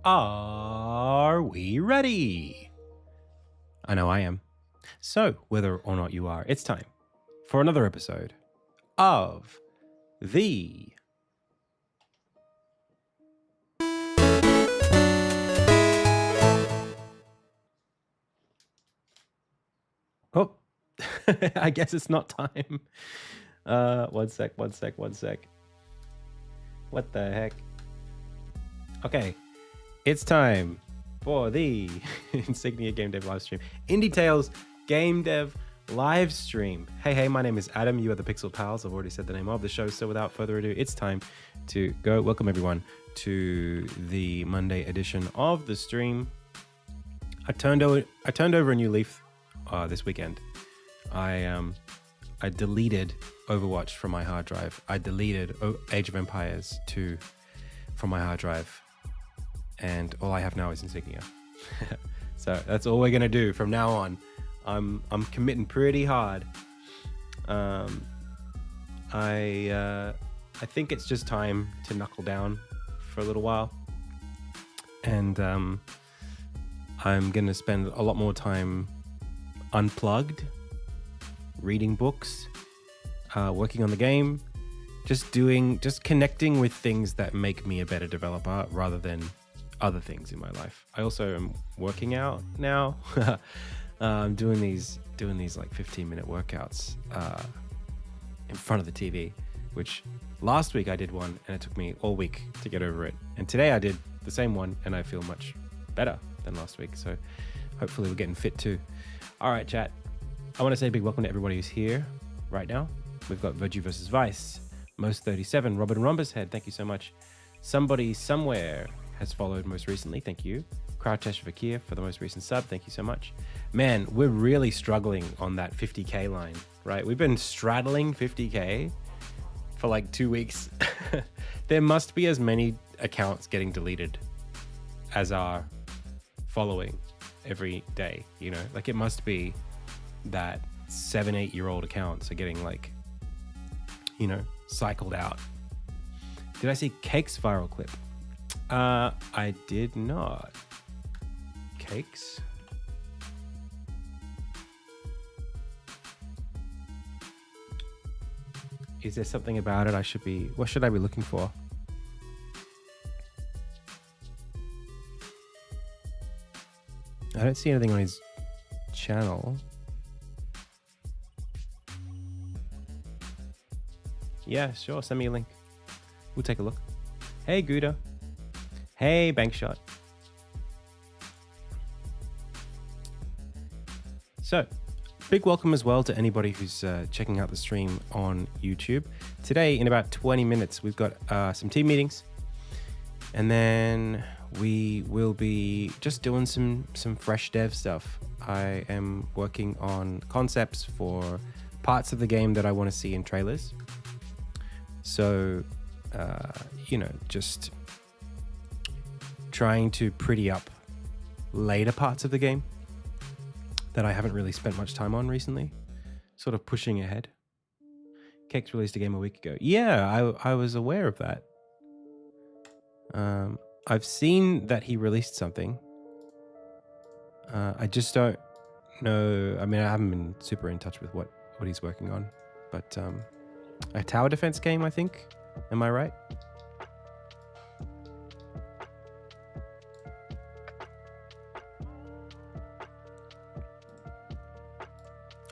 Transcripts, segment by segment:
Are we ready? I know I am. So, whether or not you are, it's time for another episode of the Oh, I guess it's not time. One sec. What the heck? Okay, it's time for the Insignia Game Dev live stream. Indie Tales Game Dev live stream. Hey, my name is Adam. You are the Pixel Pals. I've already said the name of the show. So without further ado, it's time to go. Welcome everyone to the Monday edition of the stream. I turned over a new leaf this weekend. I deleted Overwatch from my hard drive. I deleted Age of Empires 2 from my hard drive. And all I have now is Insignia. So that's all we're gonna do from now on. I'm committing pretty hard. I think it's just time to knuckle down for a little while. And I'm gonna spend a lot more time unplugged, reading books, working on the game, just connecting with things that make me a better developer rather than other things in my life. I also am working out now. I'm doing these like 15-minute workouts in front of the TV, which last week I did one and it took me all week to get over it. And today I did the same one and I feel much better than last week. So hopefully we're getting fit too. All right, chat. I want to say a big welcome to everybody who's here right now. We've got Virtue versus Vice, Most37, Robin Rhombus Head, thank you so much. Somebody Somewhere has followed most recently, thank you. Krautesh Vakir for the most recent sub, thank you so much. Man, we're really struggling on that 50K line, right? We've been straddling 50K for like 2 weeks. There must be as many accounts getting deleted as are following every day, you know? Like it must be that 7-8-year-old accounts are getting like, you know, cycled out. Did I see Cake's viral clip? I did not. Cakes? Is there something about it what should I be looking for? I don't see anything on his channel. Yeah, sure. Send me a link. We'll take a look. Hey, Gouda. Hey, Bankshot. So, big welcome as well to anybody who's checking out the stream on YouTube. Today, in about 20 minutes, we've got some team meetings. And then we will be just doing some fresh dev stuff. I am working on concepts for parts of the game that I want to see in trailers. So, you know, just trying to pretty up later parts of the game that I haven't really spent much time on recently. Sort of pushing ahead. Kex released a game a week ago. Yeah, I was aware of that. I've seen that he released something. I just don't know. I mean, I haven't been super in touch with what he's working on. But a tower defense game, I think. Am I right?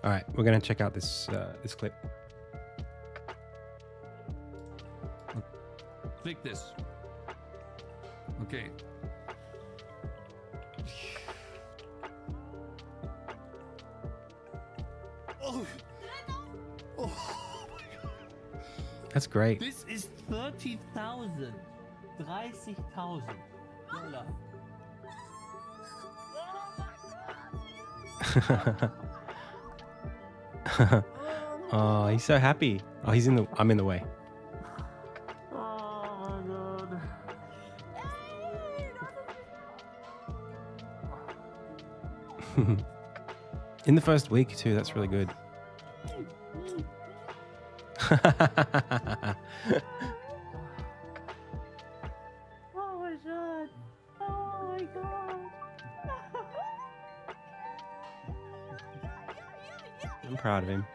All right, we're gonna check out this clip. Click this. Okay. Oh. Oh my God. That's great. This is 30,000. 30,000 Dollar. Oh, he's so happy. Oh, I'm in the way. Oh my God. In the first week too, that's really good. Oh my God. Oh. I'm proud of him.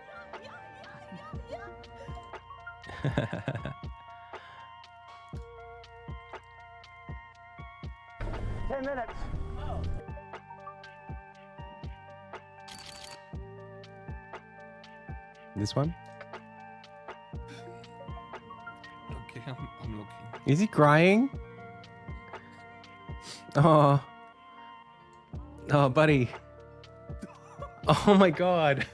10 minutes. This one? Okay, I'm looking. Is he crying? Oh. Oh, buddy. Oh my god.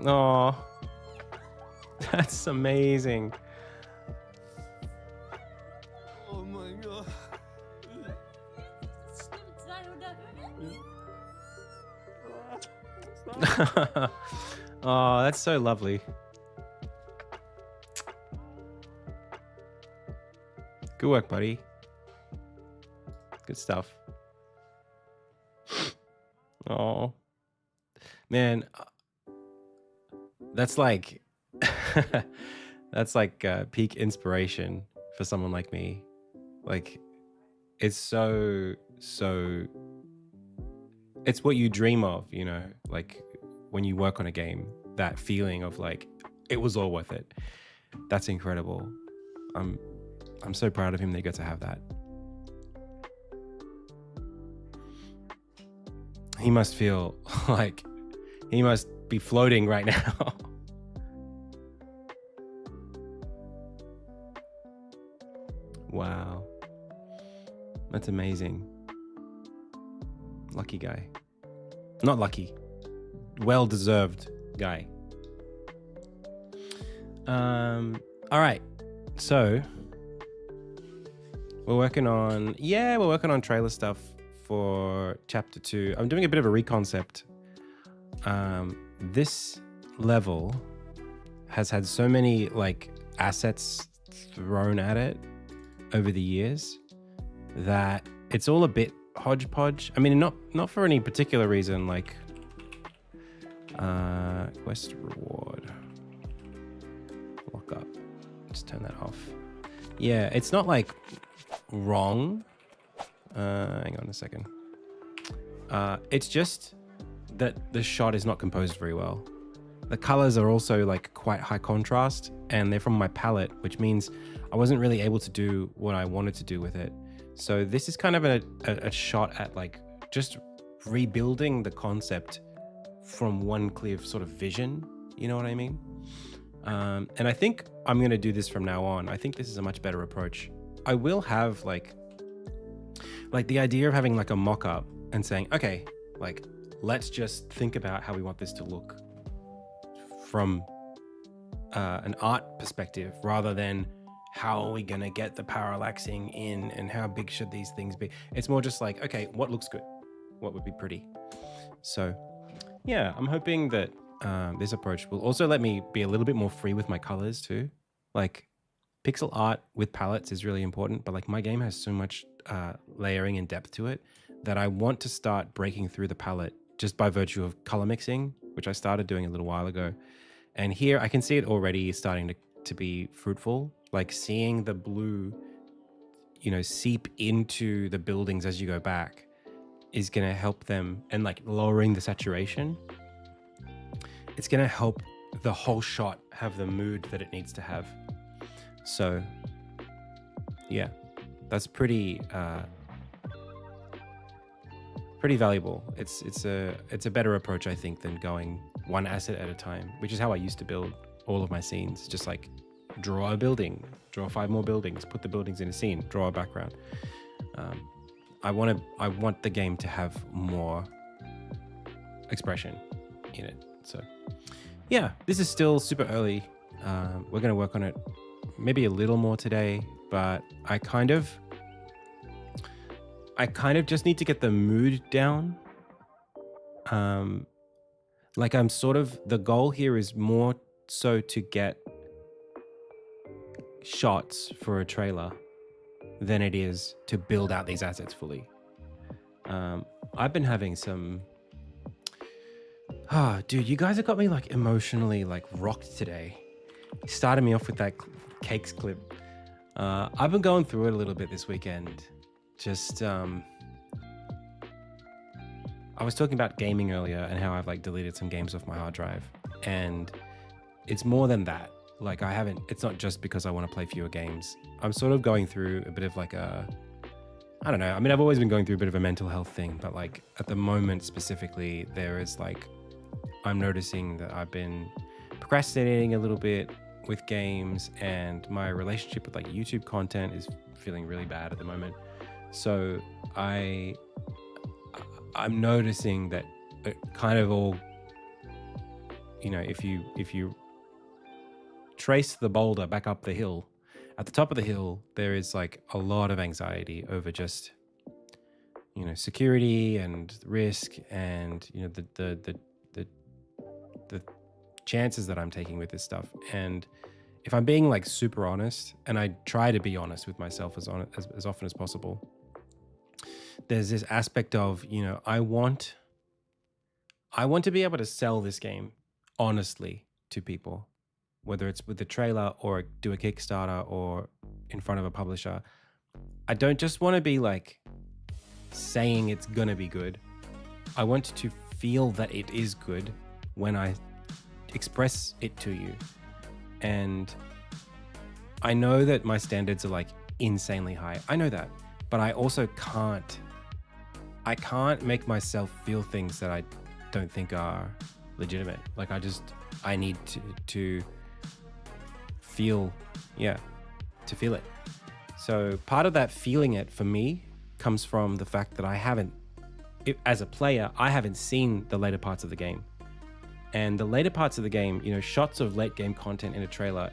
Oh. That's amazing. Oh my god. Oh, that's so lovely. Good work, buddy. Good stuff. Oh, man, that's like that's like peak inspiration for someone like me. Like, it's so it's what you dream of, you know, like when you work on a game, that feeling of like it was all worth it. That's incredible. I'm so proud of him that he got to have that. He must feel like he must be floating right now. Wow. That's amazing. Lucky guy. Not lucky. Well-deserved guy. All right. So we're working on trailer stuff for chapter 2. I'm doing a bit of a reconcept. This level has had so many like assets thrown at it over the years that it's all a bit hodgepodge. I mean, not for any particular reason, like quest reward. Lock up. Just turn that off. Yeah, it's not like wrong. Hang on a second. It's just that the shot is not composed very well. The colors are also like quite high contrast, and they're from my palette, which means I wasn't really able to do what I wanted to do with it. So this is kind of a shot at like just rebuilding the concept from one clear sort of vision. You know what I mean? And I think I'm going to do this from now on. I think this is a much better approach. I will have like the idea of having like a mock-up and saying, okay, like, let's just think about how we want this to look from an art perspective, rather than how are we going to get the parallaxing in and how big should these things be. It's more just like, okay, what looks good? What would be pretty? So yeah, I'm hoping that this approach will also let me be a little bit more free with my colors too. Like, pixel art with palettes is really important, but like my game has so much layering and depth to it that I want to start breaking through the palette just by virtue of color mixing, which I started doing a little while ago. And here I can see it already starting to be fruitful, like seeing the blue, you know, seep into the buildings as you go back is going to help them, and like lowering the saturation. It's going to help the whole shot have the mood that it needs to have. So yeah, that's pretty valuable. It's a better approach, I think, than going one asset at a time, which is how I used to build all of my scenes. Just like draw a building, draw 5 more buildings, put the buildings in a scene, draw a background. I want the game to have more expression in it. So yeah, this is still super early. We're going to work on it maybe a little more today, but I kind of just need to get the mood down. Like I'm sort of, the goal here is more so to get shots for a trailer than it is to build out these assets fully. I've been having some, dude, you guys have got me like emotionally like rocked today. You started me off with that cakes clip. I've been going through it a little bit this weekend. Just, I was talking about gaming earlier and how I've like deleted some games off my hard drive, and it's more than that. Like it's not just because I want to play fewer games. I'm sort of going through a bit of like I don't know. I mean, I've always been going through a bit of a mental health thing, but like at the moment specifically, there is like, I'm noticing that I've been procrastinating a little bit with games, and my relationship with like YouTube content is feeling really bad at the moment. So I'm noticing that it kind of all, you know, if you trace the boulder back up the hill, at the top of the hill, there is like a lot of anxiety over just, you know, security and risk, and, you know, the chances that I'm taking with this stuff. And if I'm being like super honest, and I try to be honest with myself as often as possible, there's this aspect of, you know, I want to be able to sell this game honestly to people, whether it's with the trailer or do a Kickstarter or in front of a publisher. I don't just want to be like saying it's gonna be good. I want to feel that it is good when I express it to you. And I know that my standards are like insanely high. I know that, but I also can't make myself feel things that I don't think are legitimate. Like I need to feel, to feel it. So part of that feeling it for me comes from the fact that as a player, I haven't seen the later parts of the game. And the later parts of the game, you know, shots of late game content in a trailer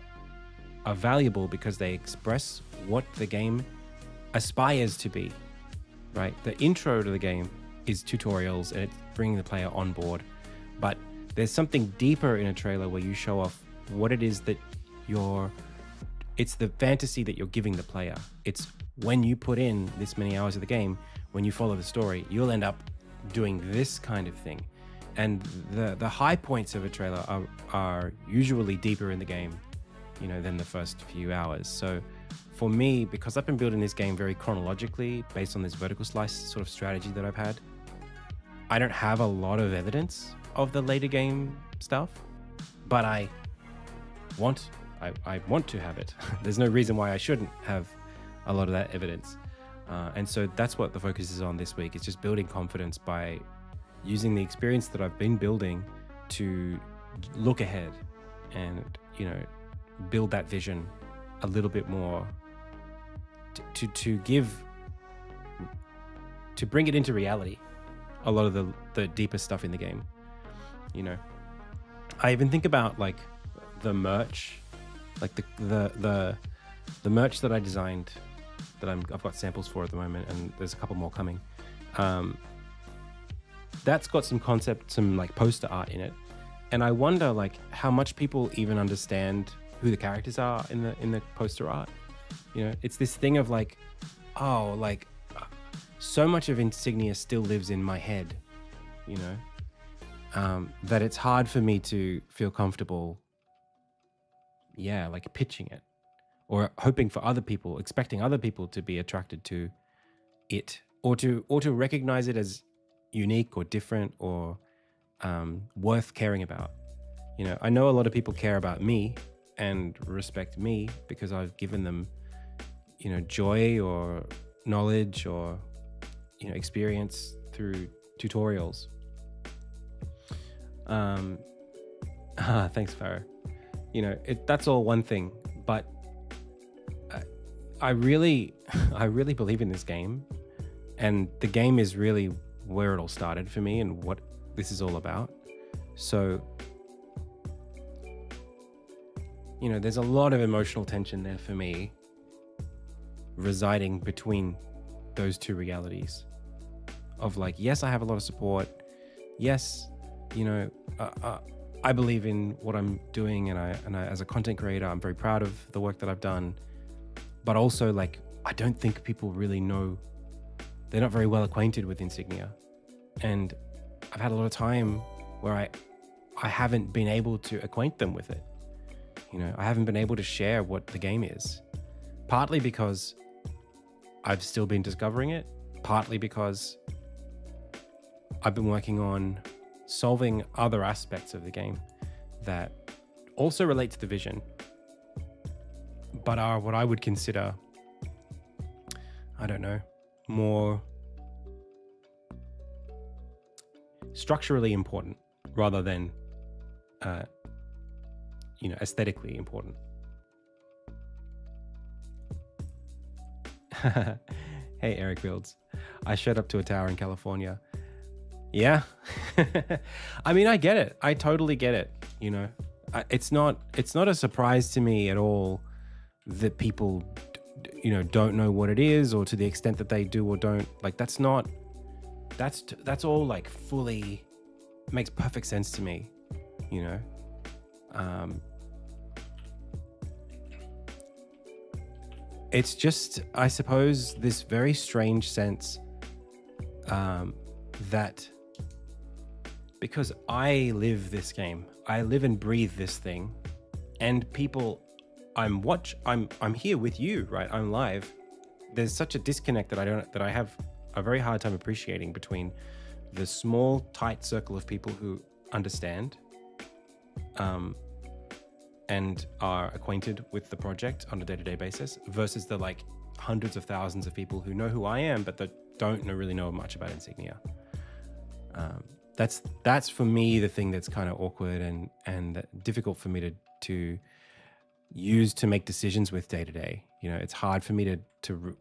are valuable because they express what the game aspires to be, right? The intro to the game is tutorials and it's bringing the player on board. But there's something deeper in a trailer where you show off what it is that it's the fantasy that you're giving the player. It's when you put in this many hours of the game, when you follow the story, you'll end up doing this kind of thing. And the high points of a trailer are usually deeper in the game, you know, than the first few hours. So for me, because I've been building this game very chronologically based on this vertical slice sort of strategy that I've had, I don't have a lot of evidence of the later game stuff, but I want to have it. There's no reason why I shouldn't have a lot of that evidence. And so that's what the focus is on this week. It's just building confidence by using the experience that I've been building to look ahead and, you know, build that vision a little bit more, to bring it into reality, a lot of the deeper stuff in the game. You know, I even think about like the merch, like the merch that I designed, that I've got samples for at the moment, and there's a couple more coming. That's got some like poster art in it, and I wonder like how much people even understand who the characters are in the poster art. You know, it's this thing of like, oh, like so much of Insignia still lives in my head, you know, that it's hard for me to feel comfortable, like pitching it or hoping for other people, expecting other people to be attracted to it, or to recognize it as unique or different or worth caring about. You know, I know a lot of people care about me and respect me because I've given them, you know, joy or knowledge or, you know, experience through tutorials. Thanks, Farah. You know, that's all one thing, but I really believe in this game, and the game is really where it all started for me and what this is all about. So, you know, there's a lot of emotional tension there for me, residing between those two realities of like, yes, I have a lot of support. Yes, you know, I believe in what I'm doing, and I, as a content creator, I'm very proud of the work that I've done. But also, like, I don't think people really know. They're not very well acquainted with Insignia, and I've had a lot of time where I haven't been able to acquaint them with it. You know, I haven't been able to share what the game is, partly because I've still been discovering it, partly because I've been working on solving other aspects of the game that also relate to the vision, but are what I would consider, I don't know, more structurally important rather than, aesthetically important. Hey, Eric Fields. I showed up to a tower in California. Yeah. I mean, I get it. I totally get it. It's not a surprise to me at all that people, don't know what it is, or to the extent that they do or don't. Like, that's all like fully makes perfect sense to me, It's just, I suppose, this very strange sense that because I live this game, I live and breathe this thing, and people, I'm here with you, right? I'm live. There's such a disconnect that I have a very hard time appreciating between the small, tight circle of people who understand and are acquainted with the project on a day-to-day basis versus the like hundreds of thousands of people who know who I am but that don't really know much about Insignia. That's for me the thing that's kind of awkward and difficult for me to use to make decisions with day to day. It's hard for me to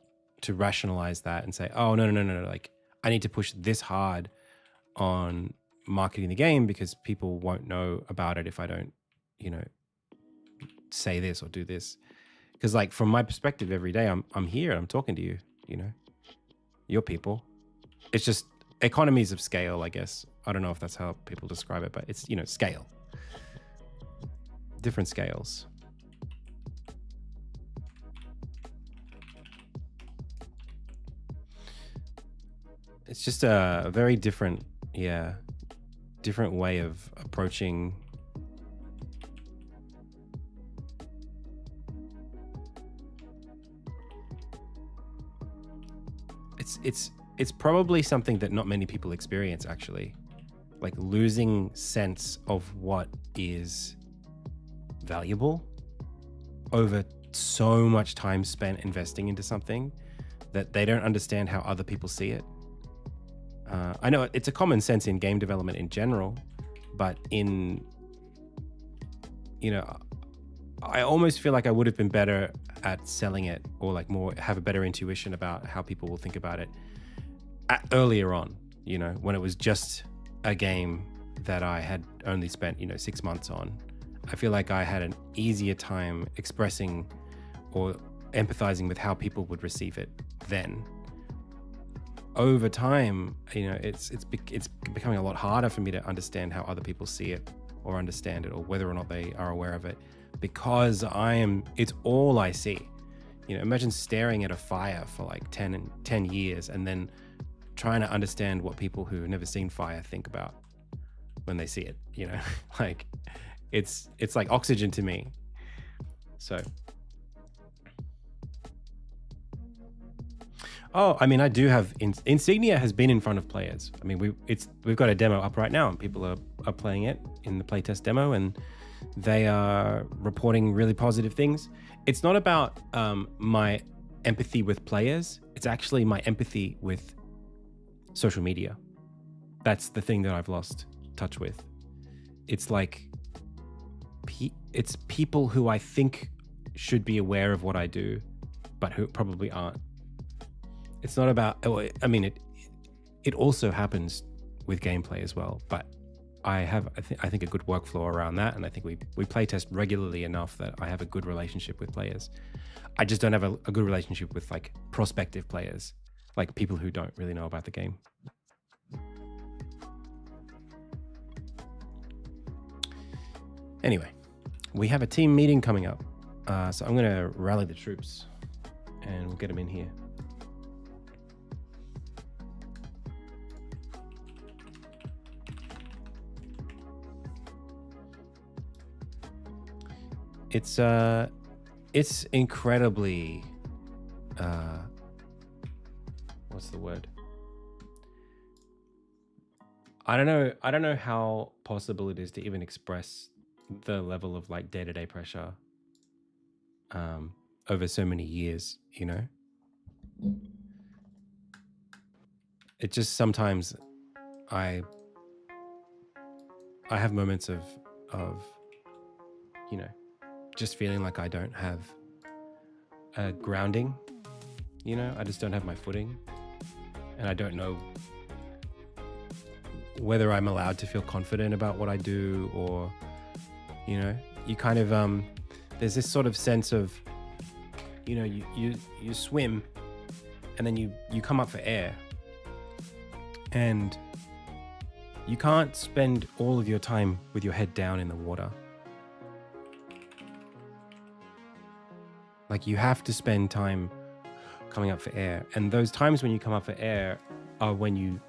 rationalize that and say, oh no, like I need to push this hard on marketing the game because people won't know about it if I don't, say this or do this. Because like from my perspective, every day I'm here and I'm talking to you, your people. It's just economies of scale, I guess. I don't know if that's how people describe it, but it's, scale. Different scales. It's just a very different way of approaching it's probably something that not many people experience, actually. Like losing sense of what is valuable over so much time spent investing into something that they don't understand how other people see it. I know it's a common sense in game development in general, but I almost feel like I would have been better at selling it, or like more have a better intuition about how people will think about it earlier on, when it was just a game that I had only spent, 6 months on. I feel like I had an easier time expressing or empathizing with how people would receive it then. Over time, it's becoming a lot harder for me to understand how other people see it or understand it, or whether or not they are aware of it, because it's all I see. Imagine staring at a fire for like 10 years and then trying to understand what people who have never seen fire think about when they see it, like it's like oxygen to me. So, I do have Insignia has been in front of players. I mean, we've got a demo up right now and people are playing it in the playtest demo, and they are reporting really positive things. It's not about my empathy with players. It's actually my empathy with social media. That's the thing that I've lost touch with. It's like, it's people who I think should be aware of what I do, but who probably aren't. It's not about, it also happens with gameplay as well, but I think a good workflow around that, and I think we playtest regularly enough that I have a good relationship with players. I just don't have a good relationship with like prospective players, like people who don't really know about the game. Anyway, we have a team meeting coming up, so I'm going to rally the troops and we'll get them in here. It's incredibly, what's the word? I don't know. I don't know how possible it is to even express the level of like day-to-day pressure over so many years. It just sometimes I I have moments of just feeling like I don't have a grounding. I just don't have my footing, and I don't know whether I'm allowed to feel confident about what I do, or you kind of there's this sort of sense of you swim, and then you come up for air, and you can't spend all of your time with your head down in the water. Like, you have to spend time coming up for air, and those times when you come up for air are when you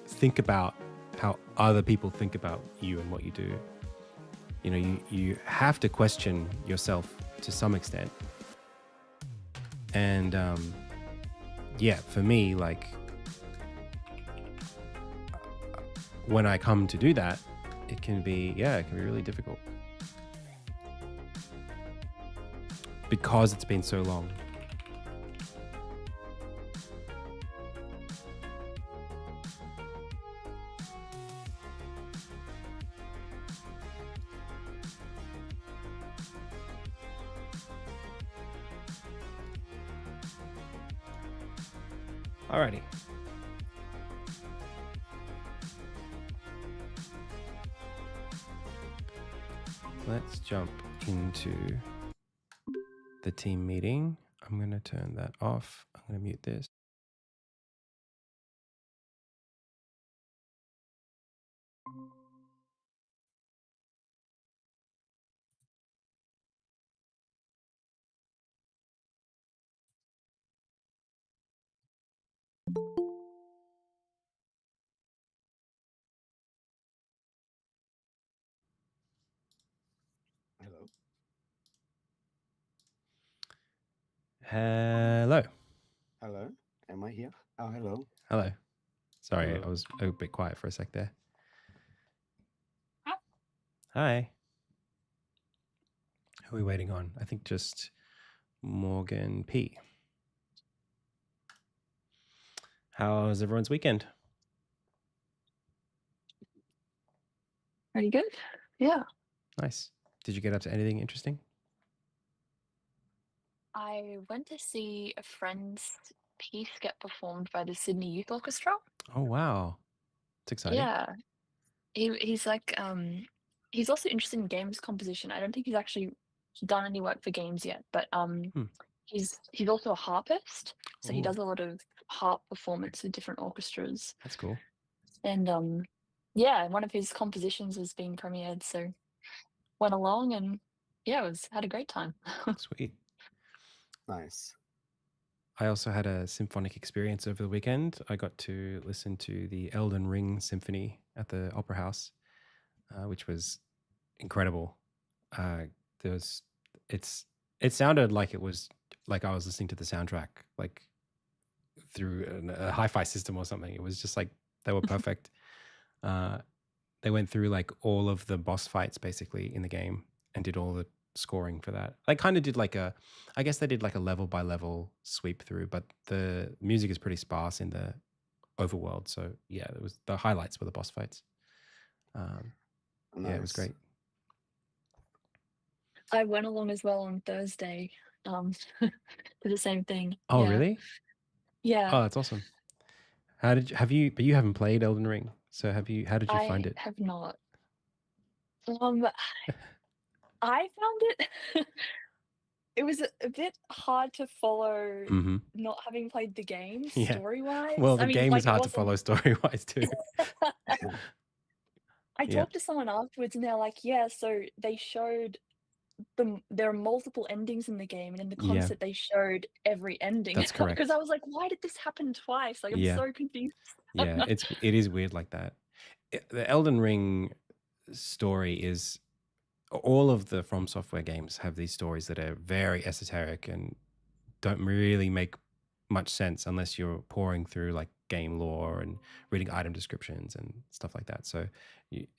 think about how other people think about you and what you do. You have to question yourself to some extent. And yeah, for me, like, when I come to do that, it can be really difficult because it's been so long. Alrighty. Let's jump into the team meeting. I'm going to turn that off. I'm going to mute this. Hello. Hello. Hello. Am I here? Oh, hello. Hello. Sorry, Hello. I was a bit quiet for a sec there. Huh? Hi. Who are we waiting on? I think just Morgan P. How was everyone's weekend? Pretty good. Yeah. Nice. Did you get up to anything interesting? I went to see a friend's piece get performed by the Sydney Youth Orchestra. Oh, wow. It's exciting. Yeah. He's like he's also interested in games composition. I don't think he's actually done any work for games yet, but he's also a harpist. So he Ooh. does a lot of harp performance with different orchestras. That's cool. And yeah, one of his compositions was being premiered, so went along and yeah, had a great time. Sweet. Nice. I also had a symphonic experience over the weekend. I got to listen to the Elden Ring Symphony at the Opera House, which was incredible. It sounded like it was like I was listening to the soundtrack, like through a hi-fi system or something. It was just like they were perfect. They went through like all of the boss fights basically in the game and did all the scoring for that. They kind of did I guess they did like a level by level sweep through, but the music is pretty sparse in the overworld. So yeah, the highlights were the boss fights. Nice. Yeah, it was great. I went along as well on Thursday, to the same thing. Oh, Yeah. really? Yeah. Oh, that's awesome. But you haven't played Elden Ring. So how did you find I it? have not. I found it it was a bit hard to follow Mm-hmm. not having played the game Yeah. story-wise. Well, I the mean, game like, is it hard to wasn't follow story-wise too. I Yeah. talked to someone afterwards and they're like, yeah, so they showed there are multiple endings in the game, and in the Yeah. concert they showed every ending. That's correct. Because I was like, why did this happen twice? Like, I'm Yeah. so confused. Yeah, it is weird like that. The Elden Ring story is all of the From Software games have these stories that are very esoteric and don't really make much sense unless you're pouring through like game lore and reading item descriptions and stuff like that. So,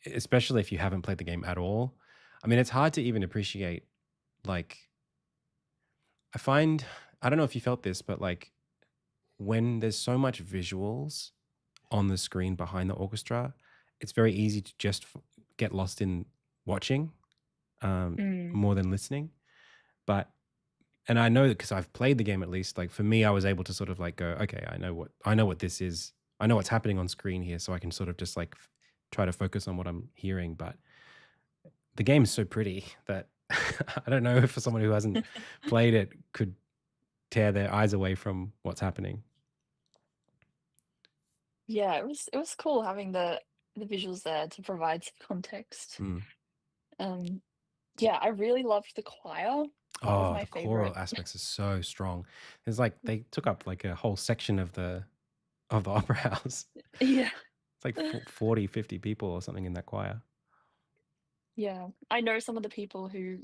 especially if you haven't played the game at all, I mean, it's hard to even appreciate. Like, I find, I don't know if you felt this, but like when there's so much visuals on the screen behind the orchestra, it's very easy to just get lost in watching more than listening. But and I know that because I've played the game, at least, like for me, I was able to sort of like go, okay, I know what this is. I know what's happening on screen here, so I can sort of just like try to focus on what I'm hearing. But the game is so pretty that I don't know if for someone who hasn't played it could tear their eyes away from what's happening. Yeah, it was cool having the visuals there to provide some context. Yeah, I really loved the choir. That was Oh, my the choral favorite. aspects are so strong. It's like they took up like a whole section of the opera house. Yeah. It's like 40, 50 people or something in that choir. Yeah. I know some of the people who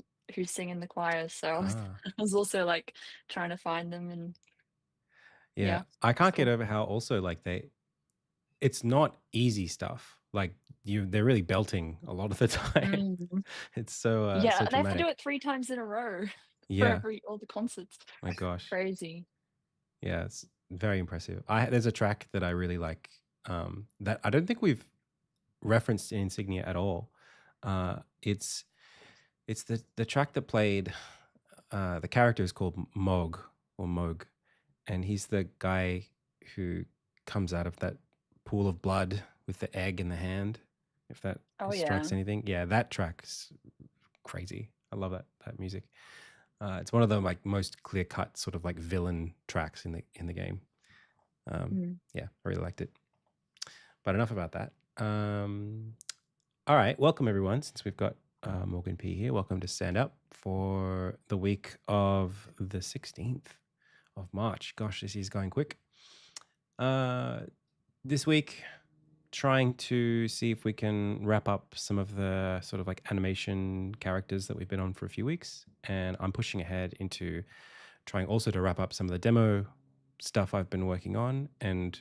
sing in the choir, so Ah. I was also like trying to find them and Yeah. yeah, I it's can't get cool. over how also like it's not easy stuff. Like they're really belting a lot of the time. Mm. It's so Yeah, so and they have to do dramatic. it 3 times in a row for Yeah. all the concerts. My gosh. Crazy. Yeah, it's very impressive. There's a track that I really like that I don't think we've referenced in Insignia at all. It's the track that played the character is called Mog or Moog, and he's the guy who comes out of that pool of blood with the egg in the hand. If that Oh, strikes yeah. anything, yeah, that track's crazy. I love that music. It's one of the like most clear cut sort of like villain tracks in the game. Yeah, I really liked it. But enough about that. All right, welcome everyone. Since we've got Morgan P here, welcome to Stand Up for the week of the 16th of March. Gosh, this is going quick. This week, trying to see if we can wrap up some of the sort of like animation characters that we've been on for a few weeks. And I'm pushing ahead into trying also to wrap up some of the demo stuff I've been working on and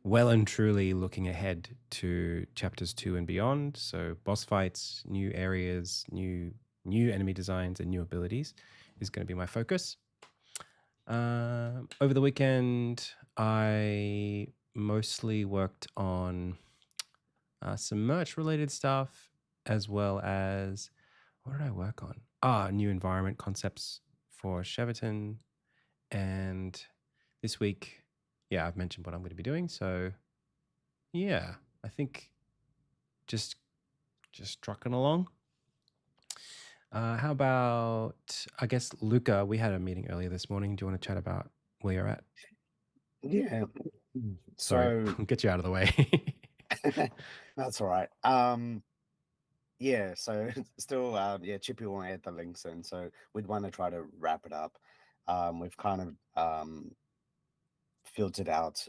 well and truly looking ahead to chapters 2 and beyond. So boss fights, new areas, new enemy designs, and new abilities is going to be my focus. Over the weekend, I mostly worked on some merch related stuff, as well as what did I work on? New environment concepts for Cheverton. And this week, yeah, I've mentioned what I'm going to be doing. So yeah, I think just trucking along. How about, I guess, Luca, we had a meeting earlier this morning. Do you want to chat about where you're at? Yeah. Sorry, So get you out of the way. that's all right. Yeah, so still yeah, Chippy won't add the links in, so we'd want to try to wrap it up. We've kind of filtered out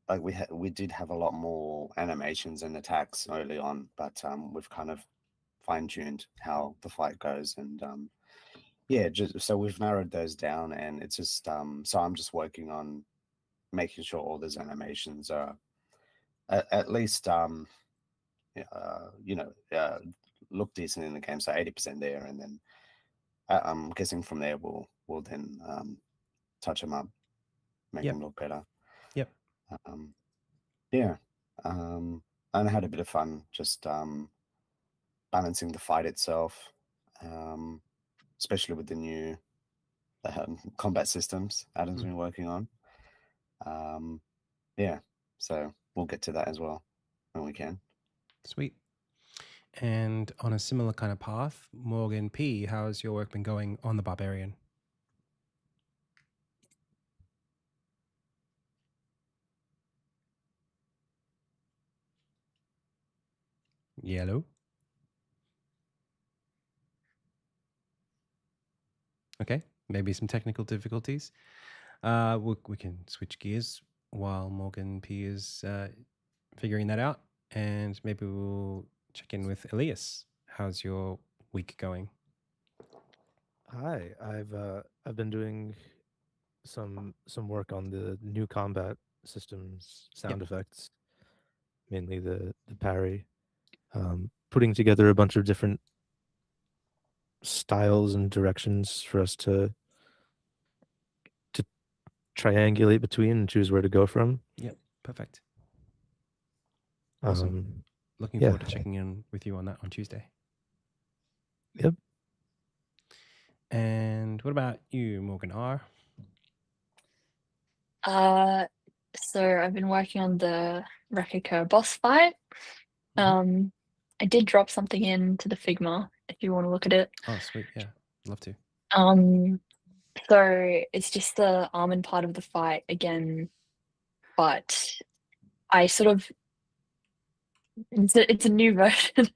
like we did have a lot more animations and attacks early on, but we've kind of fine-tuned how the fight goes, and yeah, just so we've narrowed those down, and it's just so I'm just working on making sure all those animations are at least you know, look decent in the game. So 80% there, and then I'm guessing from there we'll then touch them up, make Yep. them look better. Yep. Yeah, and I had a bit of fun just balancing the fight itself, especially with the new combat systems Adam's been working on. Yeah, so we'll get to that as well when we can. Sweet. And on a similar kind of path, Morgan P, how's your work been going on the Barbarian? Yellow. Okay, maybe some technical difficulties. We can switch gears while Morgan P is figuring that out, and maybe we'll check in with Elias. How's your week going? Hi, I've been doing some work on the new combat systems, sound effects, mainly the parry, putting together a bunch of different styles and directions for us to triangulate between and choose where to go from. Yep, perfect. Awesome. Looking forward to checking in with you on that on Tuesday. Yep. And what about you, Morgan R? So I've been working on the Rekiko boss fight. I did drop something into the Figma if you want to look at it. Oh, sweet. Yeah, love to. So it's just the Armin part of the fight again, but I sort of it's a new version.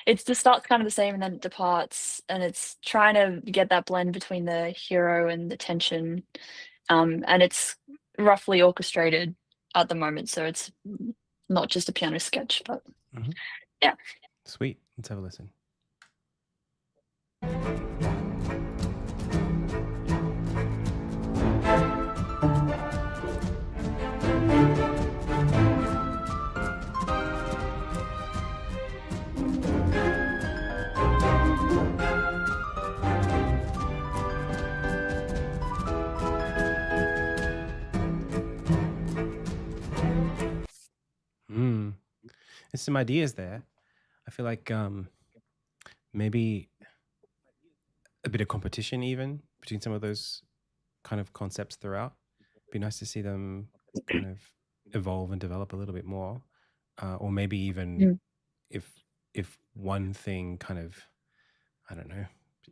It just starts kind of the same and then it departs, and it's trying to get that blend between the hero and the tension. And it's roughly orchestrated at the moment, so it's not just a piano sketch, but yeah. Sweet. Let's have a listen. There's some ideas there. I feel like maybe a bit of competition even between some of those kind of concepts throughout. Be nice to see them kind of evolve and develop a little bit more, or maybe even if one thing kind of, I don't know,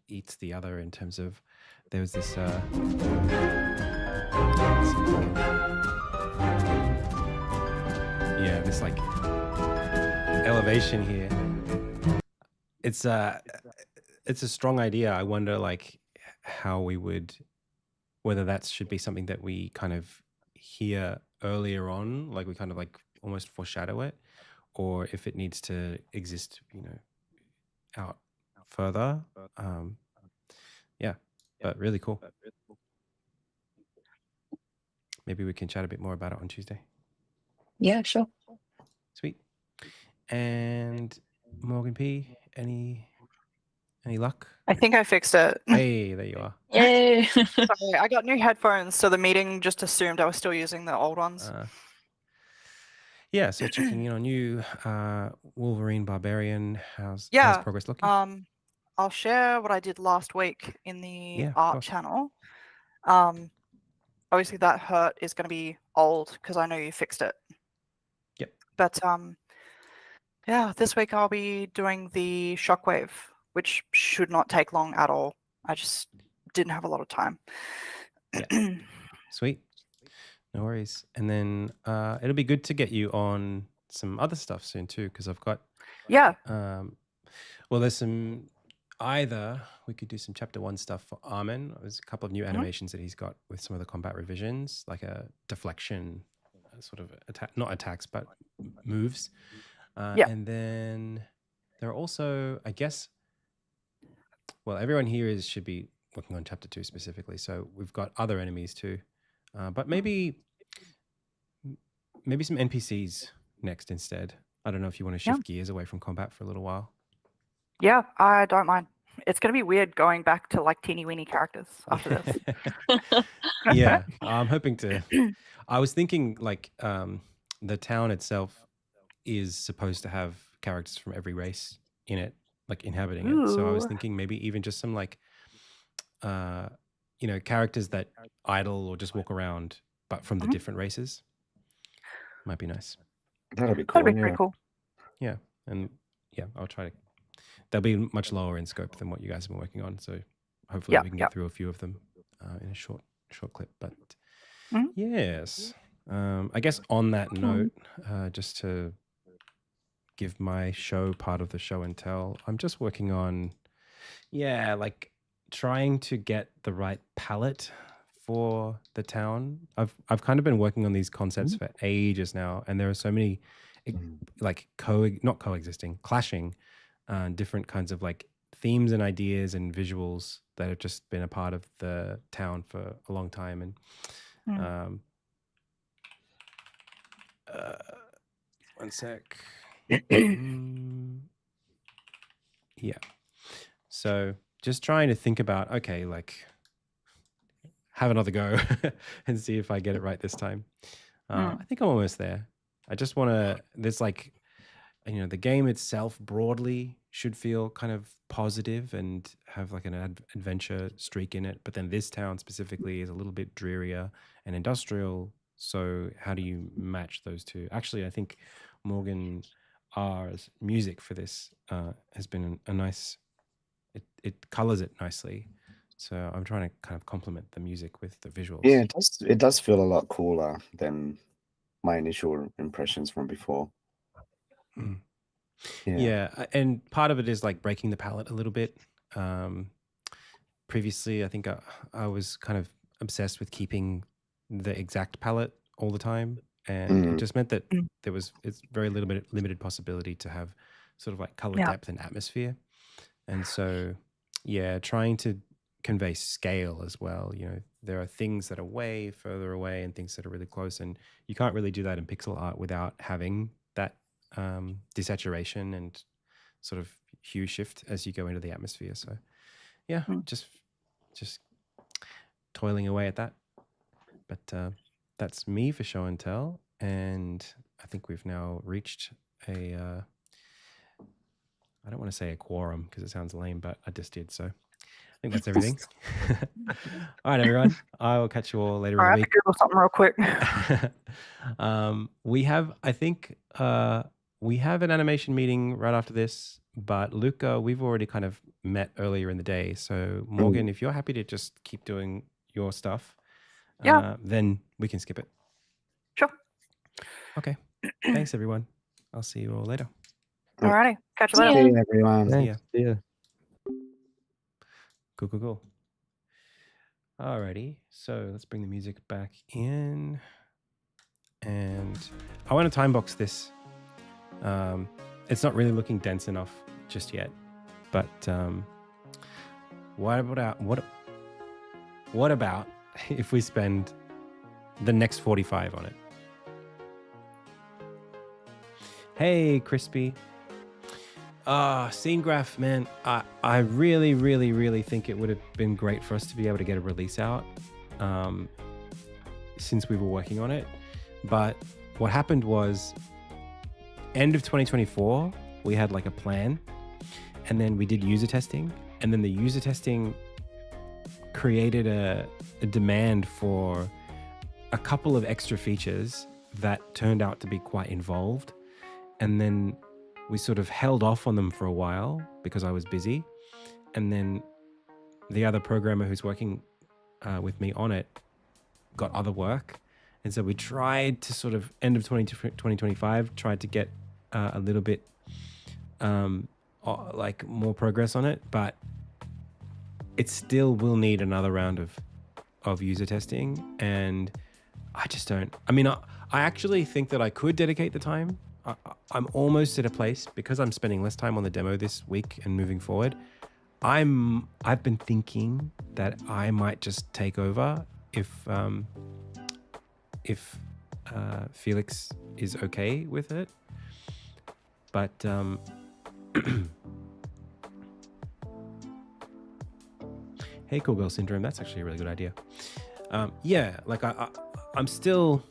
eats the other in terms of there was this this like elevation here. It's a strong idea. I wonder like how we would, whether that should be something that we kind of hear earlier on, like we kind of like almost foreshadow it, or if it needs to exist, out further. But really cool. Maybe we can chat a bit more about it on Tuesday. Yeah, sure. Sweet. And Morgan P, any luck? I think I fixed it. Hey, there you are. Yay. Sorry, I got new headphones, so the meeting just assumed I was still using the old ones. So checking in on you, Wolverine Barbarian. How's progress looking? I'll share what I did last week in the art channel. Obviously that hurt is going to be old because I know you fixed it. Yep. But this week I'll be doing the shockwave, which should not take long at all. I just didn't have a lot of time. Yeah. Sweet. No worries. And then it'll be good to get you on some other stuff soon too, because I've got there's some, either we could do some chapter 1 stuff for Armin. There's a couple of new animations that he's got with some of the combat revisions, like a deflection sort of attack, not attacks but moves. And then there are also, I guess, everyone here should be working on chapter 2 specifically, so we've got other enemies too, but maybe some NPCs next instead. I don't know if you want to shift gears away from combat for a little while. Yeah, I don't mind. It's going to be weird going back to like teeny weeny characters after this. Yeah, I'm hoping to. I was thinking like the town itself is supposed to have characters from every race in it, like inhabiting it. So I was thinking maybe even just some like, characters that idle or just walk around, but from the different races. Might be nice. That'd be cool. That'd be pretty cool. Yeah, and I'll try to. They'll be much lower in scope than what you guys have been working on, so hopefully we can get through a few of them in a short clip. But yes, I guess on that note, just to give my show part of the show and tell, I'm just working on, like trying to get the right palette for the town. I've kind of been working on these concepts for ages now, and there are so many like clashing different kinds of like themes and ideas and visuals that have just been a part of the town for a long time. And Mm. one sec. Yeah. So just trying to think about, okay, like have another go and see if I get it right this time. I think I'm almost there. I just want to, there's like, you know, the game itself broadly should feel kind of positive and have like an adventure streak in it. But then this town specifically is a little bit drearier and industrial. So how do you match those two? Actually, I think Morgan R's music for this has been a nice, it colors it nicely. So I'm trying to kind of complement the music with the visuals. Yeah, it does feel a lot cooler than my initial impressions from before. Mm. Yeah. Yeah, and part of it is like breaking the palette a little bit. Previously, I think I was kind of obsessed with keeping the exact palette all the time, and it just meant that it's very limited possibility to have sort of like color depth and atmosphere. And so, yeah, trying to convey scale as well. You know, there are things that are way further away and things that are really close, and you can't really do that in pixel art without having that desaturation and sort of hue shift as you go into the atmosphere. So yeah, just toiling away at that. But that's me for show and tell, and I think we've now reached a I don't want to say a quorum because it sounds lame, but I just did. So I think that's everything. All right, everyone. I will catch you all later in the I have week. to Google something real quick. We have, I think, we have an animation meeting right after this, but Luca, we've already kind of met earlier in the day. So Morgan, if you're happy to just keep doing your stuff, then we can skip it. Sure. Okay. Thanks, everyone. I'll see you all later. Alrighty. Catch you See later. ya. Hey, everyone. Thanks. Yeah. Cool. Alrighty. So let's bring the music back in. And I want to time box this. It's not really looking dense enough just yet. But what about if we spend the next 45 on it? Hey, Crispy. Scene graph, man. I really think it would have been great for us to be able to get a release out since we were working on it. But what happened was end of 2024, we had like a plan, and then we did user testing, and then the user testing created a demand for a couple of extra features that turned out to be quite involved. And then we sort of held off on them for a while because I was busy. And then the other programmer who's working with me on it got other work. And so we tried to sort of end of 2025, tried to get a little bit like more progress on it, but it still will need another round of user testing. And I just don't, I mean, I actually think that I could dedicate the time. I'm almost at a place, because I'm spending less time on the demo this week and moving forward. I've been thinking that I might just take over if Felix is okay with it. But hey, Cool Girl Syndrome, that's actually a really good idea. Yeah, like I still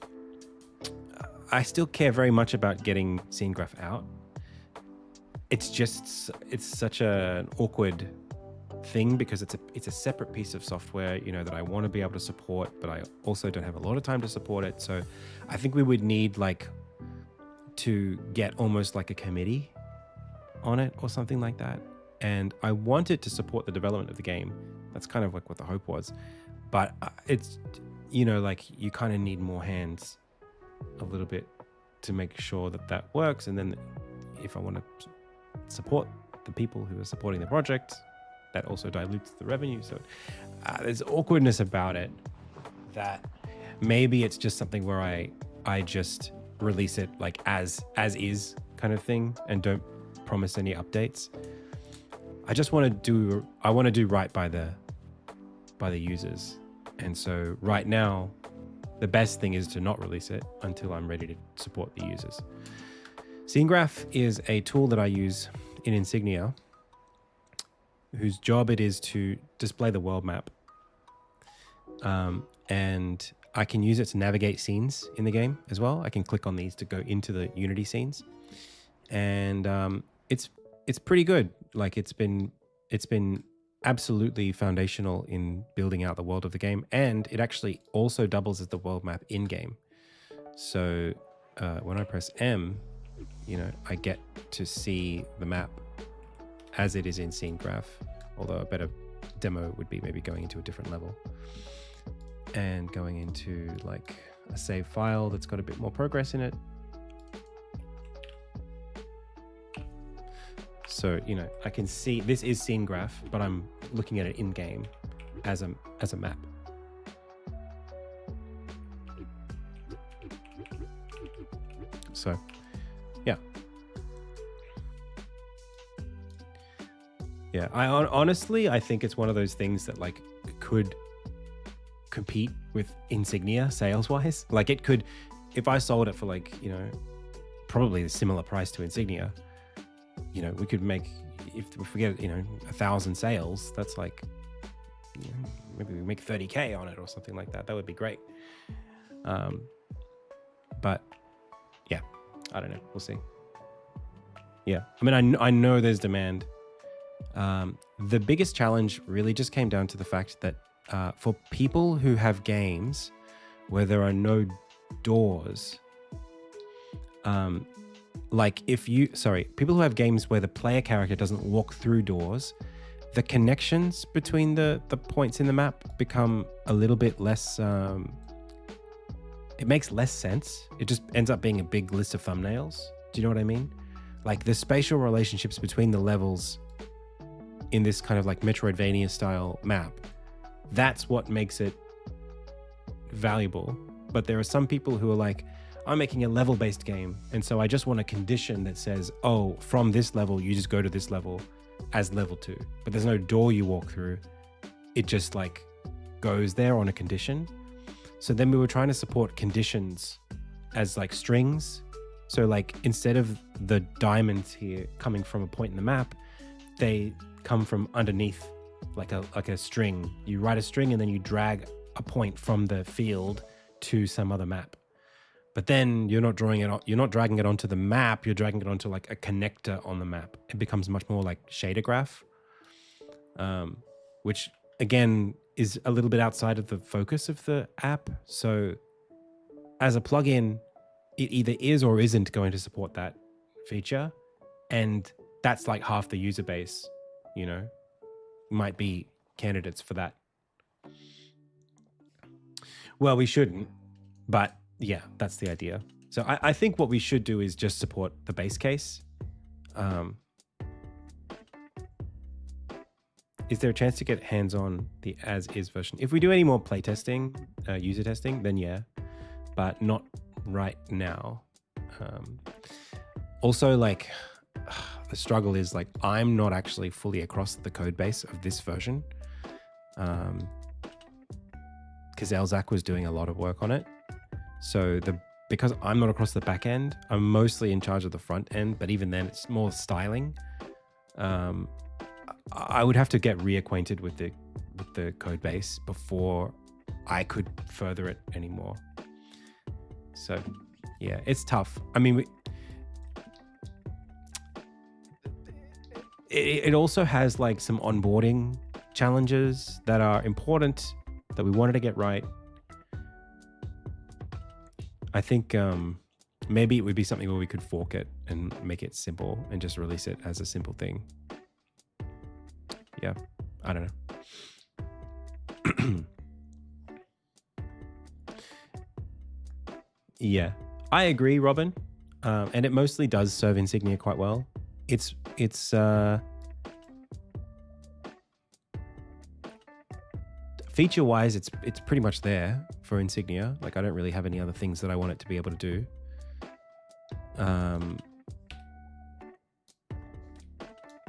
care very much about getting Scene Graph out. It's such an awkward thing because it's a separate piece of software, you know, that I want to be able to support, but I also don't have a lot of time to support it. So I think we would need like to get almost like a committee on it or something like that. And I want it to support the development of the game. That's kind of like what the hope was. But it's, you know, like you kind of need more hands a little bit to make sure that works. And then if I want to support the people who are supporting the project, that also dilutes the revenue. So there's awkwardness about it that maybe it's just something where I just release it like as is kind of thing and don't promise any updates. I want to do right by the users. And so right now, the best thing is to not release it until I'm ready to support the users. Scene Graph is a tool that I use in Insignia, whose job it is to display the world map. And I can use it to navigate scenes in the game as well. I can click on these to go into the Unity scenes. And it's pretty good. Like it's been absolutely foundational in building out the world of the game, and it actually also doubles as the world map in game. So when I press M, I get to see the map as it is in Scene Graph, although a better demo would be maybe going into a different level and going into like a save file that's got a bit more progress in it. So, I can see this is Scene Graph, but I'm looking at it in game as a map. So, yeah. Yeah, honestly, I think it's one of those things that like could compete with Insignia sales-wise. Like it could, if I sold it for like, probably a similar price to Insignia, we could make, if we get 1,000 sales, that's like, maybe we make 30K on it or something like that. That would be great. But yeah, I don't know. We'll see. Yeah, I mean, I know there's demand. The biggest challenge really just came down to the fact that for people who have games where there are no doors, people who have games where the player character doesn't walk through doors, the connections between the points in the map become a little bit less, it makes less sense. It just ends up being a big list of thumbnails. Do you know what I mean? Like the spatial relationships between the levels in this kind of like Metroidvania style map, that's what makes it valuable. But there are some people who are like, I'm making a level-based game, and so I just want a condition that says, oh, from this level, you just go to this level as level 2. But there's no door you walk through. It just like goes there on a condition. So then we were trying to support conditions as like strings. So like instead of the diamonds here coming from a point in the map, they come from underneath like a string. You write a string and then you drag a point from the field to some other map. But then you're not dragging it onto the map, you're dragging it onto like a connector on the map. It becomes much more like shader graph, which again is a little bit outside of the focus of the app. So as a plugin, it either is or isn't going to support that feature. And that's like half the user base, might be candidates for that. Well, we shouldn't, but yeah, that's the idea. So I think what we should do is just support the base case. Is there a chance to get hands-on the as-is version? If we do any more playtesting, user testing, then yeah, but not right now. Also, like, the struggle is like, I'm not actually fully across the code base of this version. Because Elzak was doing a lot of work on it. So because I'm not across the back end, I'm mostly in charge of the front end, but even then it's more styling. I would have to get reacquainted with the code base before I could further it anymore. So yeah, it's tough. I mean, it also has like some onboarding challenges that are important that we wanted to get right. I think maybe it would be something where we could fork it and make it simple and just release it as a simple thing. Yeah, I don't know. Yeah, I agree, Robin. And it mostly does serve Insignia quite well. It's feature-wise, it's pretty much there for Insignia. Like, I don't really have any other things that I want it to be able to do.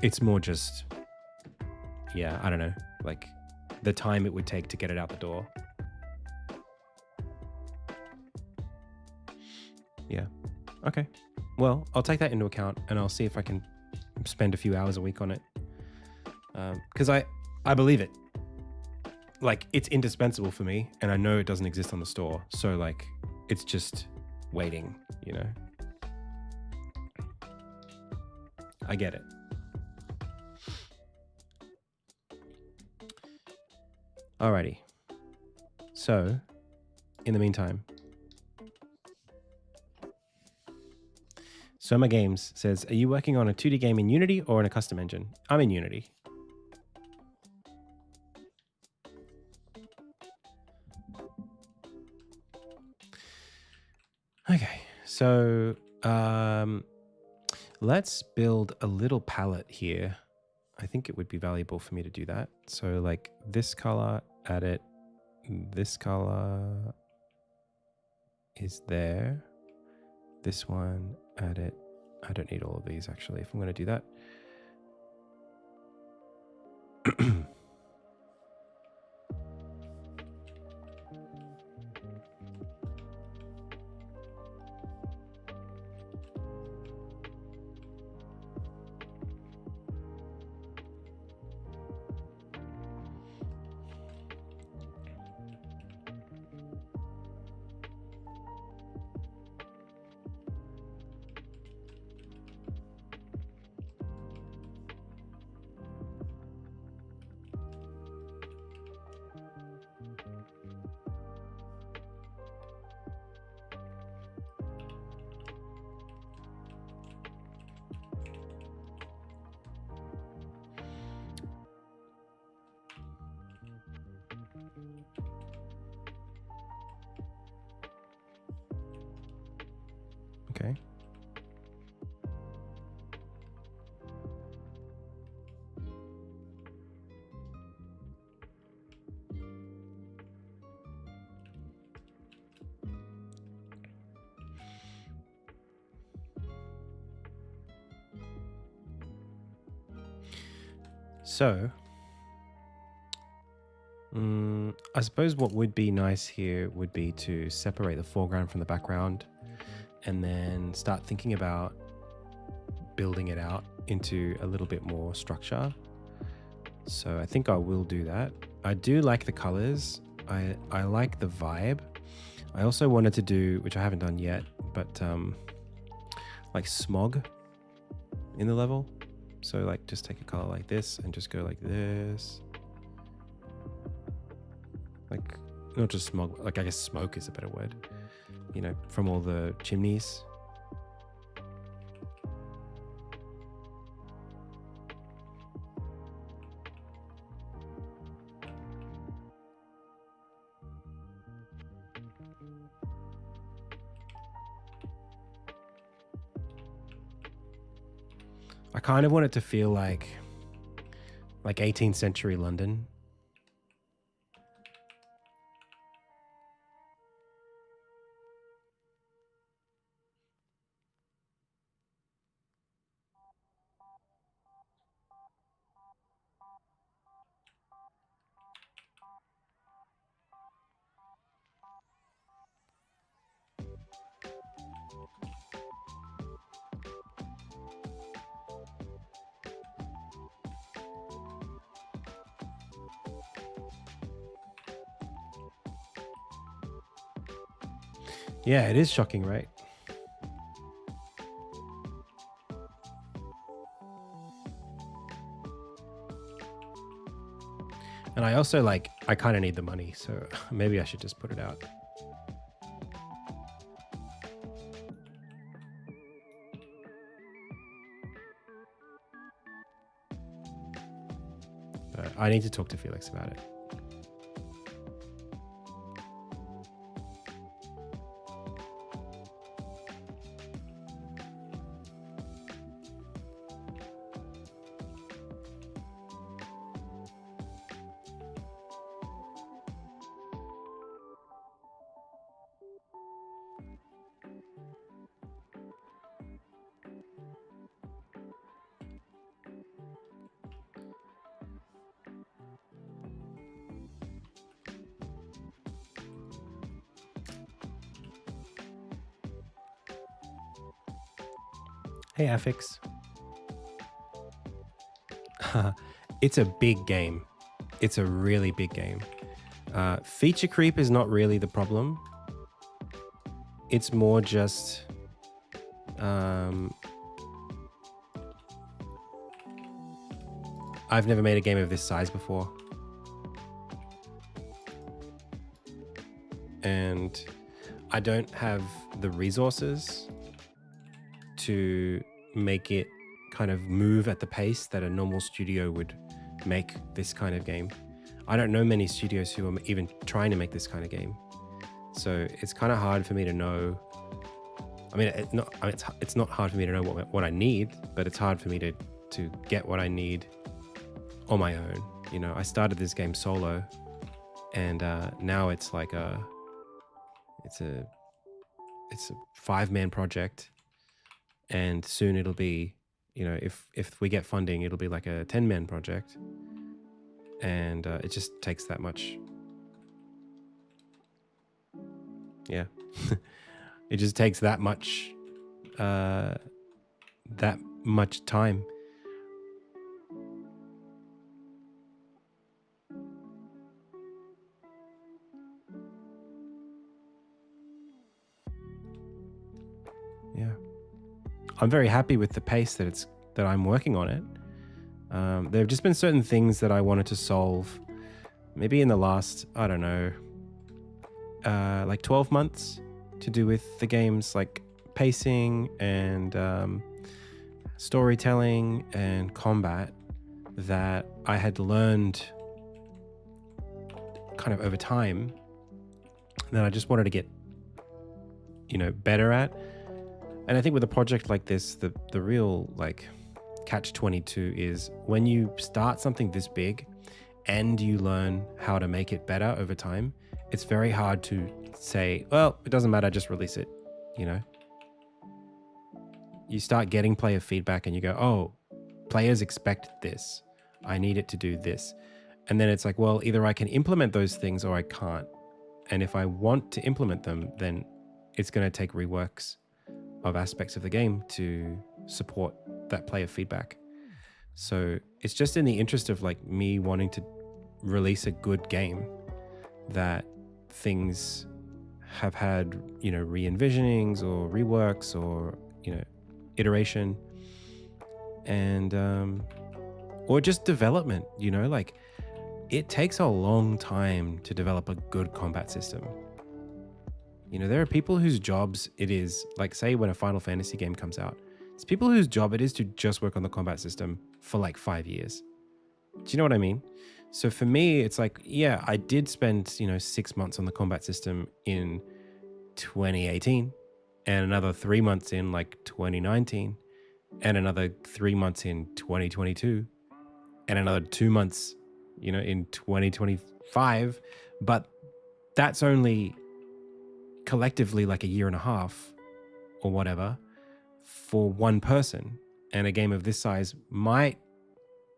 It's more just yeah, I don't know, like the time it would take to get it out the door. Yeah. Okay. Well, I'll take that into account, and I'll see if I can spend a few hours a week on it. Because I believe it. Like, it's indispensable for me, and I know it doesn't exist on the store. So, like, it's just waiting, you know? I get it. Alrighty. So, in the meantime, Soma Games says, are you working on a 2D game in Unity or in a custom engine? I'm in Unity. Okay, so let's build a little palette here. I think it would be valuable for me to do that. So like this color, add it. This color is there. This one, add it. I don't need all of these actually if I'm going to do that. Okay. So, I suppose what would be nice here would be to separate the foreground from the background and then start thinking about building it out into a little bit more structure. So I think I will do that. I do like the colors. I like the vibe. I also wanted to do, which I haven't done yet, but like smog in the level. So like just take a color like this and just go like this. Like not just smog, like I guess smoke is a better word, you know, from all the chimneys. I kind of want it to feel like 18th century London. Yeah, it is shocking, right? And I also I kind of need the money, so maybe I should just put it out. But I need to talk to Felix about it. Hey, Affix. It's a big game. It's a really big game. Feature creep is not really the problem. It's more just I've never made a game of this size before. And I don't have the resources to make it kind of move at the pace that a normal studio would make this kind of game. I don't know many studios who are even trying to make this kind of game. So it's kind of hard for me to know. I mean, it's not hard for me to know what I need, but it's hard for me to get what I need on my own. You know, I started this game solo, and now it's like it's a 5-man project, and soon it'll be, you know, if we get funding, it'll be like a 10-man project, and it just takes that much. Yeah. It just takes that much time. Yeah. I'm very happy with the pace that I'm working on it. There have just been certain things that I wanted to solve maybe in the last, I don't know, like 12 months, to do with the game's like pacing and storytelling and combat, that I had learned kind of over time that I just wanted to get, you know, better at. And I think with a project like this, the real like catch-22 is when you start something this big and you learn how to make it better over time, it's very hard to say, well, it doesn't matter, just release it, you know? You start getting player feedback and you go, oh, players expect this. I need it to do this. And then it's like, well, either I can implement those things or I can't. And if I want to implement them, then it's going to take reworks of aspects of the game to support that player feedback. So it's just in the interest of like me wanting to release a good game that things have had, you know, re-envisionings or reworks or, you know, iteration and or just development, you know, like it takes a long time to develop a good combat system. You know, there are people whose jobs it is, like say when a Final Fantasy game comes out, it's people whose job it is to just work on the combat system for like 5 years. Do you know what I mean? So for me, it's like, yeah, I did spend, you know, 6 months on the combat system in 2018 and another 3 months in like 2019 and another 3 months in 2022 and another 2 months, you know, in 2025. But that's only collectively like a year and a half or whatever for one person. And a game of this size might,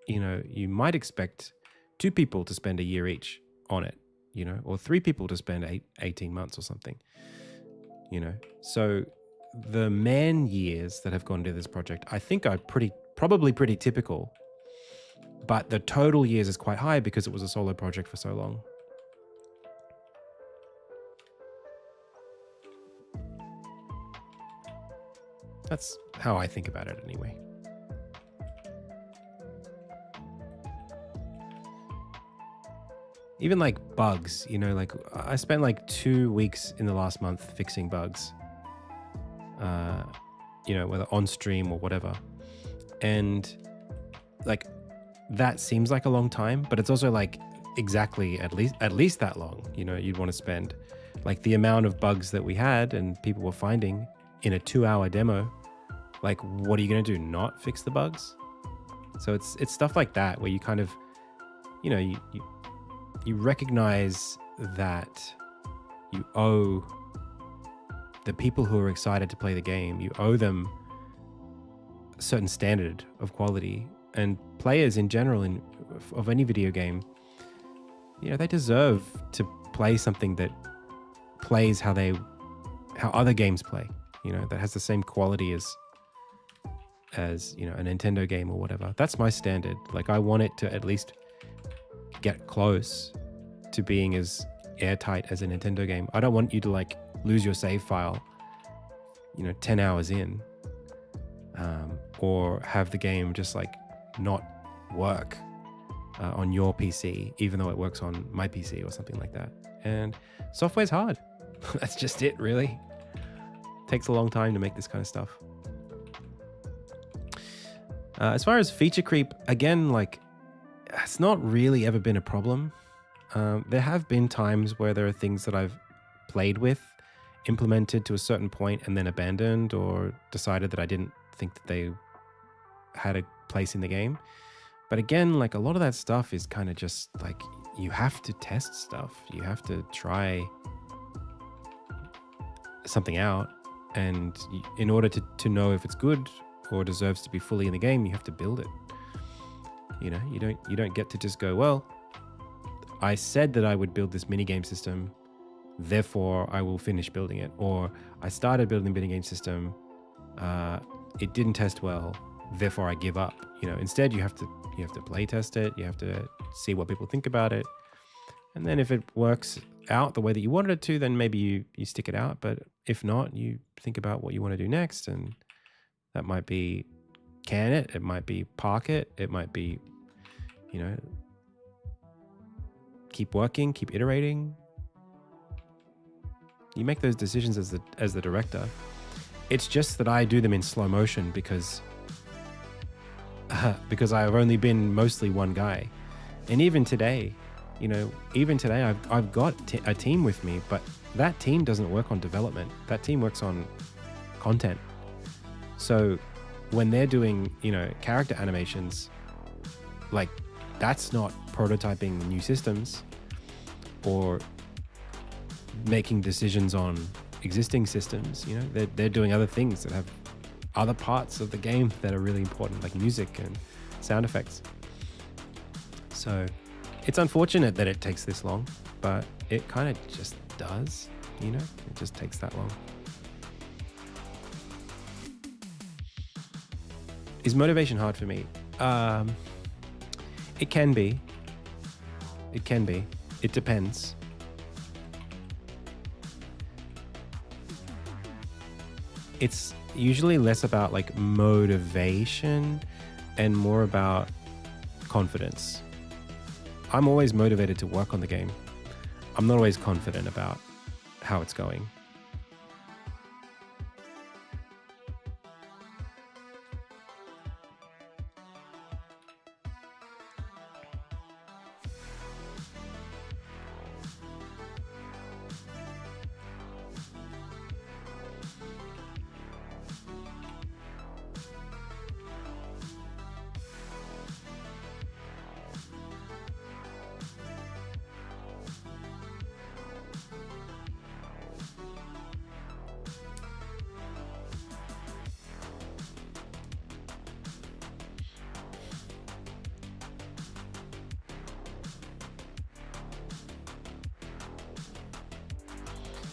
you know, you might expect 2 people to spend a year each on it, you know, or 3 people to spend 18 months or something, you know. So the man years that have gone into this project, I think are probably pretty typical, but the total years is quite high because it was a solo project for so long. That's how I think about it anyway. Even like bugs, you know, like I spent like 2 weeks in the last month fixing bugs, you know, whether on stream or whatever. And like that seems like a long time, but it's also like exactly at least that long, you know, you'd want to spend. Like the amount of bugs that we had and people were finding in a 2-hour demo, like what are you going to do, not fix the bugs? So it's stuff like that where you kind of, you know, you recognize that you owe the people who are excited to play the game, you owe them a certain standard of quality. And players in general of any video game, you know, they deserve to play something that plays how other games play, you know, that has the same quality as as, you know, a Nintendo game or whatever. That's my standard. Like, I want it to at least get close to being as airtight as a Nintendo game. I don't want you to like lose your save file, you know, 10 hours in, or have the game just like not work on your PC, even though it works on my PC or something like that. And software's hard. That's just it, really. Takes a long time to make this kind of stuff. As far as feature creep, again, like, it's not really ever been a problem. There have been times where there are things that I've played with, implemented to a certain point, and then abandoned or decided that I didn't think that they had a place in the game. But again, like, a lot of that stuff is kind of just like, you have to test stuff. You have to try something out. And in order to know if it's good or deserves to be fully in the game, you have to build it. You know, you don't get to just go, well, I said that I would build this minigame system, therefore I will finish building it. Or I started building the minigame system, it didn't test well, therefore I give up. You know, instead you have to play test it, you have to see what people think about it. And then if it works out the way that you wanted it to, then maybe you stick it out. But if not, you think about what you want to do next. And that might be can it might be park it, it might be, you know, keep working, keep iterating. You make those decisions as the director. It's just that I do them in slow motion because I've only been mostly one guy. And even today, you know, I've got a team with me, but that team doesn't work on development. That team works on content. So when they're doing, you know, character animations, like, that's not prototyping new systems or making decisions on existing systems. You know, they're doing other things that have other parts of the game that are really important, like music and sound effects. So it's unfortunate that it takes this long, but it kind of just does, you know, it just takes that long. Is motivation hard for me? It can be. It can be. It depends. It's usually less about like motivation and more about confidence. I'm always motivated to work on the game. I'm not always confident about how it's going.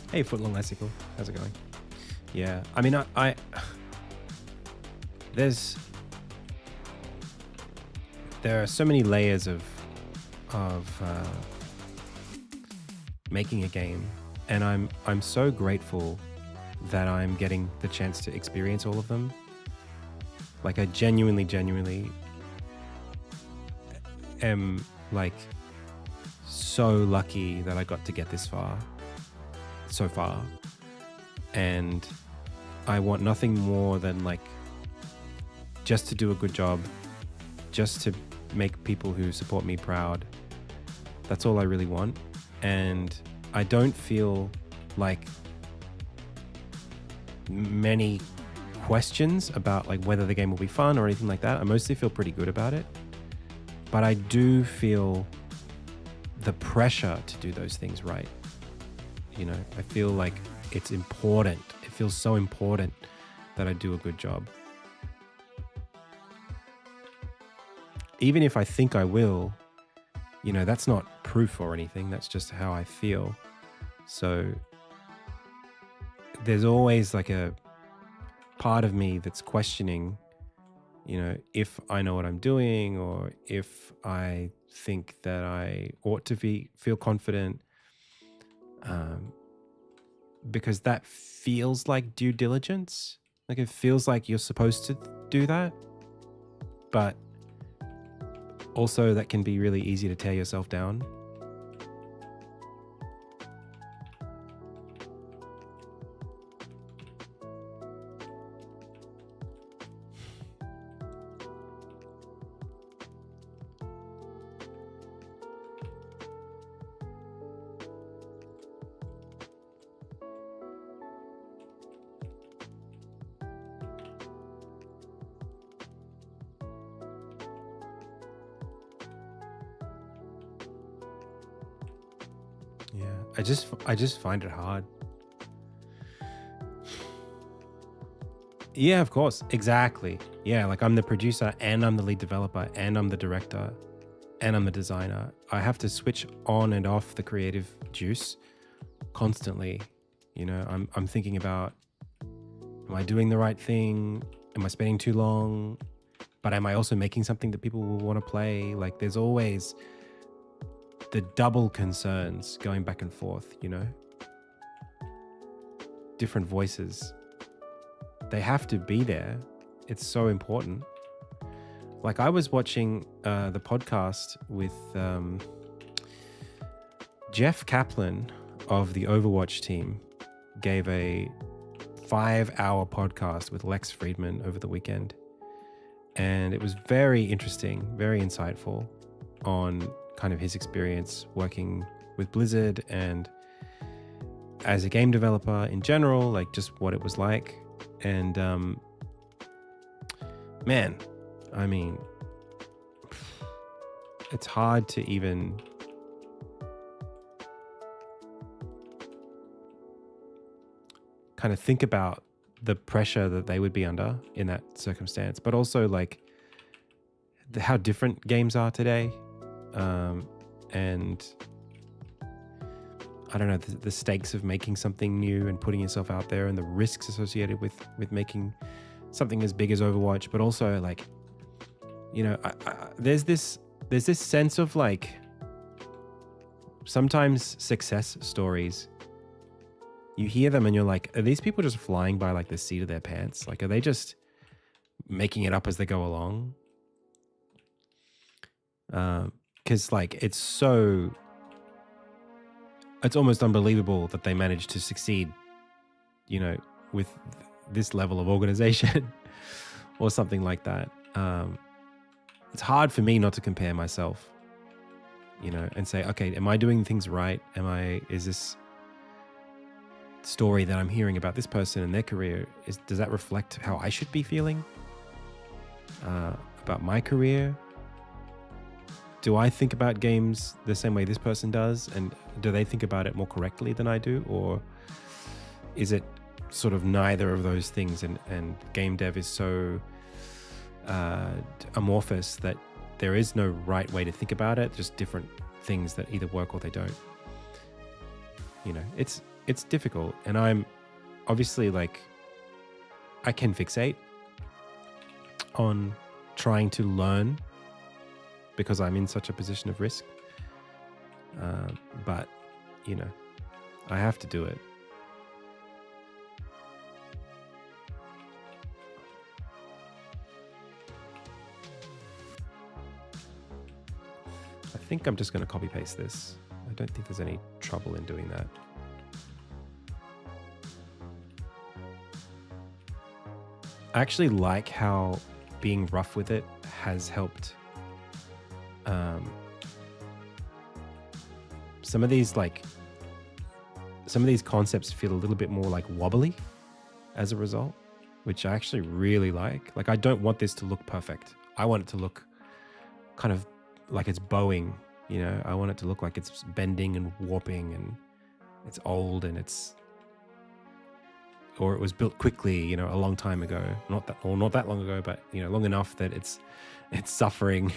Hey, Footlong Icicle, how's it going? Yeah, I mean, there are so many layers of making a game, and I'm so grateful that I'm getting the chance to experience all of them. Like, I genuinely am like so lucky that I got to get this far. So far, and I want nothing more than like just to do a good job, just to make people who support me proud. That's all I really want. And I don't feel like many questions about like whether the game will be fun or anything like that. I mostly feel pretty good about it, but I do feel the pressure to do those things right. You know, I feel like it's important. It feels so important that I do a good job. Even if I think I will, you know, that's not proof or anything. That's just how I feel. So there's always like a part of me that's questioning you know, if I know what I'm doing, or if I think that I ought to feel confident, because that feels like due diligence. Like it feels like you're supposed to do that, but also that can be really easy to tear yourself down. Yeah, I just find it hard. Yeah, of course. Exactly. Yeah, like I'm the producer and I'm the lead developer and I'm the director and I'm the designer. I have to switch on and off the creative juice constantly. You know, I'm thinking about, am I doing the right thing? Am I spending too long? But am I also making something that people will want to play? Like there's always the double concerns going back and forth, you know? Different voices. They have to be there. It's so important. Like I was watching the podcast with Jeff Kaplan of the Overwatch team gave a 5-hour podcast with Lex Friedman over the weekend. And it was very interesting, very insightful on kind of his experience working with Blizzard and as a game developer in general, like just what it was like. And man, I mean, it's hard to even kind of think about the pressure that they would be under in that circumstance, but also like how different games are today. And I don't know, the stakes of making something new and putting yourself out there and the risks associated with making something as big as Overwatch, but also like, you know, there's this sense of like, sometimes success stories, you hear them and you're like, are these people just flying by like the seat of their pants? Like, are they just making it up as they go along? Because like, it's almost unbelievable that they managed to succeed, you know, with this level of organization or something like that. It's hard for me not to compare myself, you know, and say, okay, am I doing things right? Is this story that I'm hearing about this person and their career, does that reflect how I should be feeling about my career? Do I think about games the same way this person does? And do they think about it more correctly than I do? Or is it sort of neither of those things? And game dev is so amorphous that there is no right way to think about it, just different things that either work or they don't. You know, it's difficult. And I'm obviously like, I can fixate on trying to learn because I'm in such a position of risk. But, you know, I have to do it. I think I'm just going to copy paste this. I don't think there's any trouble in doing that. I actually like how being rough with it has helped. Some of these concepts feel a little bit more like wobbly as a result, which I actually really like. Like, I don't want this to look perfect. I want it to look kind of like it's bowing, you know? I want it to look like it's bending and warping and it's old and or it was built quickly, you know, a long time ago. Not that long ago, but, you know, long enough that it's suffering.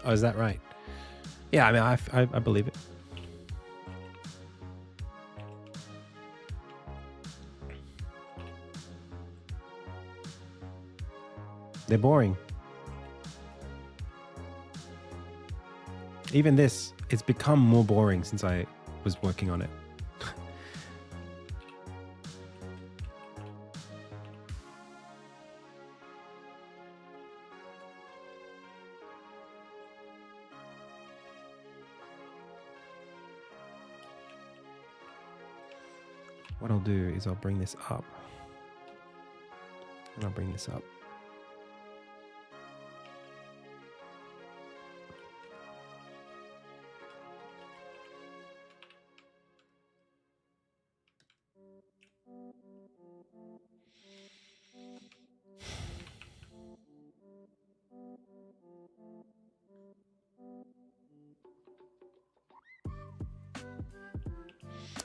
Oh, is that right? Yeah, I mean, I believe it. They're boring. Even this, it's become more boring since I was working on it. What I'll do is I'll bring this up. And I'll bring this up.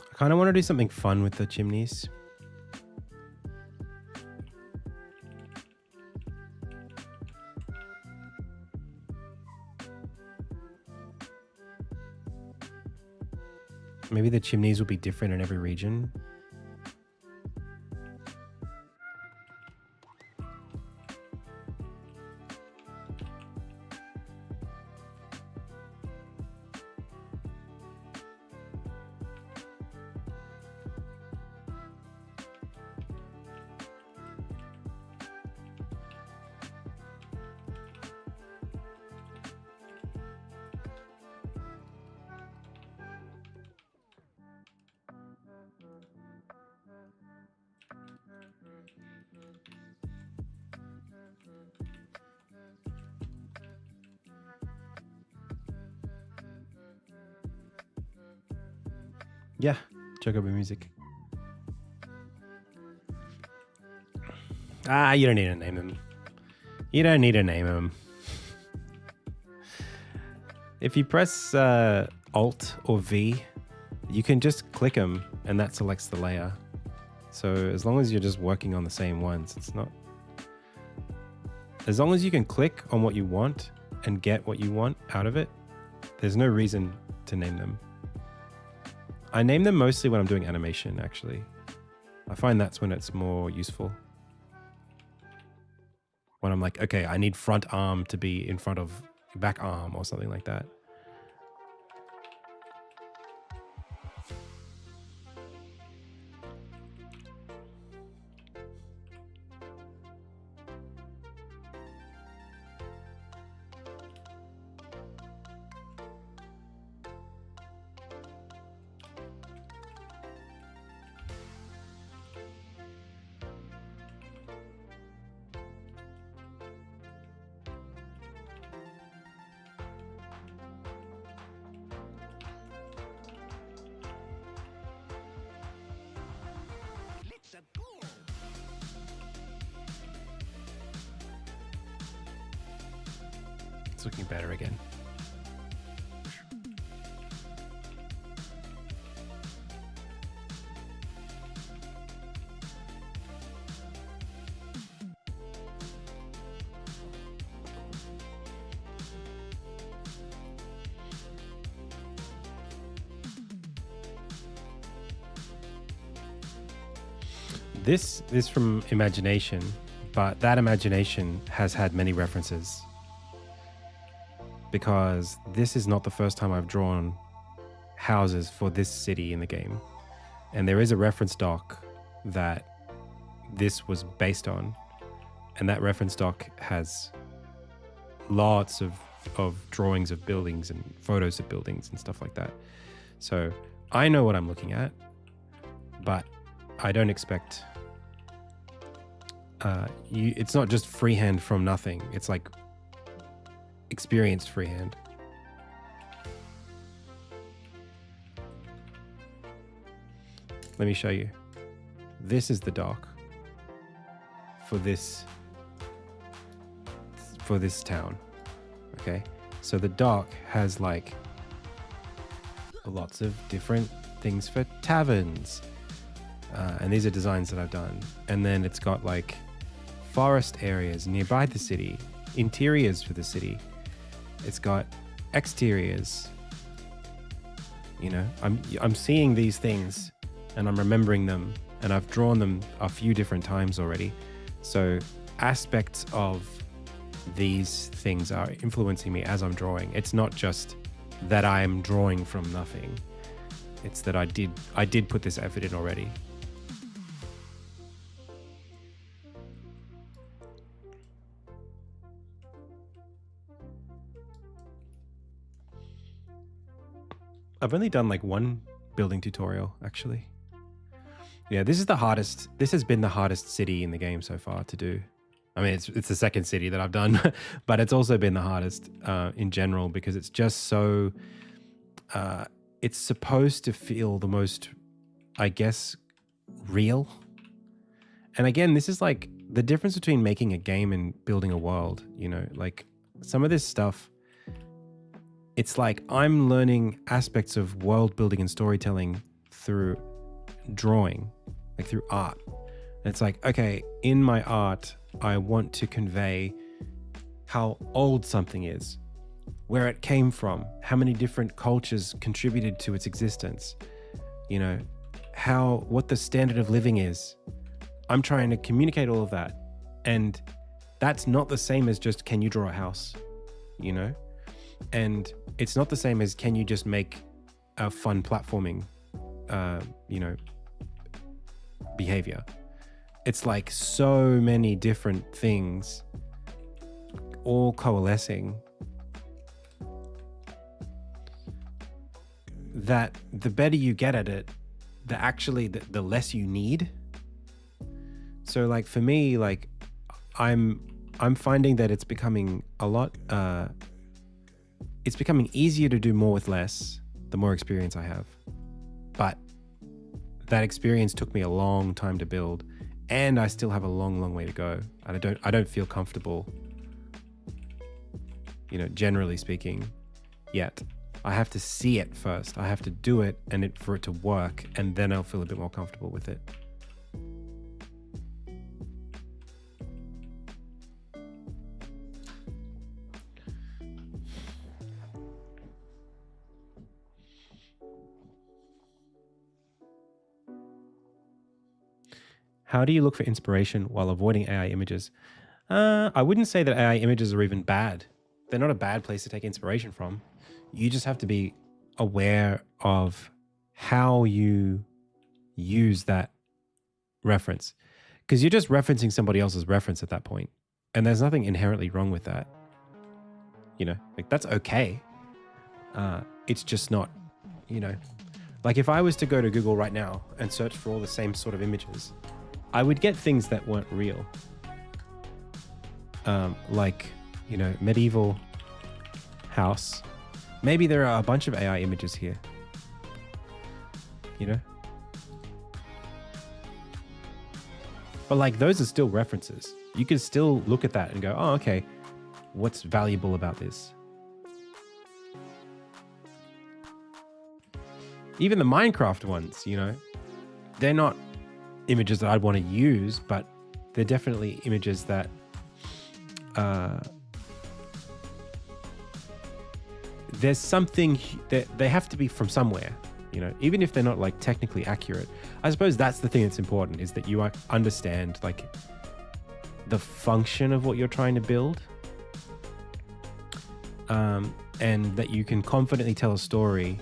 I kind of want to do something fun with the chimneys. Maybe the chimneys will be different in every region. Yeah, Chocobo music. Ah, you don't need to name them. You don't need to name them. If you press Alt or V, you can just click them and that selects the layer. So as long as you're just working on the same ones, it's not... As long as you can click on what you want and get what you want out of it, there's no reason to name them. I name them mostly when I'm doing animation, actually. I find that's when it's more useful. When I'm like, okay, I need front arm to be in front of back arm or something like that. It's looking better again. This is from imagination, but that imagination has had many references. Because this is not the first time I've drawn houses for this city in the game. And there is a reference doc that this was based on. And that reference doc has lots of drawings of buildings and photos of buildings and stuff like that. So I know what I'm looking at, but I don't expect... it's not just freehand from nothing. It's like experienced freehand. Let me show you. This is the dock for this town. Okay, so the dock has like lots of different things for taverns, and these are designs that I've done. And then it's got like forest areas nearby the city, interiors for the city. It's got exteriors. You know, I'm seeing these things and I'm remembering them, and I've drawn them a few different times already. So aspects of these things are influencing me as I'm drawing. It's not just that I'm drawing from nothing. It's that I did put this effort in already. I've only done like one building tutorial, actually. Yeah, this is the hardest. This has been the hardest city in the game so far to do. I mean, it's the second city that I've done, but it's also been the hardest in general because it's just so... it's supposed to feel the most, I guess, real. And again, this is like the difference between making a game and building a world, you know, like some of this stuff, it's like I'm learning aspects of world building and storytelling through drawing, like through art. And it's like, okay, in my art, I want to convey how old something is, where it came from, how many different cultures contributed to its existence, you know, what the standard of living is. I'm trying to communicate all of that. And that's not the same as just, can you draw a house, you know? And it's not the same as, can you just make a fun platforming, you know, behavior. It's like so many different things all coalescing that the better you get at it, the less you need. So like for me, like I'm finding that it's becoming a lot, it's becoming easier to do more with less, the more experience I have. But that experience took me a long time to build, and I still have a long, long way to go. I don't feel comfortable, you know, generally speaking, yet. I have to see it first. I have to do it for it to work, and then I'll feel a bit more comfortable with it. How do you look for inspiration while avoiding AI images? I wouldn't say that AI images are even bad. They're not a bad place to take inspiration from. You just have to be aware of how you use that reference, because you're just referencing somebody else's reference at that point, and there's nothing inherently wrong with that. You know, like that's okay. It's just not, you know, like if I was to go to Google right now and search for all the same sort of images, I would get things that weren't real. Like, you know, medieval house. Maybe there are a bunch of AI images here. You know? But like those are still references. You can still look at that and go, oh, okay, what's valuable about this? Even the Minecraft ones, you know, they're not images that I'd want to use, but they're definitely images that there's something that they have to be from somewhere, you know, even if they're not like technically accurate. I suppose that's the thing that's important, is that you understand like the function of what you're trying to build, and that you can confidently tell a story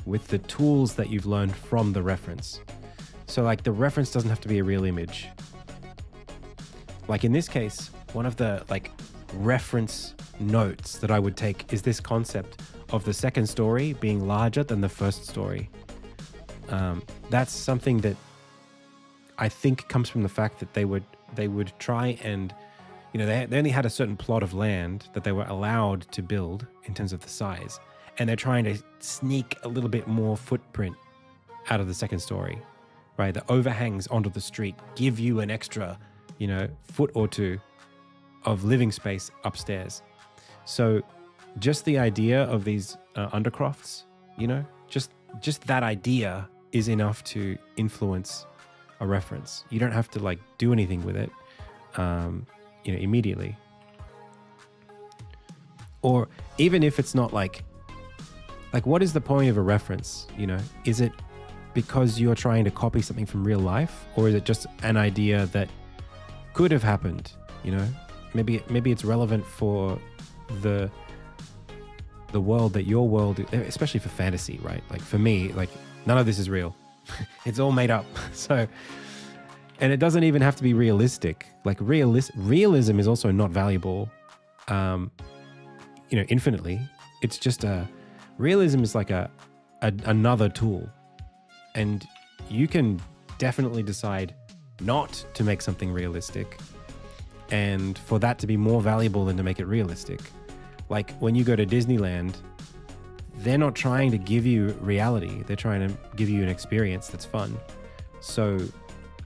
with the tools that you've learned from the reference. So like the reference doesn't have to be a real image. Like in this case, one of the like reference notes that I would take is this concept of the second story being larger than the first story. That's something that I think comes from the fact that they would try and, you know, they only had a certain plot of land that they were allowed to build in terms of the size, and they're trying to sneak a little bit more footprint out of the second story, right? The overhangs onto the street give you an extra, you know, foot or two of living space upstairs. So just the idea of these undercrofts, you know, just that idea is enough to influence a reference. You don't have to like do anything with it, you know, immediately. or even if it's not like what is the point of a reference? Is it because you're trying to copy something from real life, or is it just an idea that could have happened? Maybe it's relevant for the world that your world, especially for fantasy, right? Like for me, like none of this is real. It's all made up. So, and it doesn't even have to be realistic. Like realism is also not valuable, infinitely. It's just realism is like another tool, and you can definitely decide not to make something realistic, and for that to be more valuable than to make it realistic. Like when you go to Disneyland, they're not trying to give you reality. They're trying to give you an experience that's fun. So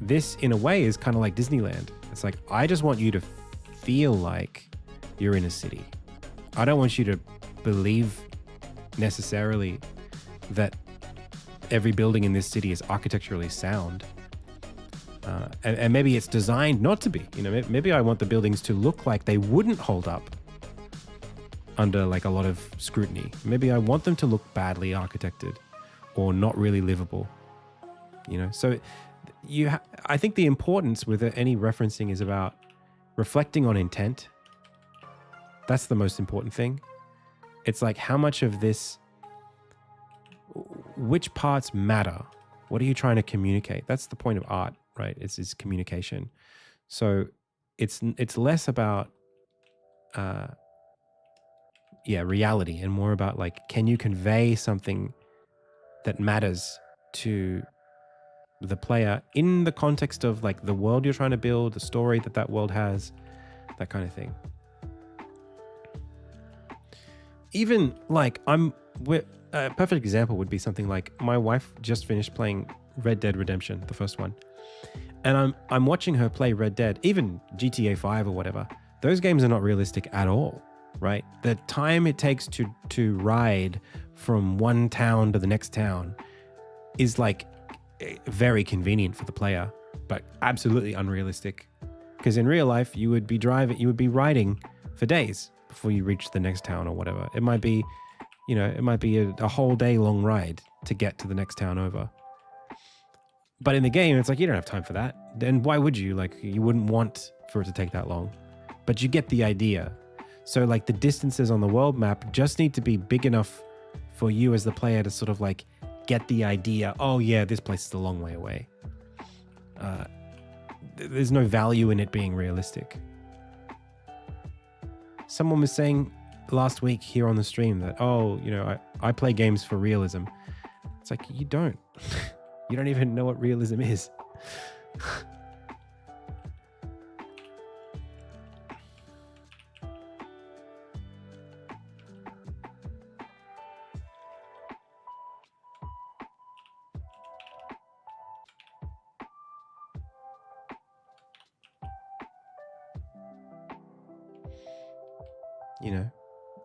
this, in a way, is kind of like Disneyland. It's like, I just want you to feel like you're in a city. I don't want you to believe necessarily that every building in this city is architecturally sound. And maybe it's designed not to be. Maybe I want the buildings to look like they wouldn't hold up under like a lot of scrutiny. Maybe I want them to look badly architected or not really livable. So I think the importance with any referencing is about reflecting on intent. That's the most important thing. It's like, how much of this, which parts matter? What are you trying to communicate? That's the point of art, right? It's communication. So it's less about reality, and more about like, can you convey something that matters to the player in the context of like the world you're trying to build, the story that world has, that kind of thing. Even like a perfect example would be something like, my wife just finished playing Red Dead Redemption, the first one, and I'm watching her play Red Dead, even GTA 5 or whatever. Those games are not realistic at all, right? The time it takes to ride from one town to the next town is like very convenient for the player, but absolutely unrealistic. Because in real life, you would be riding for days before you reach the next town or whatever. It might be, a whole day long ride to get to the next town over. But in the game, it's like, you don't have time for that. Then why would you? Like, you wouldn't want for it to take that long. But you get the idea. So like the distances on the world map just need to be big enough for you as the player to sort of like get the idea, oh yeah, this place is a long way away. There's no value in it being realistic. Someone was saying last week here on the stream that, I play games for realism. It's like, you don't. You don't even know what realism is.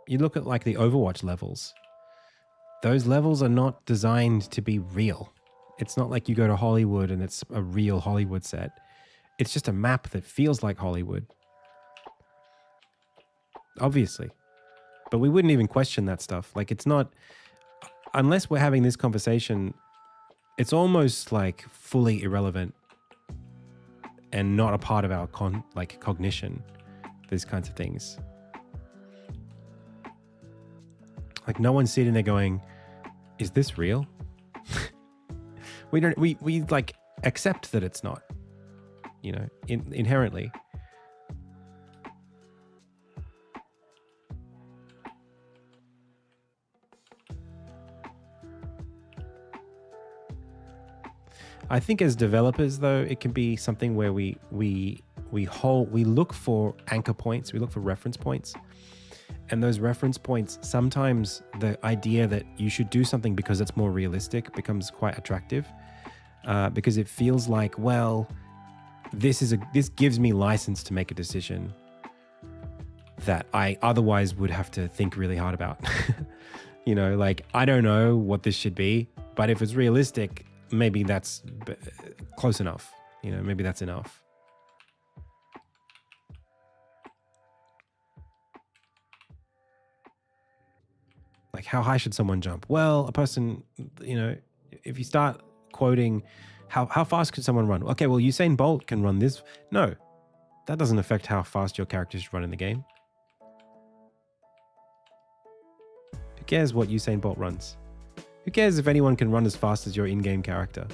You look at like the Overwatch levels. Those levels are not designed to be real. It's not like you go to Hollywood and it's a real Hollywood set. It's just a map that feels like Hollywood. Obviously. But we wouldn't even question that stuff. Like, it's not, unless we're having this conversation, it's almost like fully irrelevant and not a part of our cognition, these kinds of things. Like, no one's sitting there going, is this real? We like accept that it's not, inherently. I think as developers, though, it can be something where we look for anchor points, we look for reference points. And those reference points, sometimes the idea that you should do something because it's more realistic becomes quite attractive, because it feels like, well, this gives me license to make a decision that I otherwise would have to think really hard about. Like, I don't know what this should be, but if it's realistic, maybe that's close enough. Maybe that's enough. Like, how high should someone jump? Well, a person, you know, if you start quoting how fast could someone run? Okay, well, Usain Bolt can run this. No, that doesn't affect how fast your character should run in the game. Who cares what Usain Bolt runs? Who cares if anyone can run as fast as your in-game character?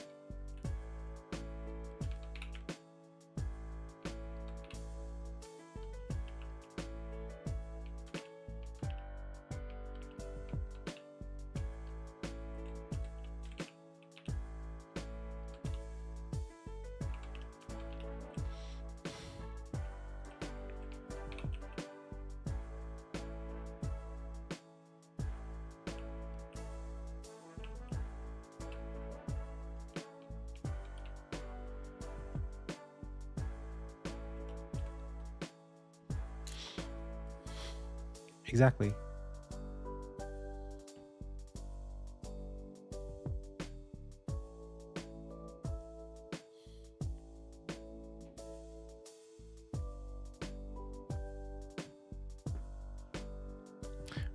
Exactly.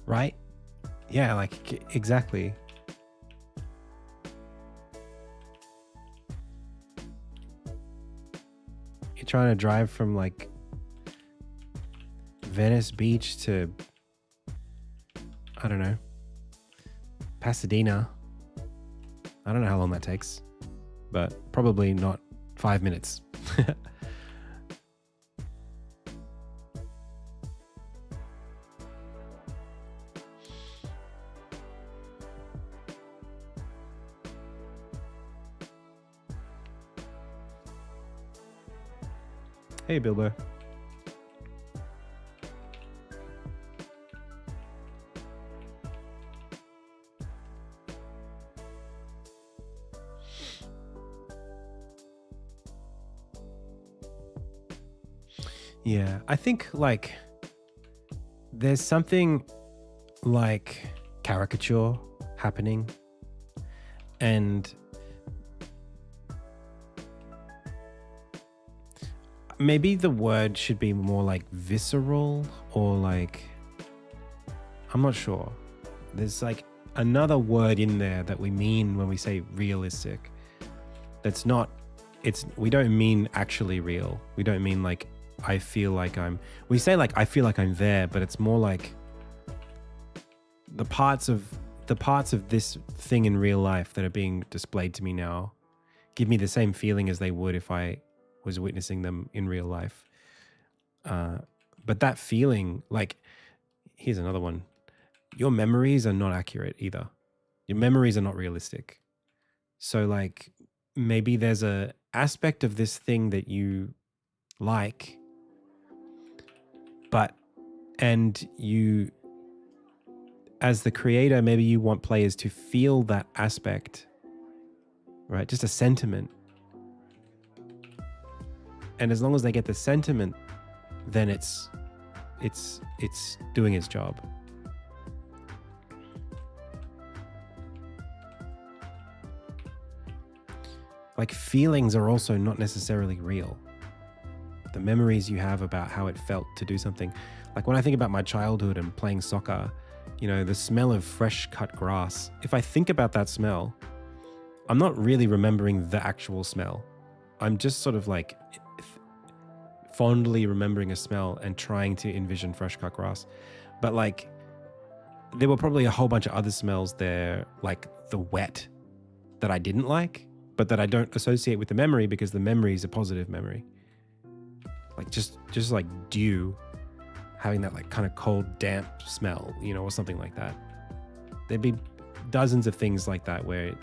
Right? Yeah, like exactly. You're trying to drive from like Venice Beach to, I don't know, Pasadena. I don't know how long that takes, but probably not 5 minutes. Hey, Bilbo. Yeah, I think like there's something like caricature happening, and maybe the word should be more like visceral, or like, I'm not sure. There's like another word in there that we mean when we say realistic. That's not, we don't mean actually real. We don't mean like, I feel like we say like, I feel like I'm there, but it's more like the parts of this thing in real life that are being displayed to me now give me the same feeling as they would if I was witnessing them in real life. But that feeling, like, here's another one. Your memories are not accurate either. Your memories are not realistic. So like, maybe there's a aspect of this thing that you like, and you, as the creator, maybe you want players to feel that aspect, right? Just a sentiment. And as long as they get the sentiment, then it's doing its job. Like, feelings are also not necessarily real. The memories you have about how it felt to do something. Like when I think about my childhood and playing soccer, you know, the smell of fresh cut grass. If I think about that smell, I'm not really remembering the actual smell. I'm just sort of like fondly remembering a smell and trying to envision fresh cut grass. But like, there were probably a whole bunch of other smells there, like the wet, that I didn't like, but that I don't associate with the memory because the memory is a positive memory. Like just like dew, having that like kind of cold, damp smell, you know, or something like that. There'd be dozens of things like that where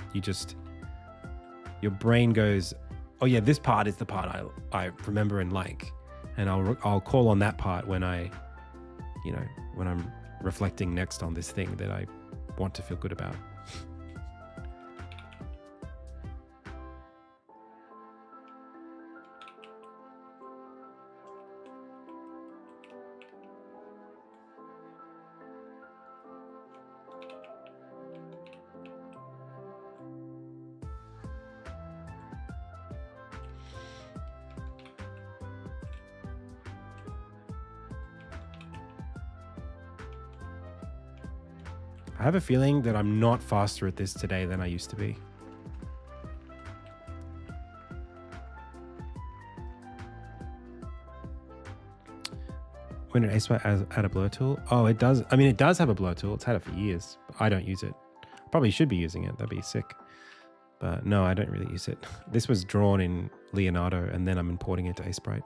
your brain goes, oh yeah, this part is the part I remember and like, and I'll call on that part when I'm reflecting next on this thing that I want to feel good about. I have a feeling that I'm not faster at this today than I used to be. When an ace add a blur tool? Oh, it does. I mean, it does have a blur tool. It's had it for years. But I don't use it. Probably should be using it. That'd be sick. But no, I don't really use it. This was drawn in Leonardo, and then I'm importing it to Sprite.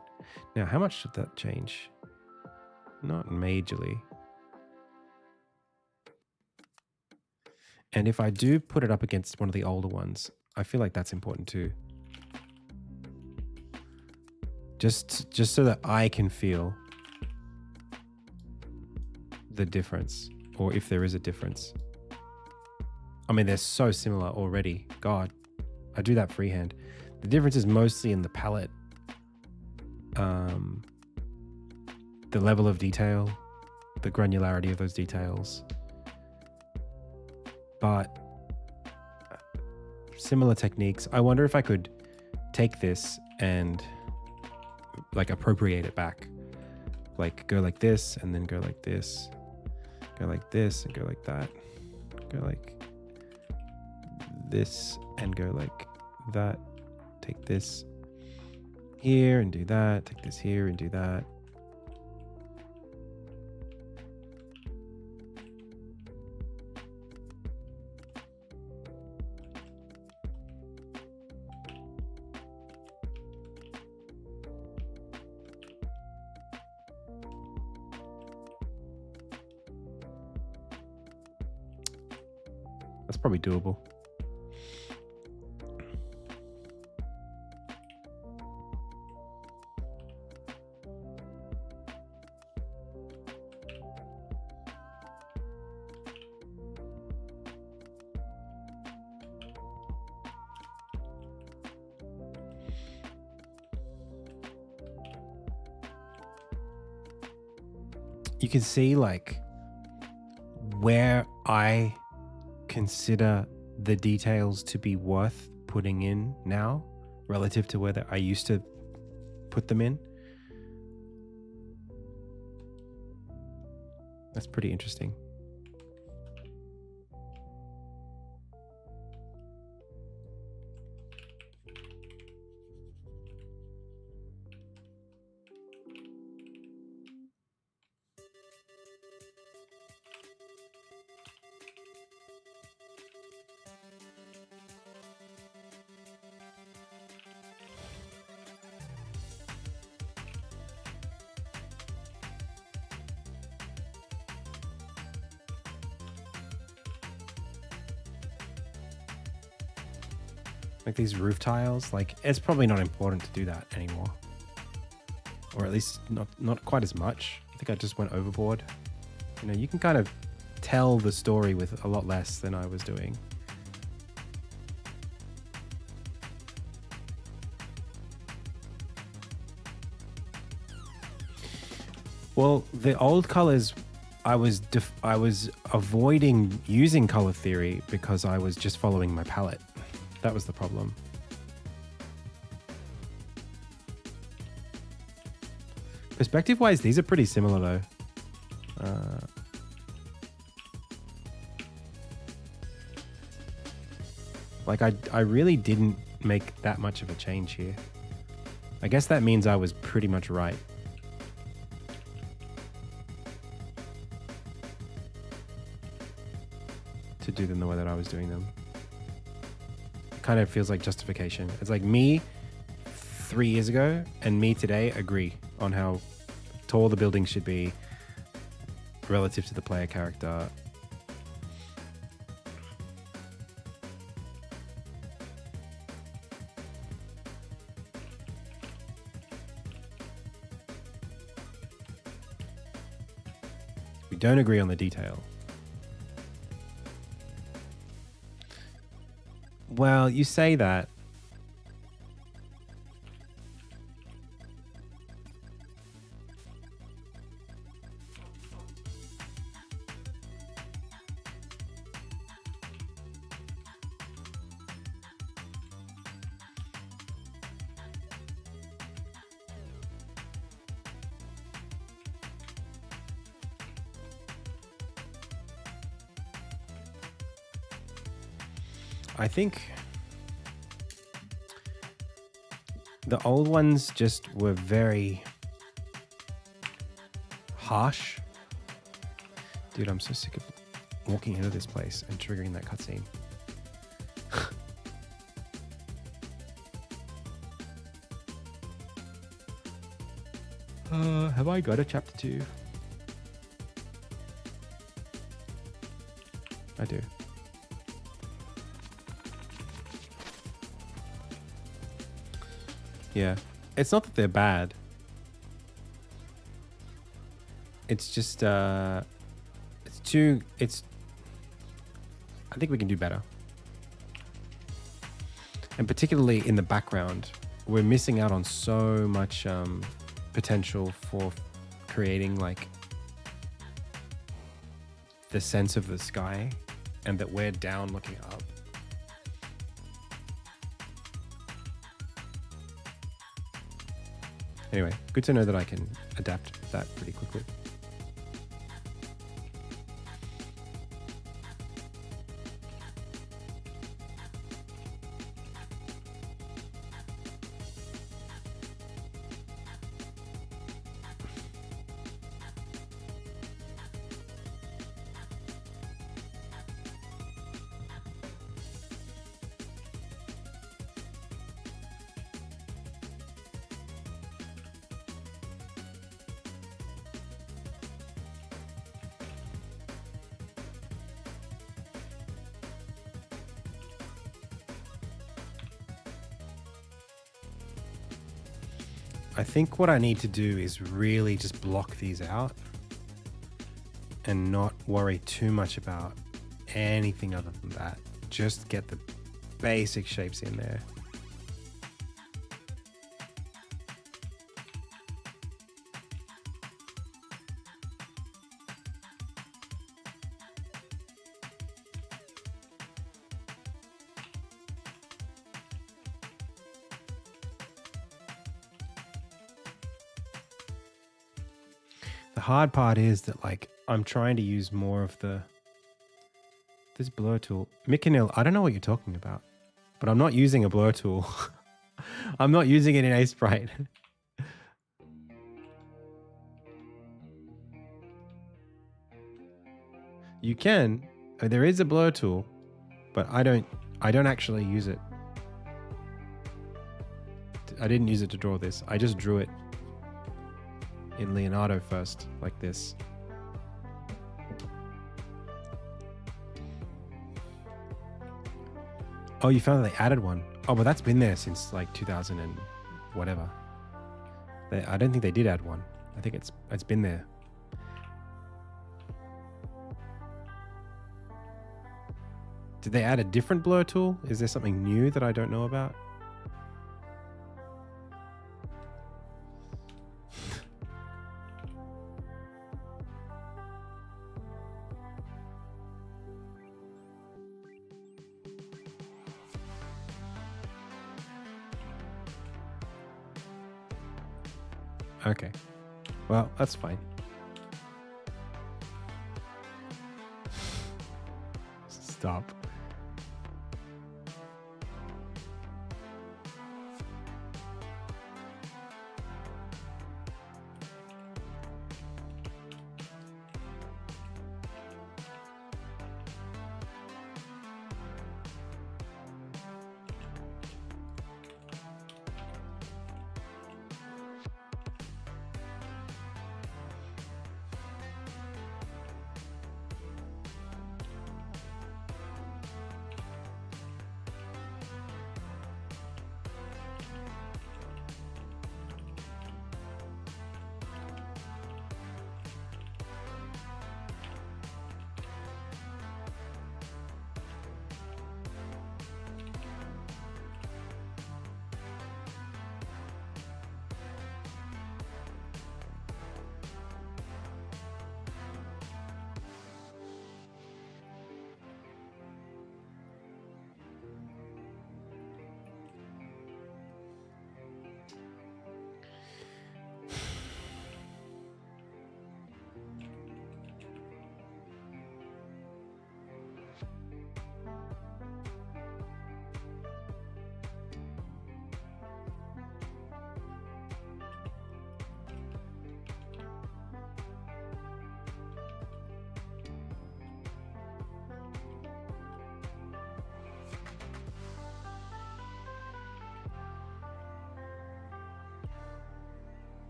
Now, how much did that change? Not majorly. And if I do put it up against one of the older ones, I feel like that's important too. Just so that I can feel the difference, or if there is a difference. I mean, they're so similar already. God, I do that freehand. The difference is mostly in the palette, the level of detail, the granularity of those details. But similar techniques. I wonder if I could take this and like appropriate it back. Like go like this and then go like this. Go like this and go like that. Go like this and go like that. Take this here and do that. Take this here and do that. That's probably doable. You can see like where I consider the details to be worth putting in now relative to where I used to put them in. That's pretty interesting. Like these roof tiles, like it's probably not important to do that anymore, or at least not quite as much. I think I just went overboard. You know, you can kind of tell the story with a lot less than I was doing. Well, the old colors, I was avoiding using color theory because I was just following my palette. That was the problem. Perspective-wise, these are pretty similar though. Like I really didn't make that much of a change here. I guess that means I was pretty much right. To do them the way that I was doing them. Kind of feels like justification. It's like me 3 years ago and me today agree on how tall the building should be relative to the player character. We don't agree on the detail. Well, you say that. I think the old ones just were very harsh. Dude, I'm so sick of walking into this place and triggering that cutscene. Have I got a chapter 2? I do. Yeah. It's not that they're bad. It's just, I think we can do better. And particularly in the background, we're missing out on so much potential for creating like the sense of the sky and that we're down looking up. Anyway, good to know that I can adapt that pretty quickly. I think what I need to do is really just block these out and not worry too much about anything other than that. Just get the basic shapes in there. The hard part is that like I'm trying to use more of this blur tool. Mikanil, I don't know what you're talking about, but I'm not using a blur tool. I'm not using it in Asprite. You can. There is a blur tool, but I don't actually use it. I didn't use it to draw this. I just drew it in Leonardo first, like this. Oh, you found that they added one. Oh, but that's been there since like 2000 and whatever. I don't think they did add one. I think it's been there. Did they add a different blur tool? Is there something new that I don't know about? Okay. Well, that's fine. Stop.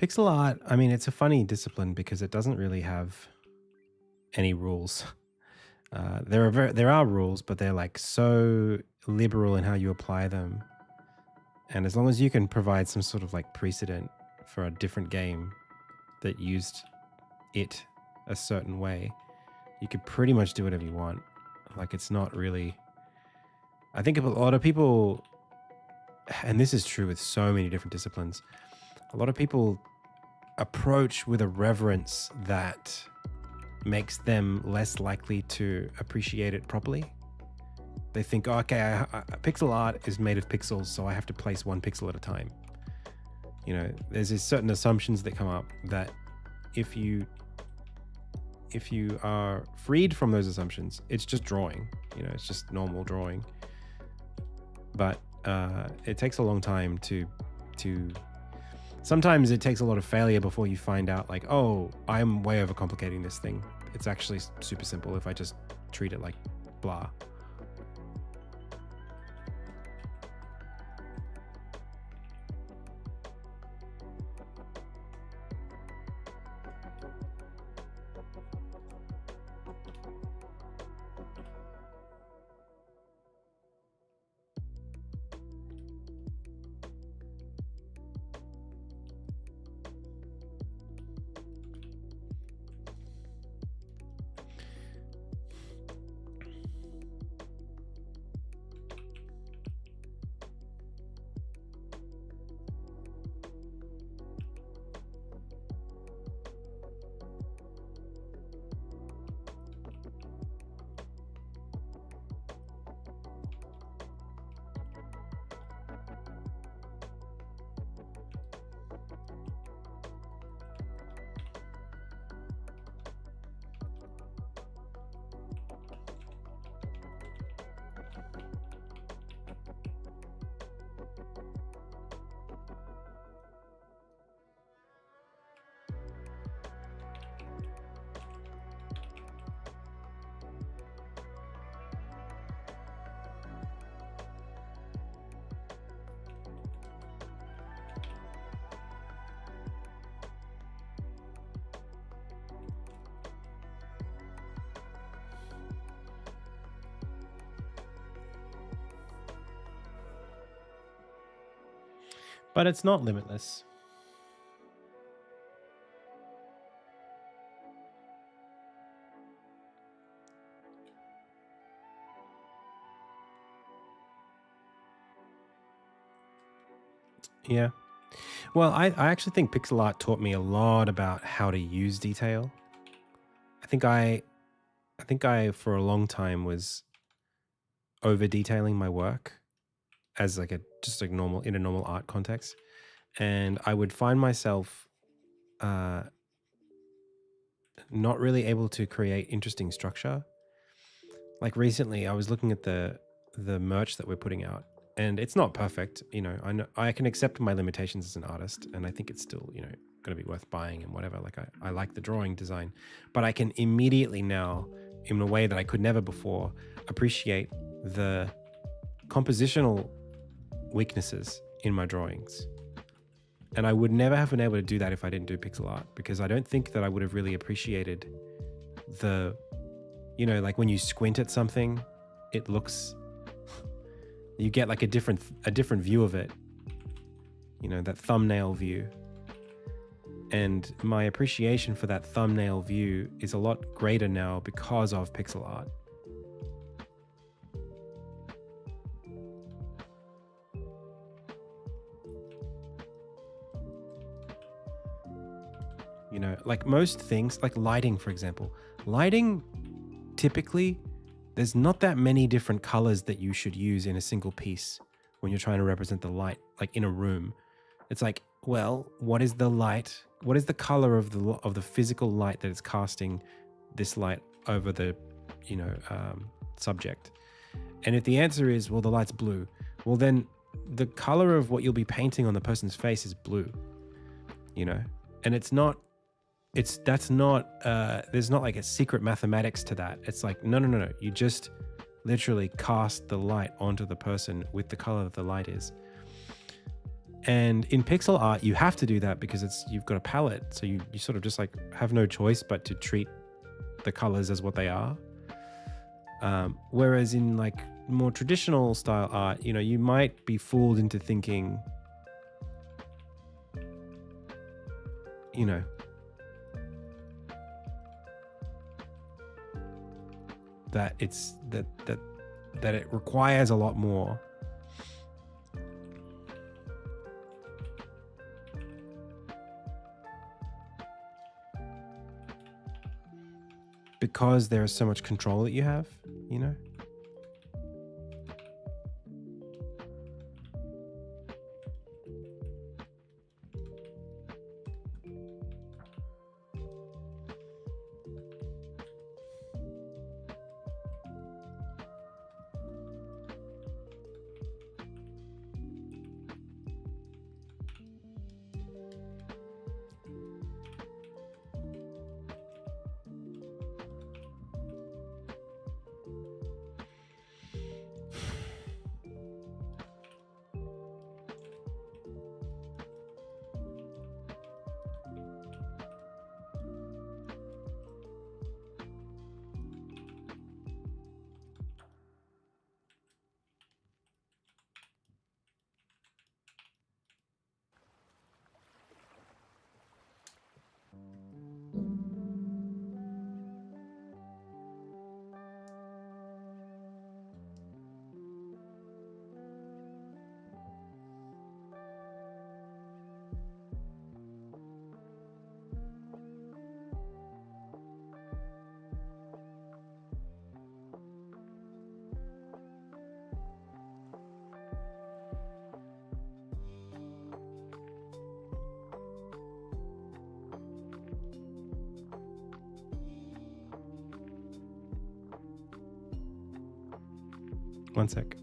Pixel art, I mean, it's a funny discipline because it doesn't really have any rules. There are rules, but they're like so liberal in how you apply them. And as long as you can provide some sort of like precedent for a different game that used it a certain way, you could pretty much do whatever you want. Like, it's not really... I think a lot of people, and this is true with so many different disciplines, a lot of people approach with a reverence that makes them less likely to appreciate it properly. They think, oh, okay, pixel art is made of pixels, so I have to place one pixel at a time. You know, there's these certain assumptions that come up that if you are freed from those assumptions, it's just drawing. You know, it's just normal drawing. But it takes a long time to sometimes it takes a lot of failure before you find out, like, oh, I'm way overcomplicating this thing. It's actually super simple if I just treat it like blah. But it's not limitless. Yeah. Well, I actually think pixel art taught me a lot about how to use detail. I think I for a long time was over detailing my work as like in a normal art context, and I would find myself not really able to create interesting structure. Like recently, I was looking at the merch that we're putting out, and it's not perfect. You know, I can accept my limitations as an artist, and I think it's still, you know, going to be worth buying and whatever. Like I like the drawing design, but I can immediately now, in a way that I could never before, appreciate the compositional weaknesses in my drawings. And I would never have been able to do that if I didn't do pixel art, because I don't think that I would have really appreciated the, you know, like when you squint at something, it looks, you get like a different view of it, you know, that thumbnail view. And my appreciation for that thumbnail view is a lot greater now because of pixel art. You know, like most things, like lighting, for example. Lighting, typically, there's not that many different colors that you should use in a single piece when you're trying to represent the light, like in a room. It's like, well, what is the light? What is the color of the physical light that is casting this light over the, you know, subject? And if the answer is, well, the light's blue, well, then the color of what you'll be painting on the person's face is blue, you know? And there's not like a secret mathematics to that. It's like, no. You just literally cast the light onto the person with the color that the light is. And in pixel art, you have to do that because you've got a palette. So you sort of just like have no choice but to treat the colors as what they are. Whereas in like more traditional style art, you might be fooled into thinking, that it's that it requires a lot more. Because there is so much control that you have, One sec.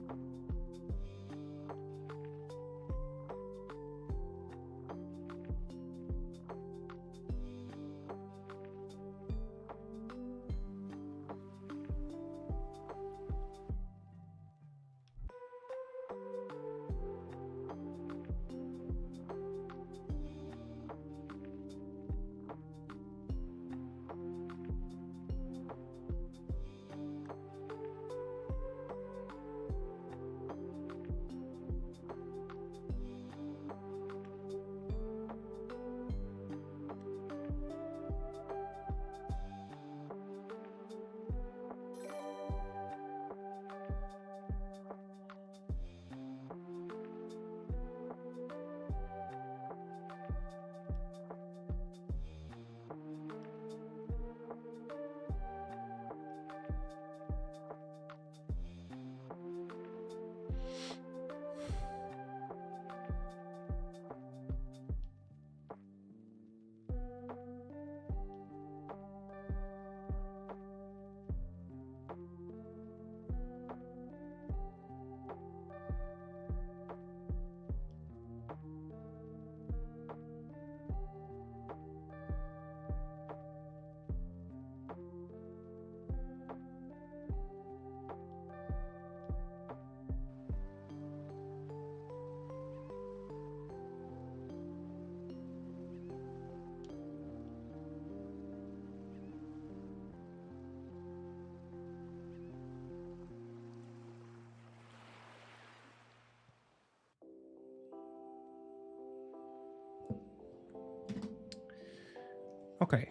Okay.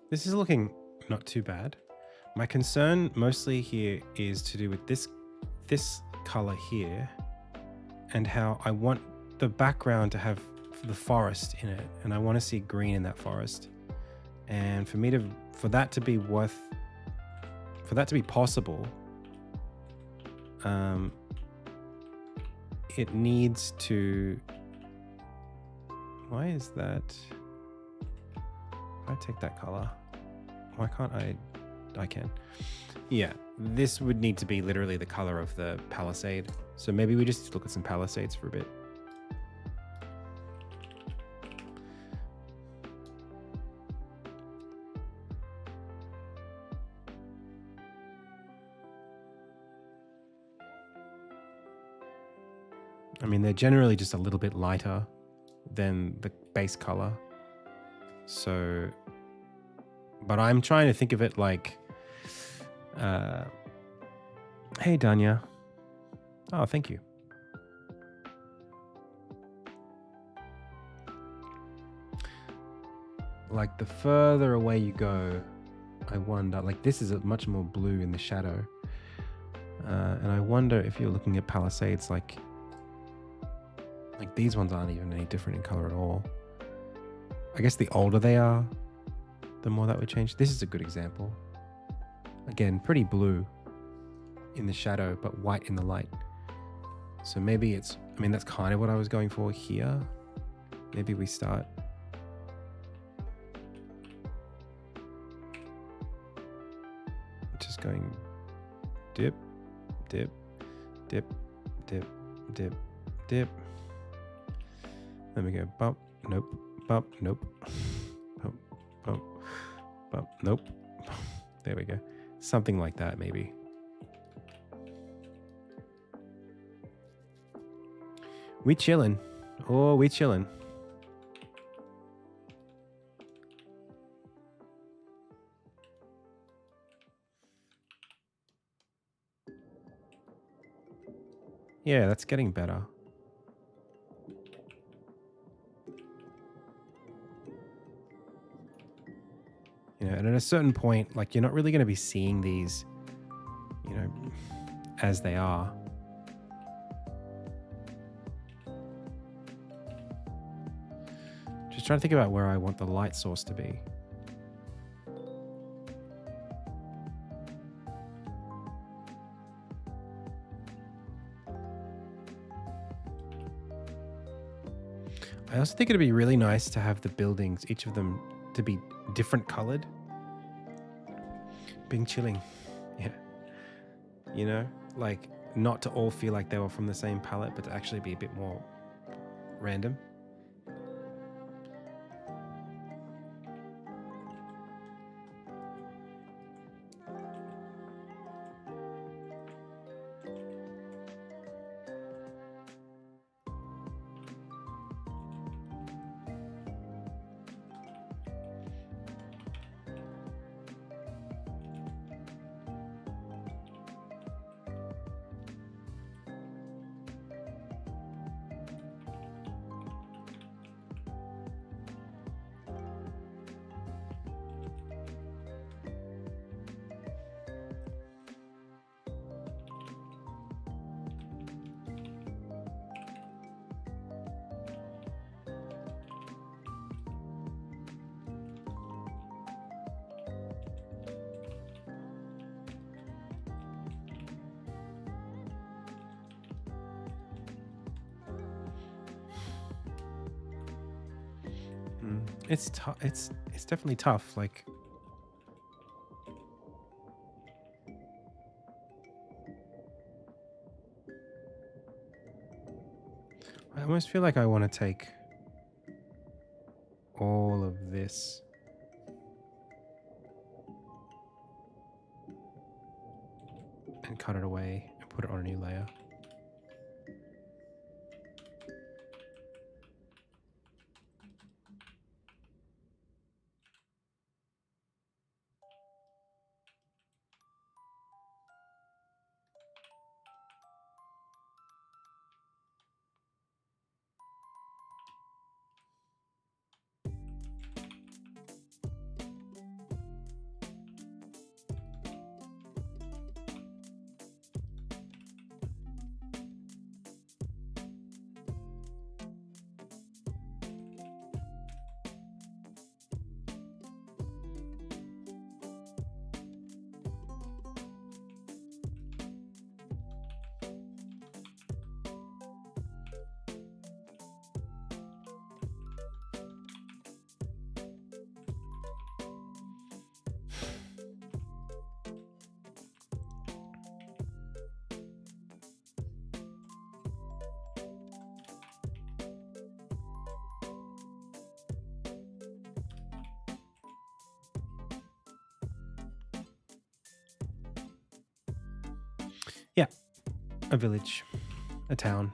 This is looking not too bad. My concern mostly here is to do with this color here and how I want the background to have the forest in it, and I want to see green in that forest. And for that to be possible, it needs to. Why is that? If I take that color, why can't I? I can. Yeah, this would need to be literally the color of the palisade. So maybe we just look at some palisades for a bit. I mean, they're generally just a little bit lighter than the base color. So, but I'm trying to think of it like, hey, Danya. Oh, thank you. Like the further away you go, I wonder, like this is a much more blue in the shadow. And I wonder if you're looking at Palisades, like these ones aren't even any different in color at all. I guess the older they are, the more that would change. This is a good example. Again, pretty blue in the shadow, but white in the light. So maybe it's, I mean, that's kind of what I was going for here. Maybe we start. Just going dip, dip, dip, dip, dip, dip. Then we go bump, nope, bump, nope, bump, bump, bump, nope. There we go. Something like that, maybe. We chillin'. Oh, we chillin'. Yeah, that's getting better. You know, and at a certain point, like you're not really going to be seeing these, you know, as they are. Just trying to think about where I want the light source to be. I also think it'd be really nice to have the buildings, each of them, to be different colored. Being chilling. Yeah. You know, like not to all feel like they were from the same palette, but to actually be a bit more random. It's tough. It's definitely tough. Like, I almost feel like I want to take all of this and cut it away and put it on a new layer. Yeah, a village, a town.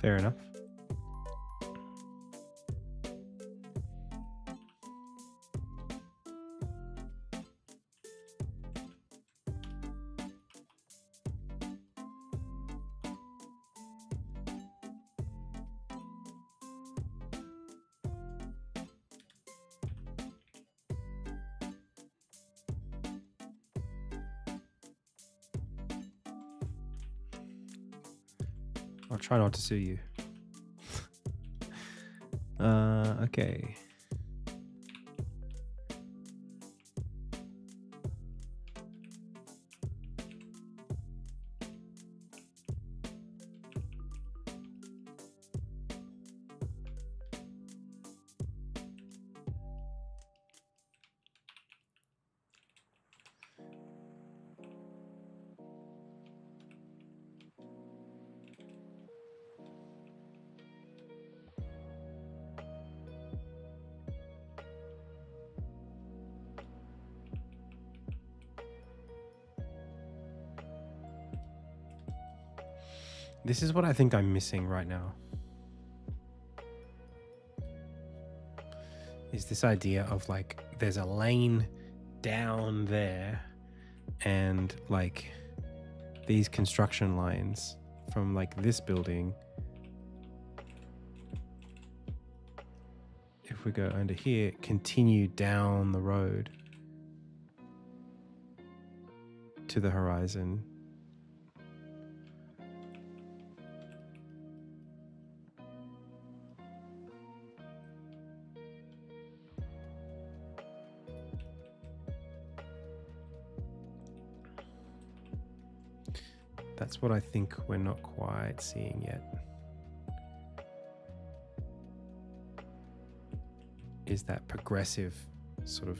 Fair enough. I'll try not to sue you. Okay. This is what I think I'm missing right now. Is this idea of like there's a lane down there and like these construction lines from like this building. If we go under here, continue down the road to the horizon. That's what I think we're not quite seeing yet. Is that progressive sort of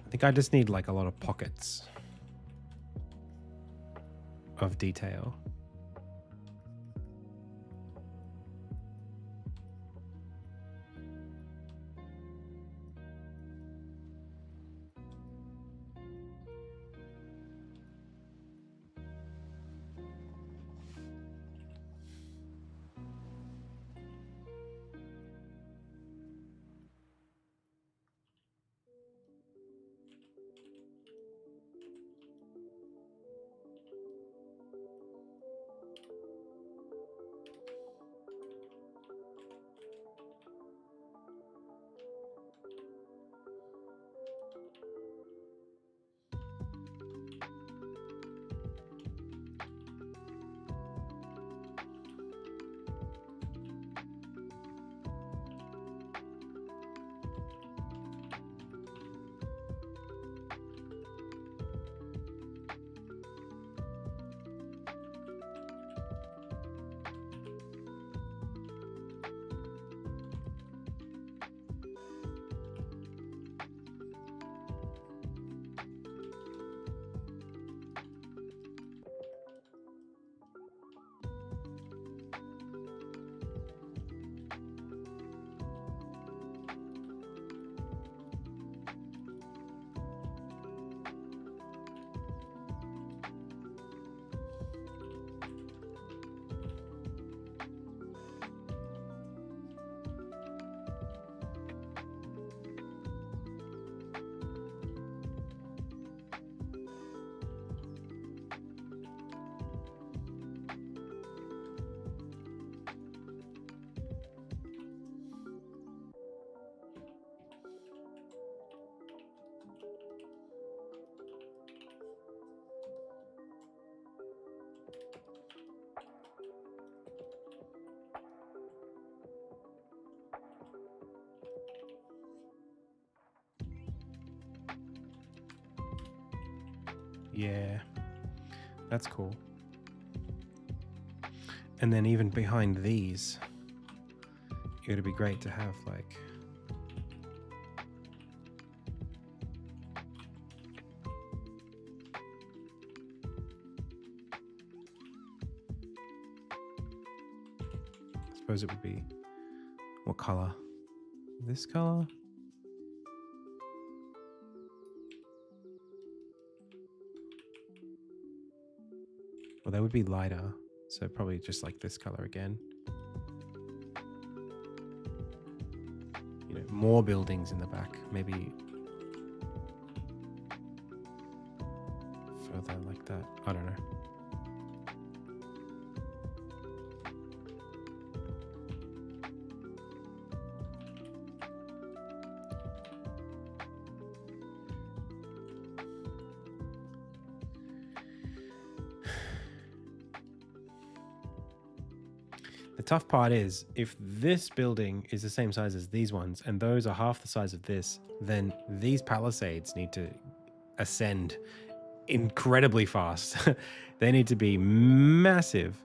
I think I just need like a lot of pockets of detail. Yeah, that's cool. And then even behind these, it would be great to have like I suppose it would be what color? This color? Well, they would be lighter, so probably just like this color again. You know, more buildings in the back, maybe further like that. I don't know. The tough part is if this building is the same size as these ones and those are half the size of this, then these palisades need to ascend incredibly fast. They need to be massive,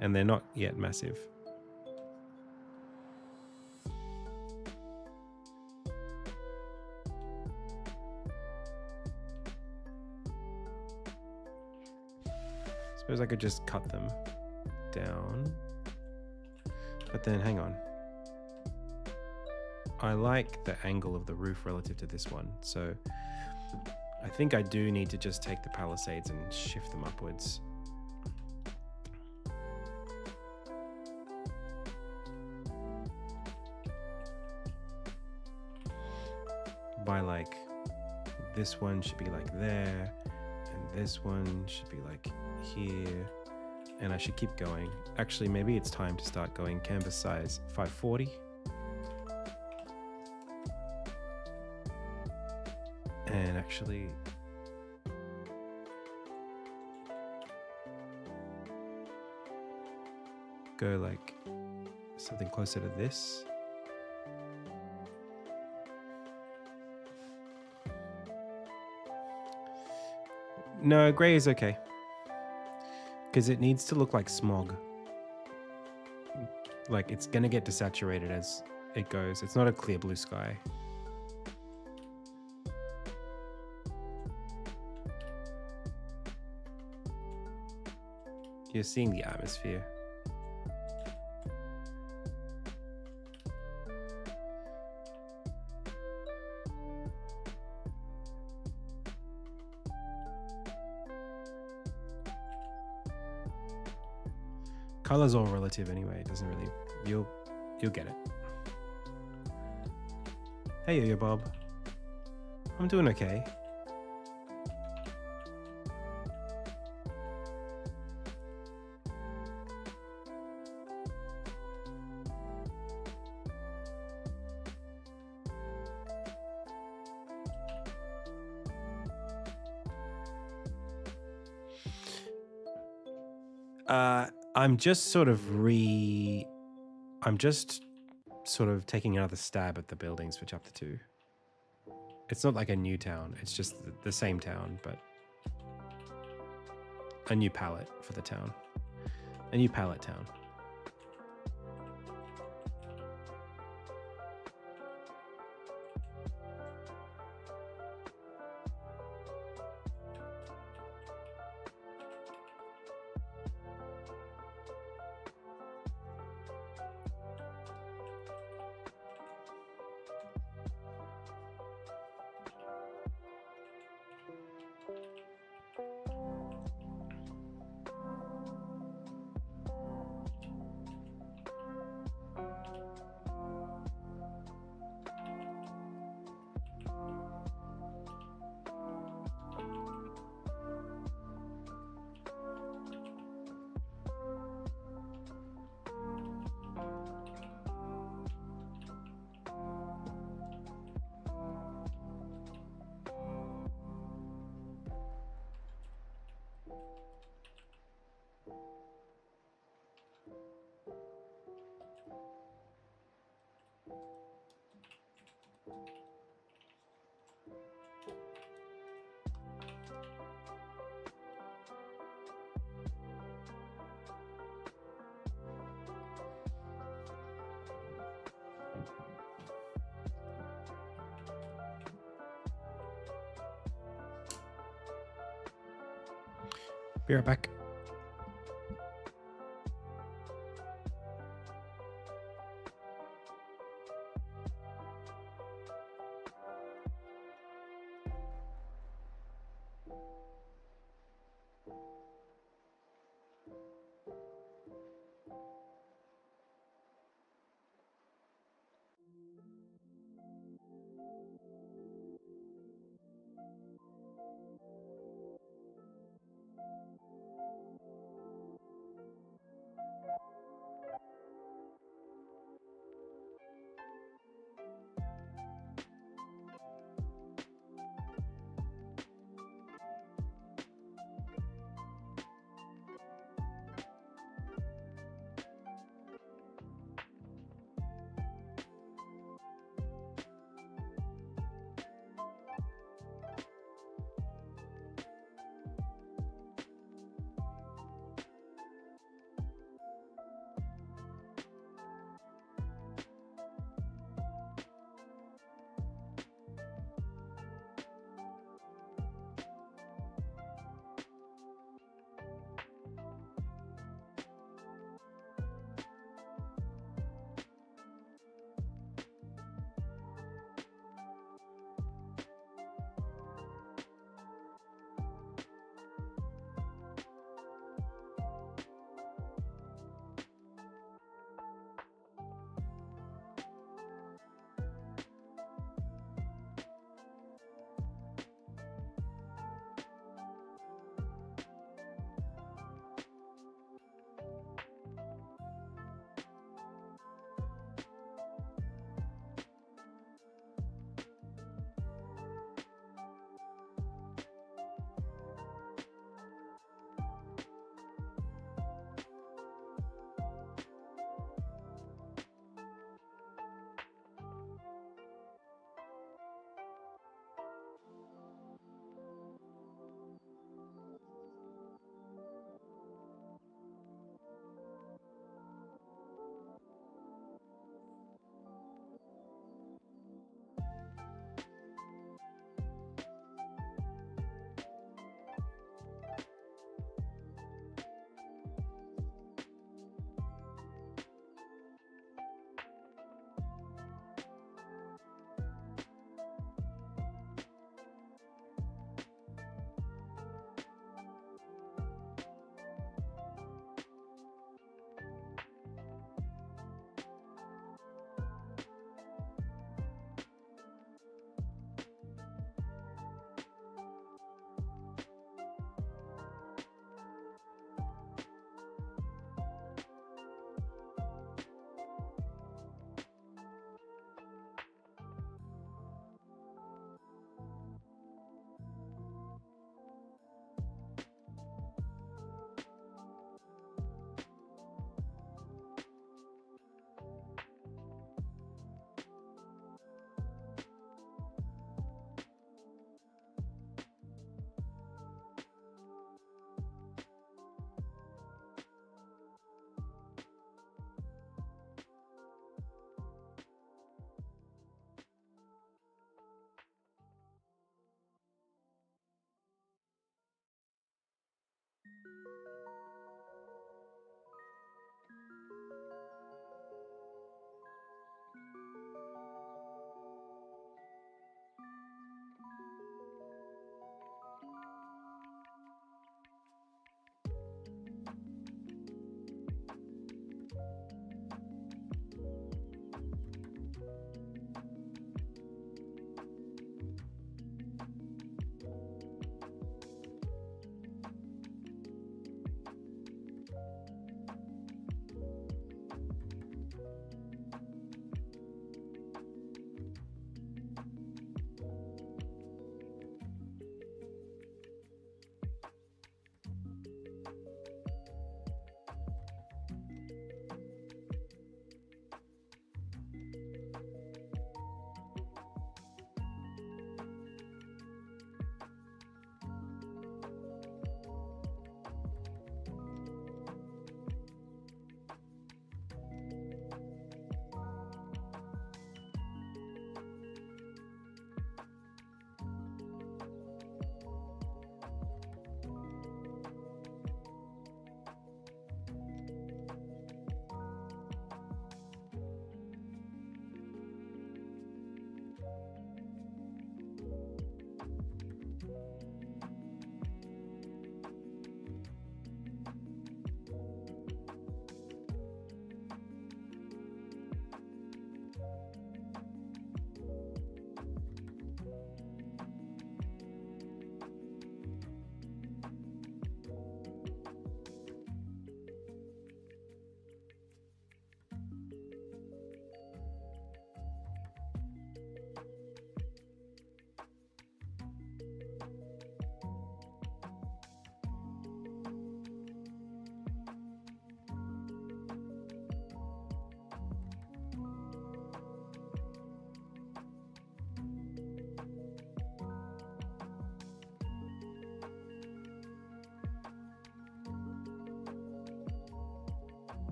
and they're not yet massive. Suppose I could just cut them down. But then hang on. I like the angle of the roof relative to this one. So I think I do need to just take the palisades and shift them upwards. By like, this one should be like there, and this one should be like here. And I should keep going. Actually, maybe it's time to start going canvas size 540. And actually, go like something closer to this. No, gray is okay. Because it needs to look like smog. Like it's gonna get desaturated as it goes. It's not a clear blue sky. You're seeing the atmosphere. Color's all relative anyway. It doesn't really. You'll get it. Hey, Yo-Yo Bob. I'm doing okay. I'm just sort of taking another stab at the buildings for chapter 2. It's not like a new town. It's just the same town, but a new palette for the town. A new palette town. Be right back.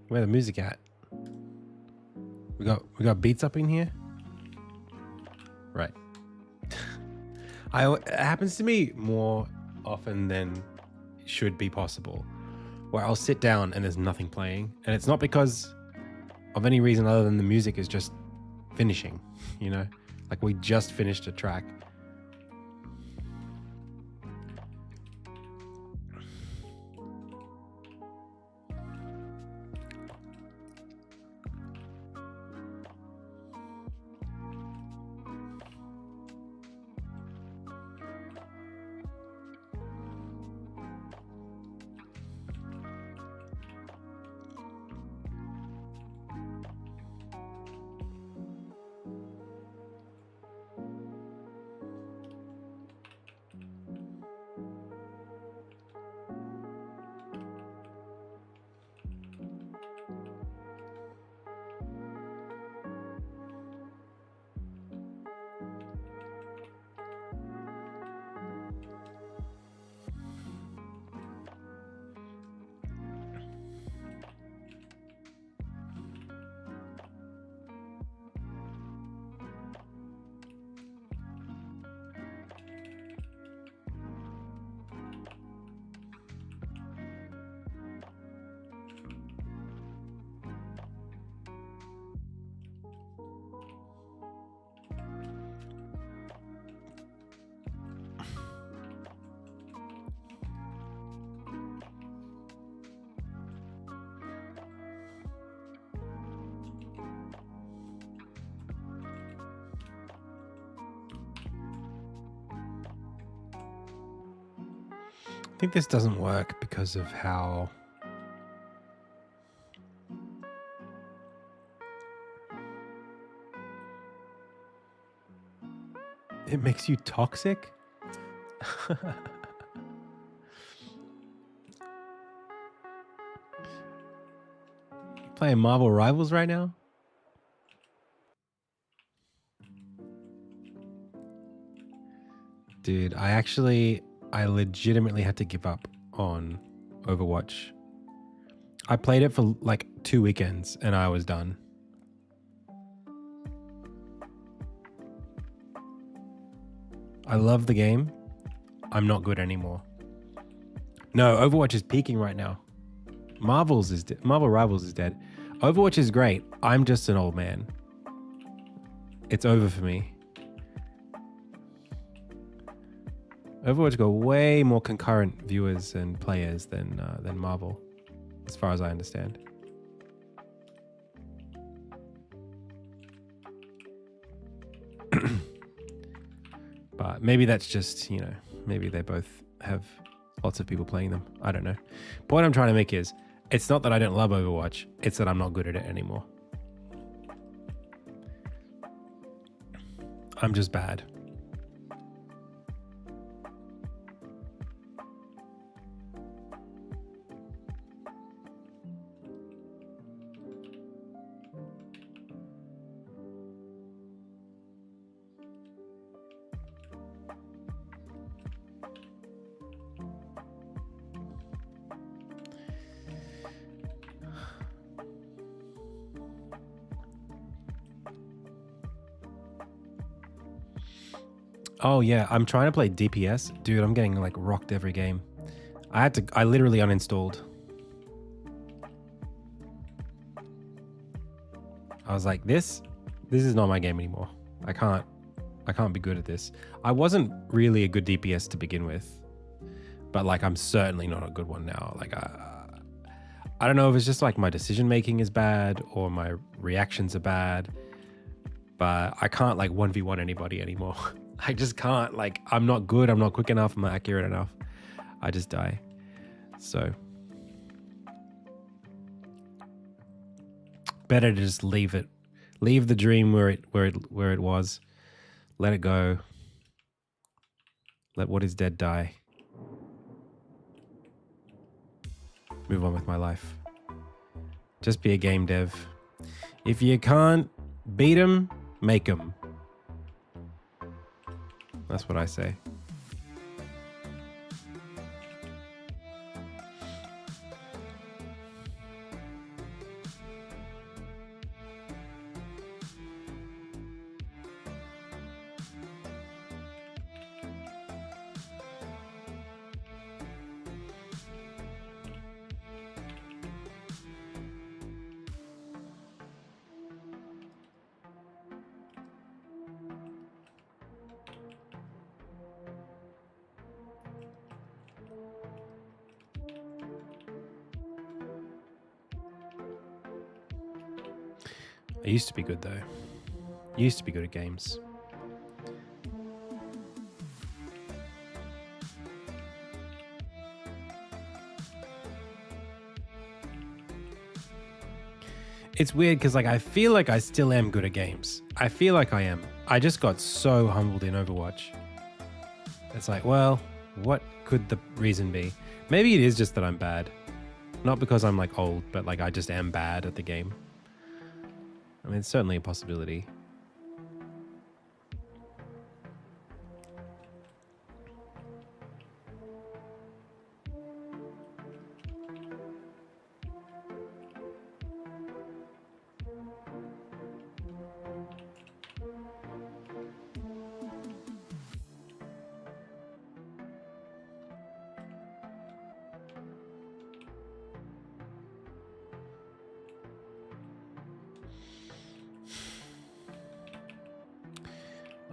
Where the music at? We got beats up in here? Right. It happens to me more often than it should be possible, where I'll sit down and there's nothing playing, and it's not because of any reason other than the music is just finishing, you know? Like we just finished a track. I think this doesn't work because of how it makes you toxic. Playing Marvel Rivals right now? Dude, I legitimately had to give up on Overwatch. I played it for like 2 weekends and I was done. I love the game. I'm not good anymore. No, Overwatch is peaking right now. Marvel Rivals is dead. Overwatch is great. I'm just an old man. It's over for me. Overwatch got way more concurrent viewers and players than Marvel, as far as I understand. But maybe that's just, you know, maybe they both have lots of people playing them. I don't know. Point I'm trying to make is, it's not that I don't love Overwatch, it's that I'm not good at it anymore. I'm just bad. Oh yeah, I'm trying to play DPS. Dude, I'm getting like rocked every game. I literally uninstalled. I was like, this is not my game anymore. I can't be good at this. I wasn't really a good DPS to begin with, but like I'm certainly not a good one now. Like I don't know if it's just like my decision making is bad or my reactions are bad, but I can't like 1v1 anybody anymore. I just can't. Like, I'm not good. I'm not quick enough. I'm not accurate enough. I just die. So better to just leave it. Leave the dream where it was. Let it go. Let what is dead die. Move on with my life. Just be a game dev. If you can't beat 'em, make 'em. That's what I say. I used to be good though. Used to be good at games. It's weird because like I feel like I still am good at games. I feel like I am. I just got so humbled in Overwatch. It's like, well, what could the reason be? Maybe it is just that I'm bad. Not because I'm like old, but like I just am bad at the game. I mean, it's certainly a possibility.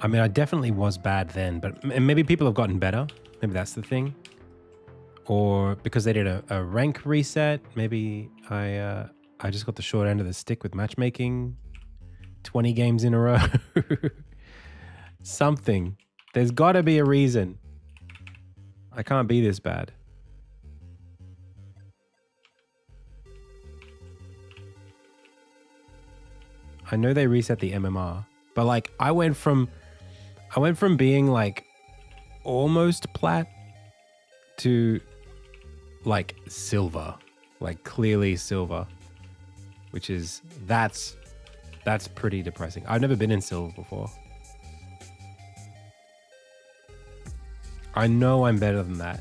I mean, I definitely was bad then, but maybe people have gotten better. Maybe that's the thing. Or because they did a rank reset, maybe I just got the short end of the stick with matchmaking 20 games in a row. Something. There's got to be a reason. I can't be this bad. I know they reset the MMR, but like I went from being like almost plat to like silver, like clearly silver, which is that's pretty depressing. I've never been in silver before. I know I'm better than that.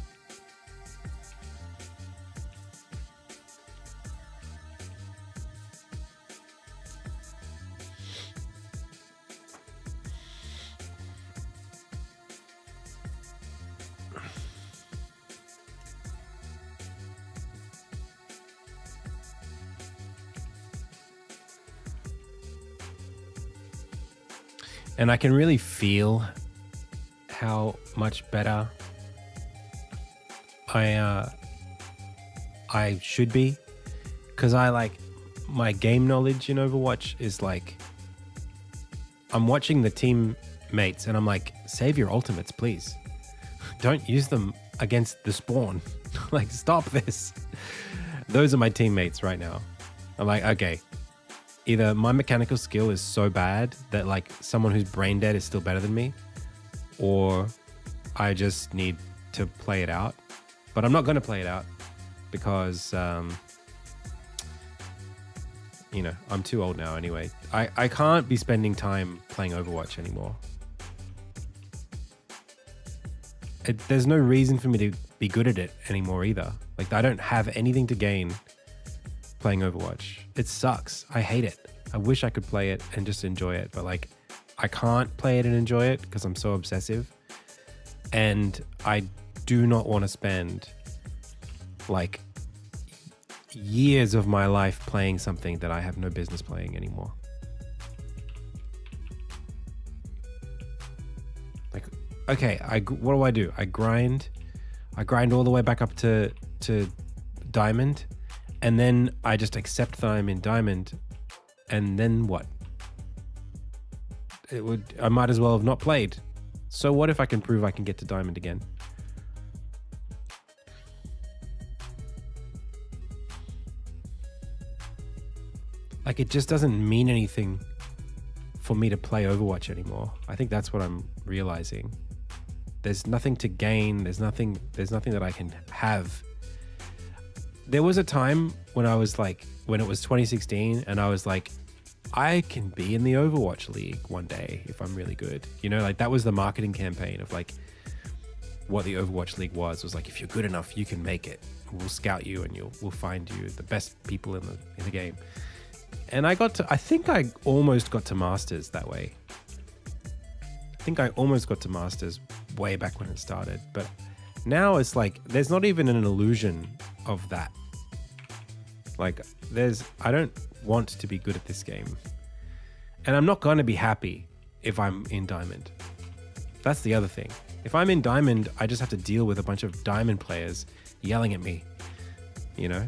And I can really feel how much better I should be, because I like my game knowledge in Overwatch is like I'm watching the teammates and I'm like, save your ultimates, please. Don't use them against the spawn. Like, stop this. Those are my teammates right now. I'm like, okay, either my mechanical skill is so bad that like someone who's brain dead is still better than me, or I just need to play it out. But I'm not going to play it out because, you know, I'm too old now anyway. I can't be spending time playing Overwatch anymore. There's no reason for me to be good at it anymore either. Like, I don't have anything to gain playing Overwatch. It sucks. I hate it. I wish I could play it and just enjoy it, but like I can't play it and enjoy it because I'm so obsessive. And I do not want to spend like years of my life playing something that I have no business playing anymore. Like, okay, what do? I grind all the way back up to diamond, and then I just accept that I'm in diamond, and then what? I might as well have not played. So what if I can prove I can get to diamond again? Like, it just doesn't mean anything for me to play Overwatch anymore. I think that's what I'm realizing. There's nothing to gain. There's nothing that I can have. There was a time when I was like, when it was 2016, and I was like, I can be in the Overwatch League one day if I'm really good. You know, like that was the marketing campaign of like what the Overwatch League was like, if you're good enough, you can make it. We'll scout you and we'll find you the best people in the game. And I think I almost got to Masters that way. I think I almost got to Masters way back when it started. But now it's like, there's not even an illusion of that. Like, I don't want to be good at this game. And I'm not going to be happy if I'm in Diamond. That's the other thing. If I'm in Diamond, I just have to deal with a bunch of Diamond players yelling at me. You know?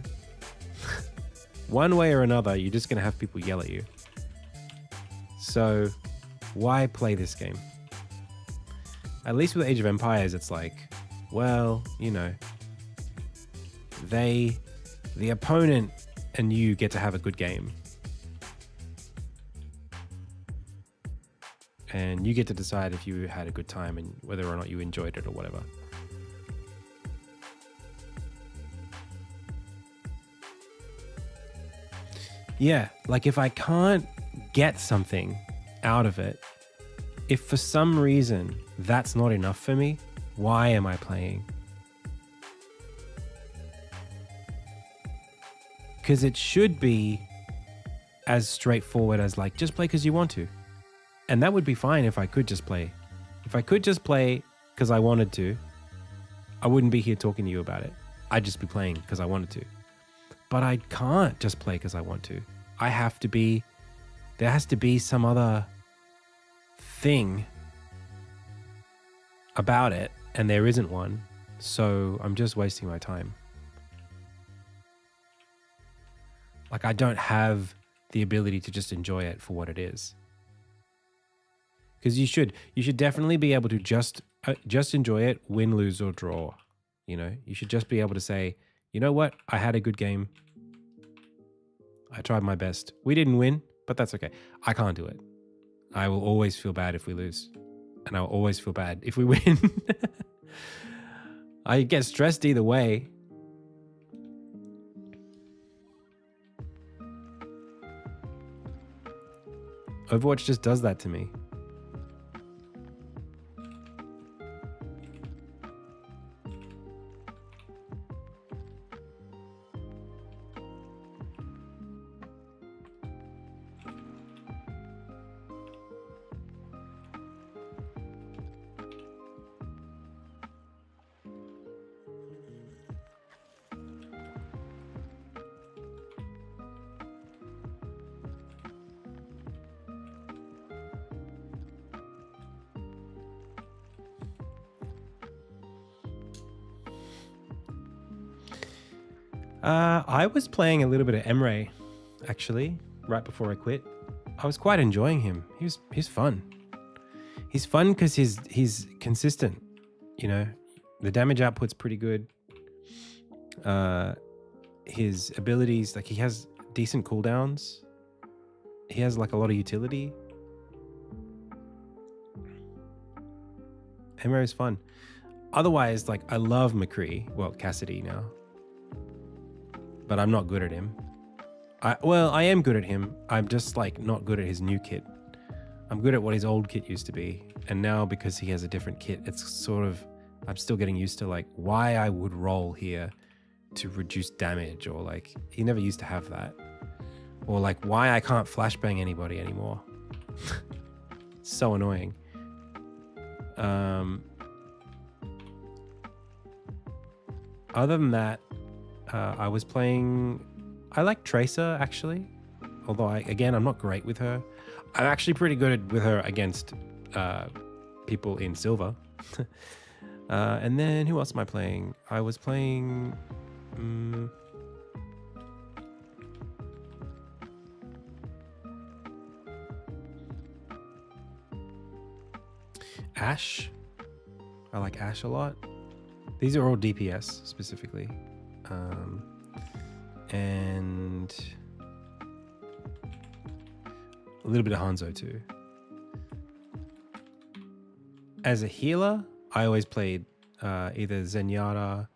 One way or another, you're just going to have people yell at you. So, why play this game? At least with Age of Empires, it's like, well, you know, the opponent and you get to have a good game. And you get to decide if you had a good time and whether or not you enjoyed it or whatever. Yeah, like if I can't get something out of it, if for some reason that's not enough for me, why am I playing? Because it should be as straightforward as like, just play because you want to. And that would be fine if I could just play. If I could just play because I wanted to, I wouldn't be here talking to you about it. I'd just be playing because I wanted to. But I can't just play because I want to. There has to be some other thing about it, and there isn't one. So I'm just wasting my time. Like, I don't have the ability to just enjoy it for what it is. Because you should definitely be able to just enjoy it, win, lose, or draw. You know, you should just be able to say, you know what? I had a good game. I tried my best. We didn't win, but that's okay. I can't do it. I will always feel bad if we lose, and I'll always feel bad if we win. I get stressed either way. Overwatch just does that to me. I was playing a little bit of Emre, actually, right before I quit. I was quite enjoying him. He's fun. He's fun because he's consistent. You know, the damage output's pretty good. His abilities, like he has decent cooldowns. He has like a lot of utility. Emre is fun. Otherwise, like I love McCree. Well, Cassidy now. But I'm not good at him. I am good at him. I'm just like not good at his new kit. I'm good at what his old kit used to be. And now because he has a different kit, it's sort of, I'm still getting used to like why I would roll here to reduce damage, or like he never used to have that. Or like why I can't flashbang anybody anymore. So annoying. Other than that, I was playing, I like Tracer actually, although I'm not great with her. I'm actually pretty good with her against people in silver. And then who else am I playing? I was playing Ashe. I like Ashe a lot. These are all DPS specifically. And a little bit of Hanzo too. As a healer, I always played either Zenyatta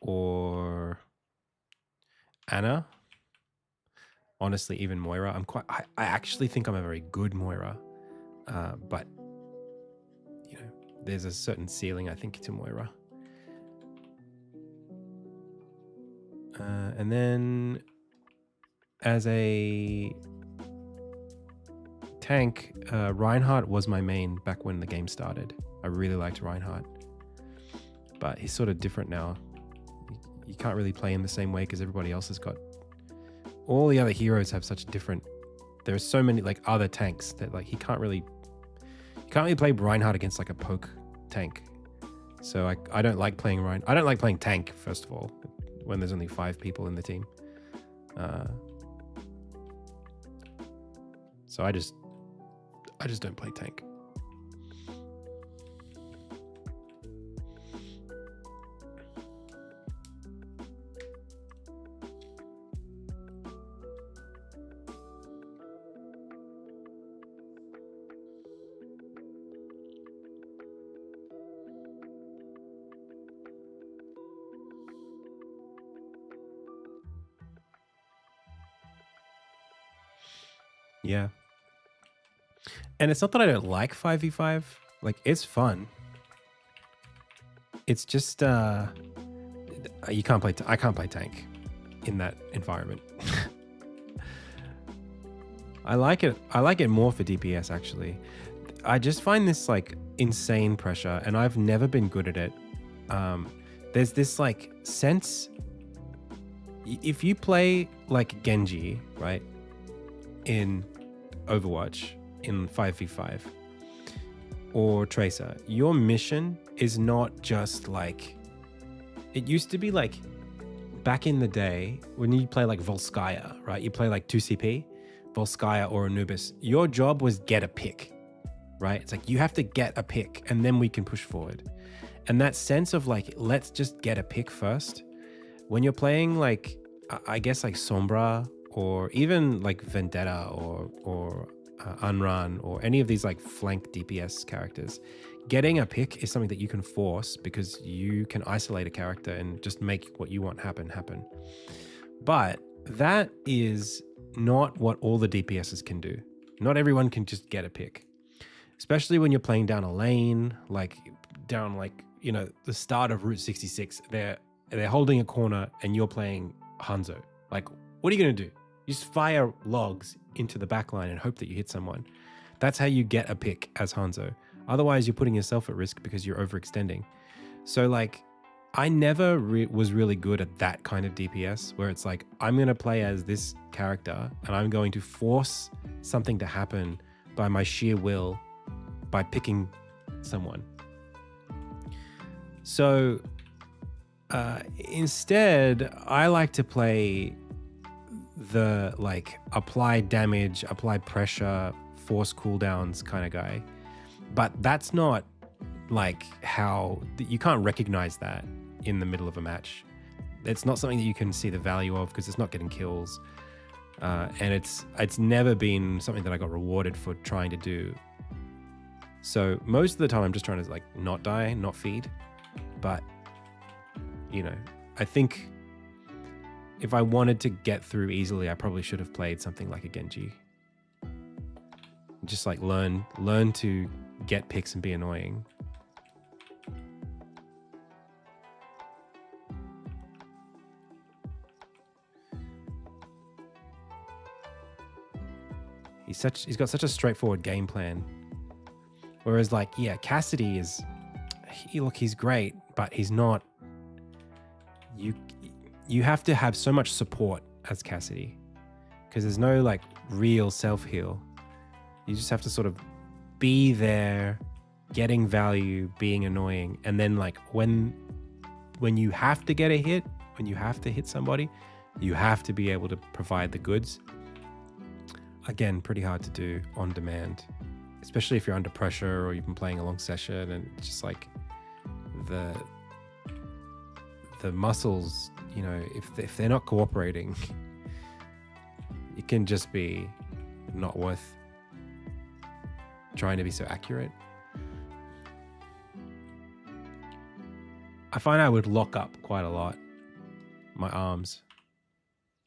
or Anna. Honestly, even Moira. I actually think I'm a very good Moira, but you know, there's a certain ceiling I think to Moira. And then as a tank, Reinhardt was my main back when the game started. I really liked Reinhardt, but he's sort of different now. You can't really play him the same way because everybody else has got, all the other heroes have such different, there's so many like other tanks that like you can't really play Reinhardt against like a poke tank. So I don't like playing I don't like playing tank, first of all, when there's only 5 people in the team. So I just don't play tank. Yeah. And it's not that I don't like 5v5. Like, it's fun. It's just, you can't play, I can't play tank in that environment. I like it more for DPS, actually. I just find this, like, insane pressure, and I've never been good at it. There's this, like, sense... If you play, like, Genji, right, in Overwatch, in 5v5, or Tracer, your mission is not just, like... It used to be, like, back in the day, when you play, like, Volskaya, right? You play, like, 2CP, Volskaya or Anubis. Your job was get a pick, right? It's like, you have to get a pick, and then we can push forward. And that sense of, like, let's just get a pick first. When you're playing, like, I guess, like, Sombra or even like Vendetta or Unrun or any of these like flank DPS characters, getting a pick is something that you can force because you can isolate a character and just make what you want happen. But that is not what all the DPSs can do. Not everyone can just get a pick, especially when you're playing down a lane, like down like, you know, the start of Route 66. They're holding a corner and you're playing Hanzo. Like, what are you going to do? You just fire logs into the back line and hope that you hit someone. That's how you get a pick as Hanzo. Otherwise, you're putting yourself at risk because you're overextending. So like, I never was really good at that kind of DPS where it's like, I'm going to play as this character and I'm going to force something to happen by my sheer will by picking someone. So instead, I like to play the like apply damage, apply pressure, force cooldowns kind of guy. But that's not like how you can't recognize that in the middle of a match. It's not something that you can see the value of because it's not getting kills. And it's never been something that I got rewarded for trying to do. So most of the time I'm just trying to like not die, not feed. But, you know, I think if I wanted to get through easily, I probably should have played something like a Genji. Just like learn to get picks and be annoying. He's got such a straightforward game plan. Whereas like, yeah, Cassidy is, he's great, but he's not, you have to have so much support as Cassidy because there's no like real self-heal. You just have to sort of be there, getting value, being annoying. And then like when you have to get a hit, when you have to hit somebody, you have to be able to provide the goods. Again, pretty hard to do on demand, especially if you're under pressure or you've been playing a long session and it's just like the muscles, you know, if they're not cooperating, it can just be not worth trying to be so accurate. I find I would lock up quite a lot my arms.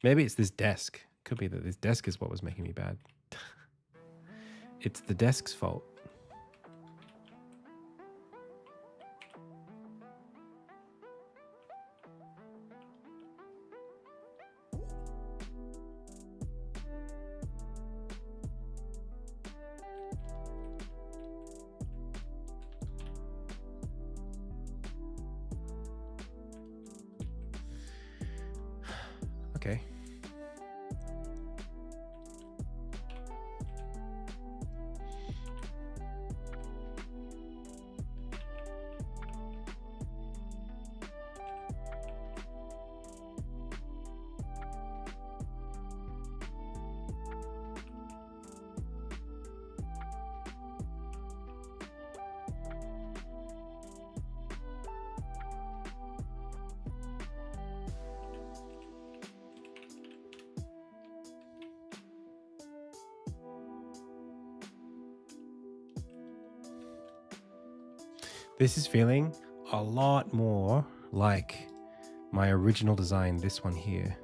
Maybe it's this desk. Could be that this desk is what was making me bad. It's the desk's fault. Okay. This is feeling a lot more like my original design, this one here,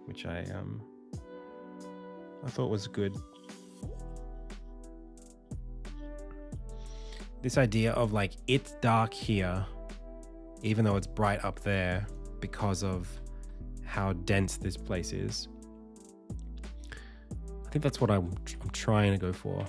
which I thought was good. This idea of like, it's dark here, even though it's bright up there because of how dense this place is. I think that's what I'm trying to go for.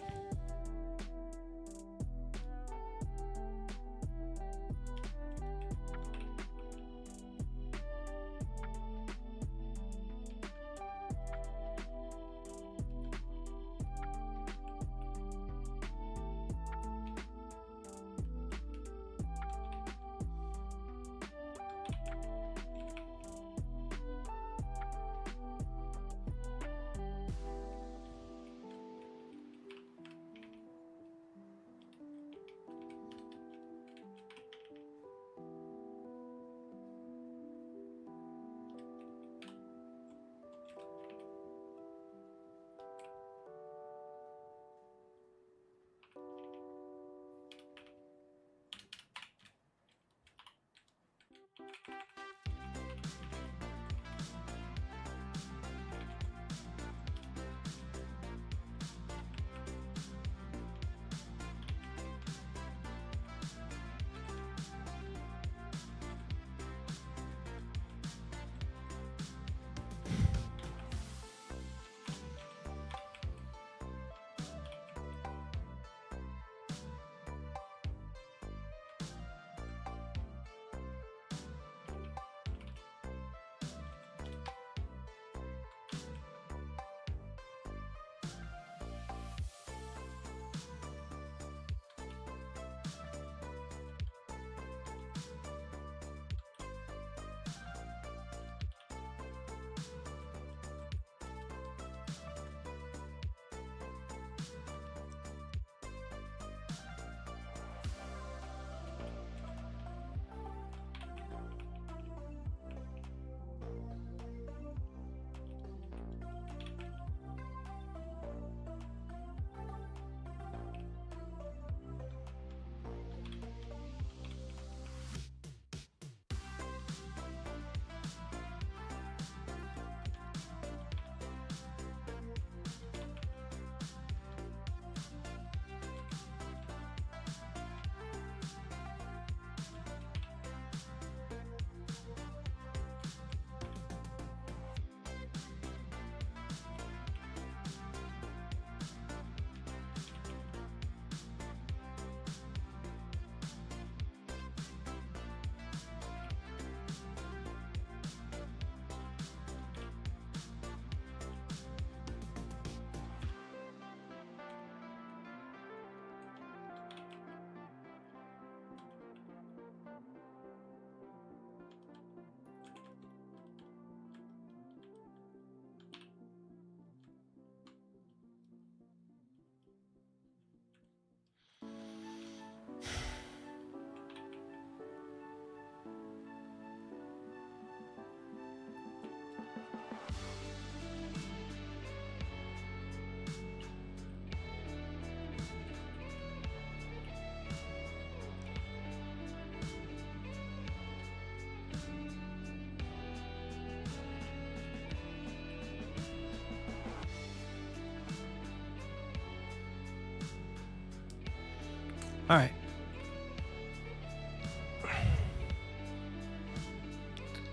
All right.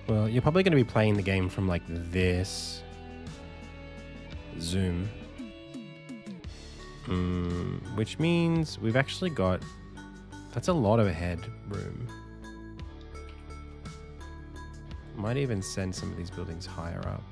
Well, you're probably going to be playing the game from like this zoom, which means we've actually got, that's a lot of headroom. Might even send some of these buildings higher up.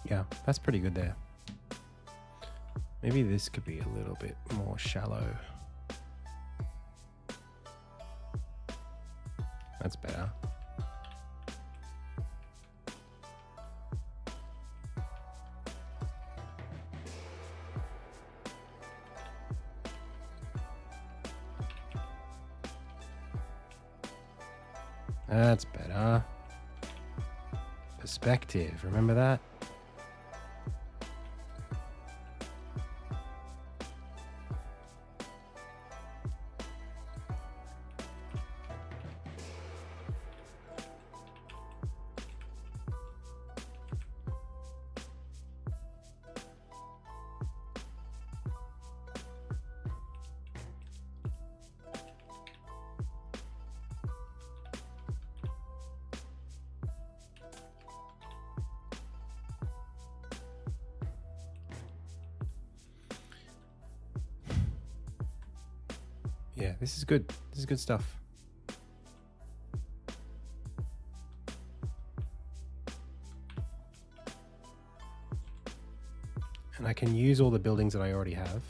Yeah, that's pretty good there. Maybe this could be a little bit more shallow. That's better. That's better. Perspective, remember that? Yeah, this is good. This is good stuff. And I can use all the buildings that I already have.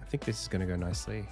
I think this is going to go nicely.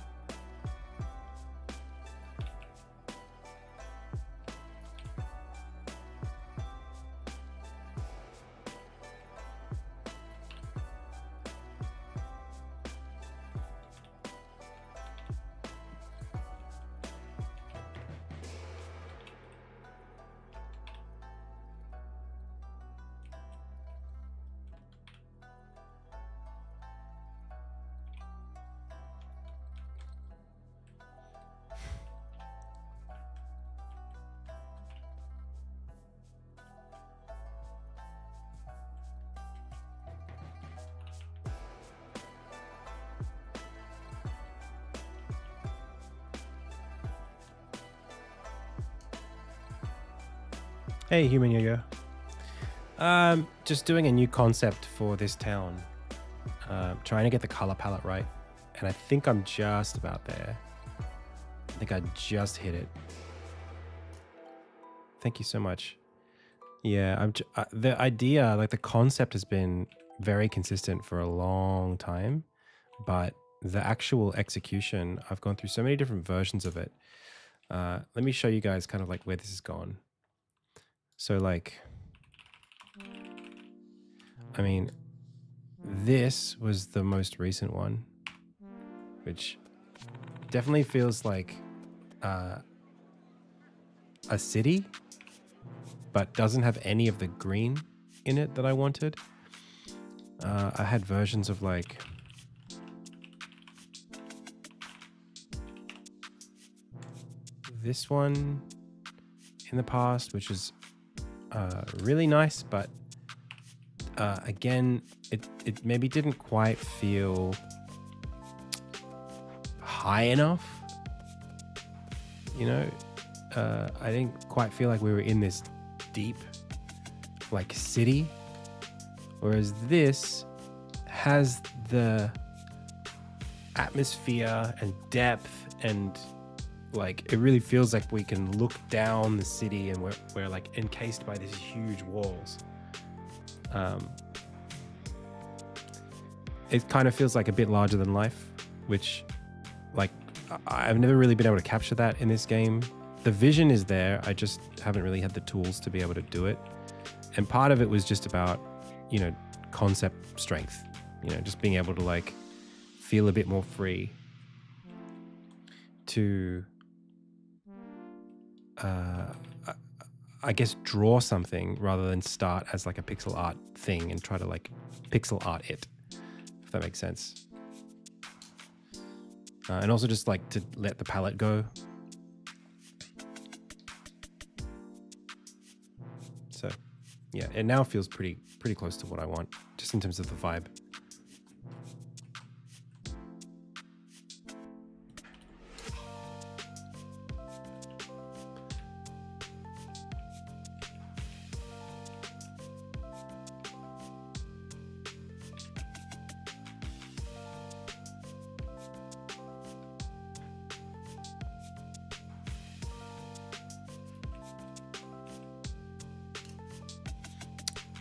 Hey, human yo-yo. Just doing a new concept for this town. Trying to get the color palette right, and I think I'm just about there. I think I just hit it. Thank you so much. Yeah, the idea, like the concept, has been very consistent for a long time, but the actual execution, I've gone through so many different versions of it. Let me show you guys kind of like where this has gone. So like, I mean, this was the most recent one, which definitely feels like a city, but doesn't have any of the green in it that I wanted. I had versions of like this one in the past, which is really nice, but again, it maybe didn't quite feel high enough. You know, I didn't quite feel like we were in this deep, like, city. Whereas this has the atmosphere and depth, and like it really feels like we can look down the city, and we're like encased by these huge walls. It kind of feels like a bit larger than life, which, like, I've never really been able to capture that in this game. The vision is there, I just haven't really had the tools to be able to do it. And part of it was just about, you know, concept strength, you know, just being able to like feel a bit more free to I guess draw something rather than start as like a pixel art thing and try to like pixel art it, if that makes sense. And also just like to let the palette go. So yeah, it now feels pretty close to what I want, just in terms of the vibe.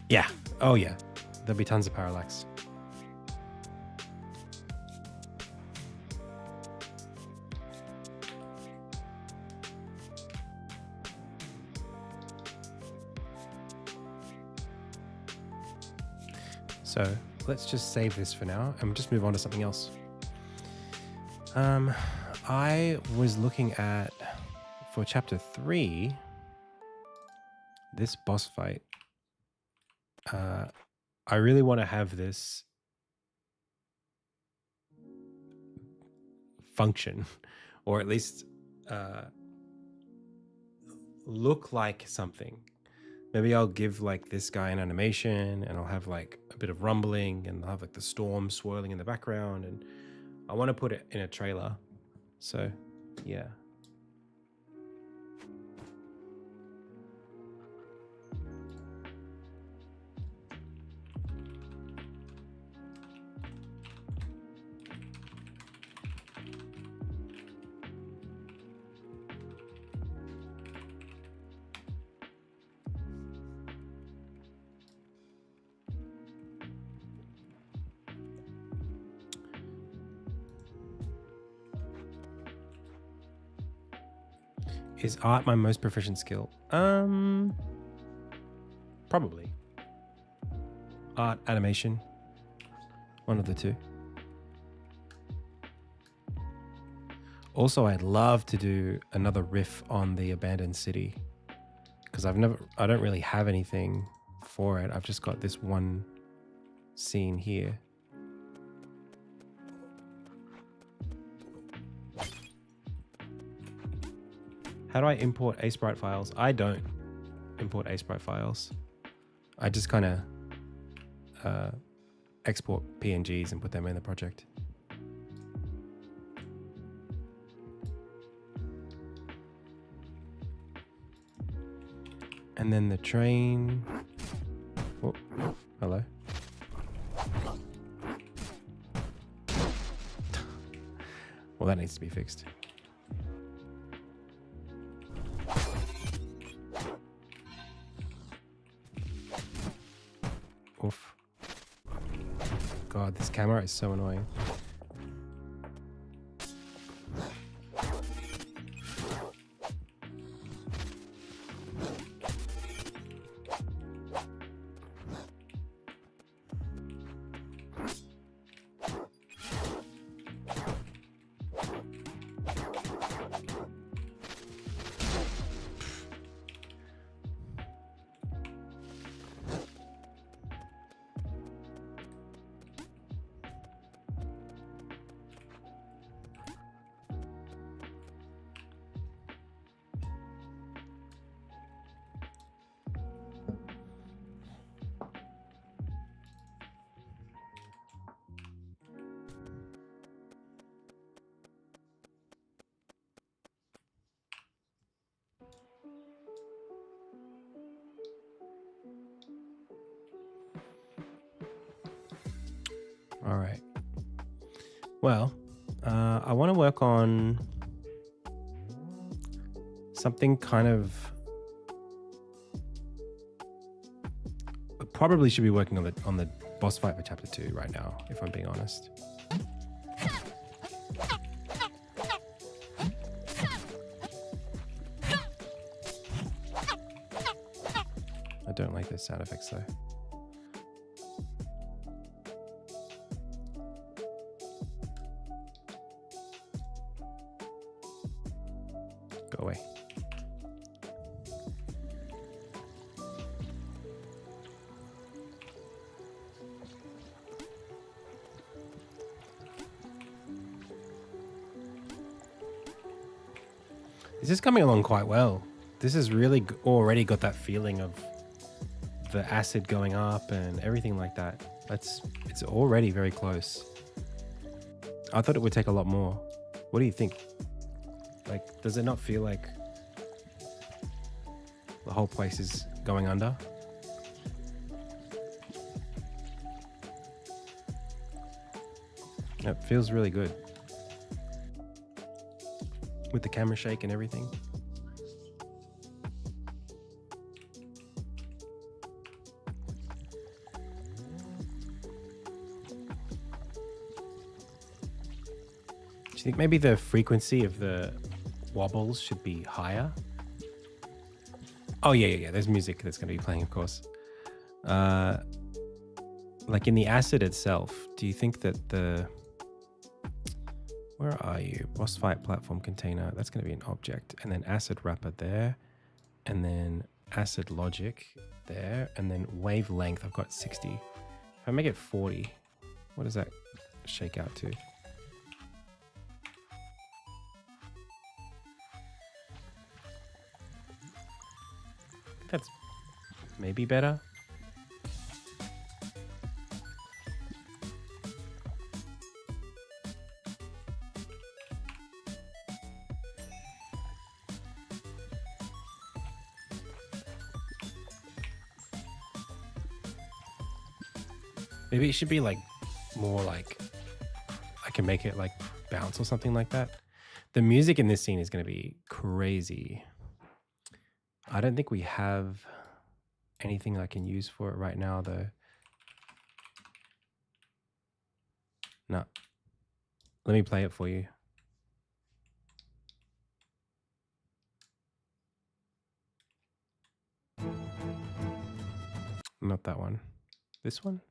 Yeah. Oh, yeah. There'll be tons of parallax. So let's just save this for now and just move on to something else. I was looking at, for chapter 3, this boss fight. I really want to have this function, or at least look like something. Maybe I'll give like this guy an animation, and I'll have like a bit of rumbling, and I'll have like the storm swirling in the background, and I want to put it in a trailer. So yeah. Is art my most proficient skill? Probably. Art, animation. One of the two. Also, I'd love to do another riff on the abandoned city, because I don't really have anything for it. I've just got this one scene here. How do I import Sprite files? I don't import Sprite files. I just kind of export PNGs and put them in the project. And then the train. Oh, hello. Well, that needs to be fixed. Oof. God, this camera is so annoying. All right. Well, I want to work on something kind of. I probably should be working on the boss fight for chapter 2 right now, if I'm being honest. I don't like those sound effects though. Go away. This is coming along quite well. This has really already got that feeling of the acid going up and everything like that. It's already very close. I thought it would take a lot more. What do you think? Like, does it not feel like the whole place is going under? It feels really good. With the camera shake and everything. Do you think maybe the frequency of the wobbles should be higher? Oh yeah. There's music that's going to be playing, of course. Like in the acid itself, do you think that the... Where are you? Boss fight platform container. That's going to be an object. And then acid wrapper there. And then acid logic there. And then wavelength, I've got 60. If I make it 40, what does that shake out to? That's maybe better. Maybe it should be like more like I can make it like bounce or something like that. The music in this scene is going to be crazy. I don't think we have anything I can use for it right now, though. No. Let me play it for you. Not that one. This one?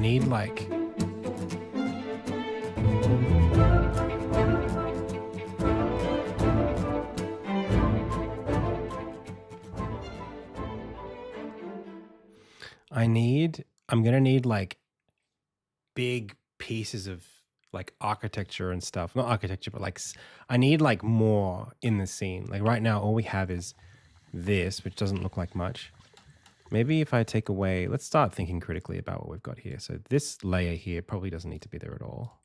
need like... I'm gonna need like big pieces of like architecture and stuff. Not architecture, but like I need like more in the scene. Like right now, all we have is this, which doesn't look like much. Maybe if I take away, let's start thinking critically about what we've got here. So this layer here probably doesn't need to be there at all.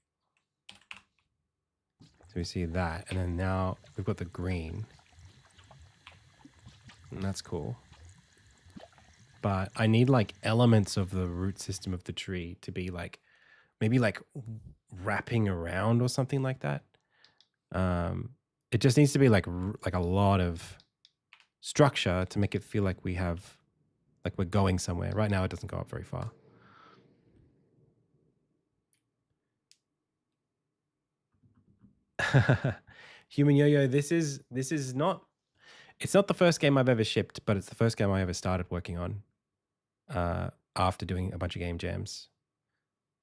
So we see that, and then now we've got the green. And that's cool. But I need like elements of the root system of the tree to be like, maybe like wrapping around or something like that. It just needs to be like a lot of structure to make it feel like we have, like we're going somewhere. Right now it doesn't go up very far. Human Yo-Yo, this is not, it's not the first game I've ever shipped, but it's the first game I ever started working on after doing a bunch of game jams.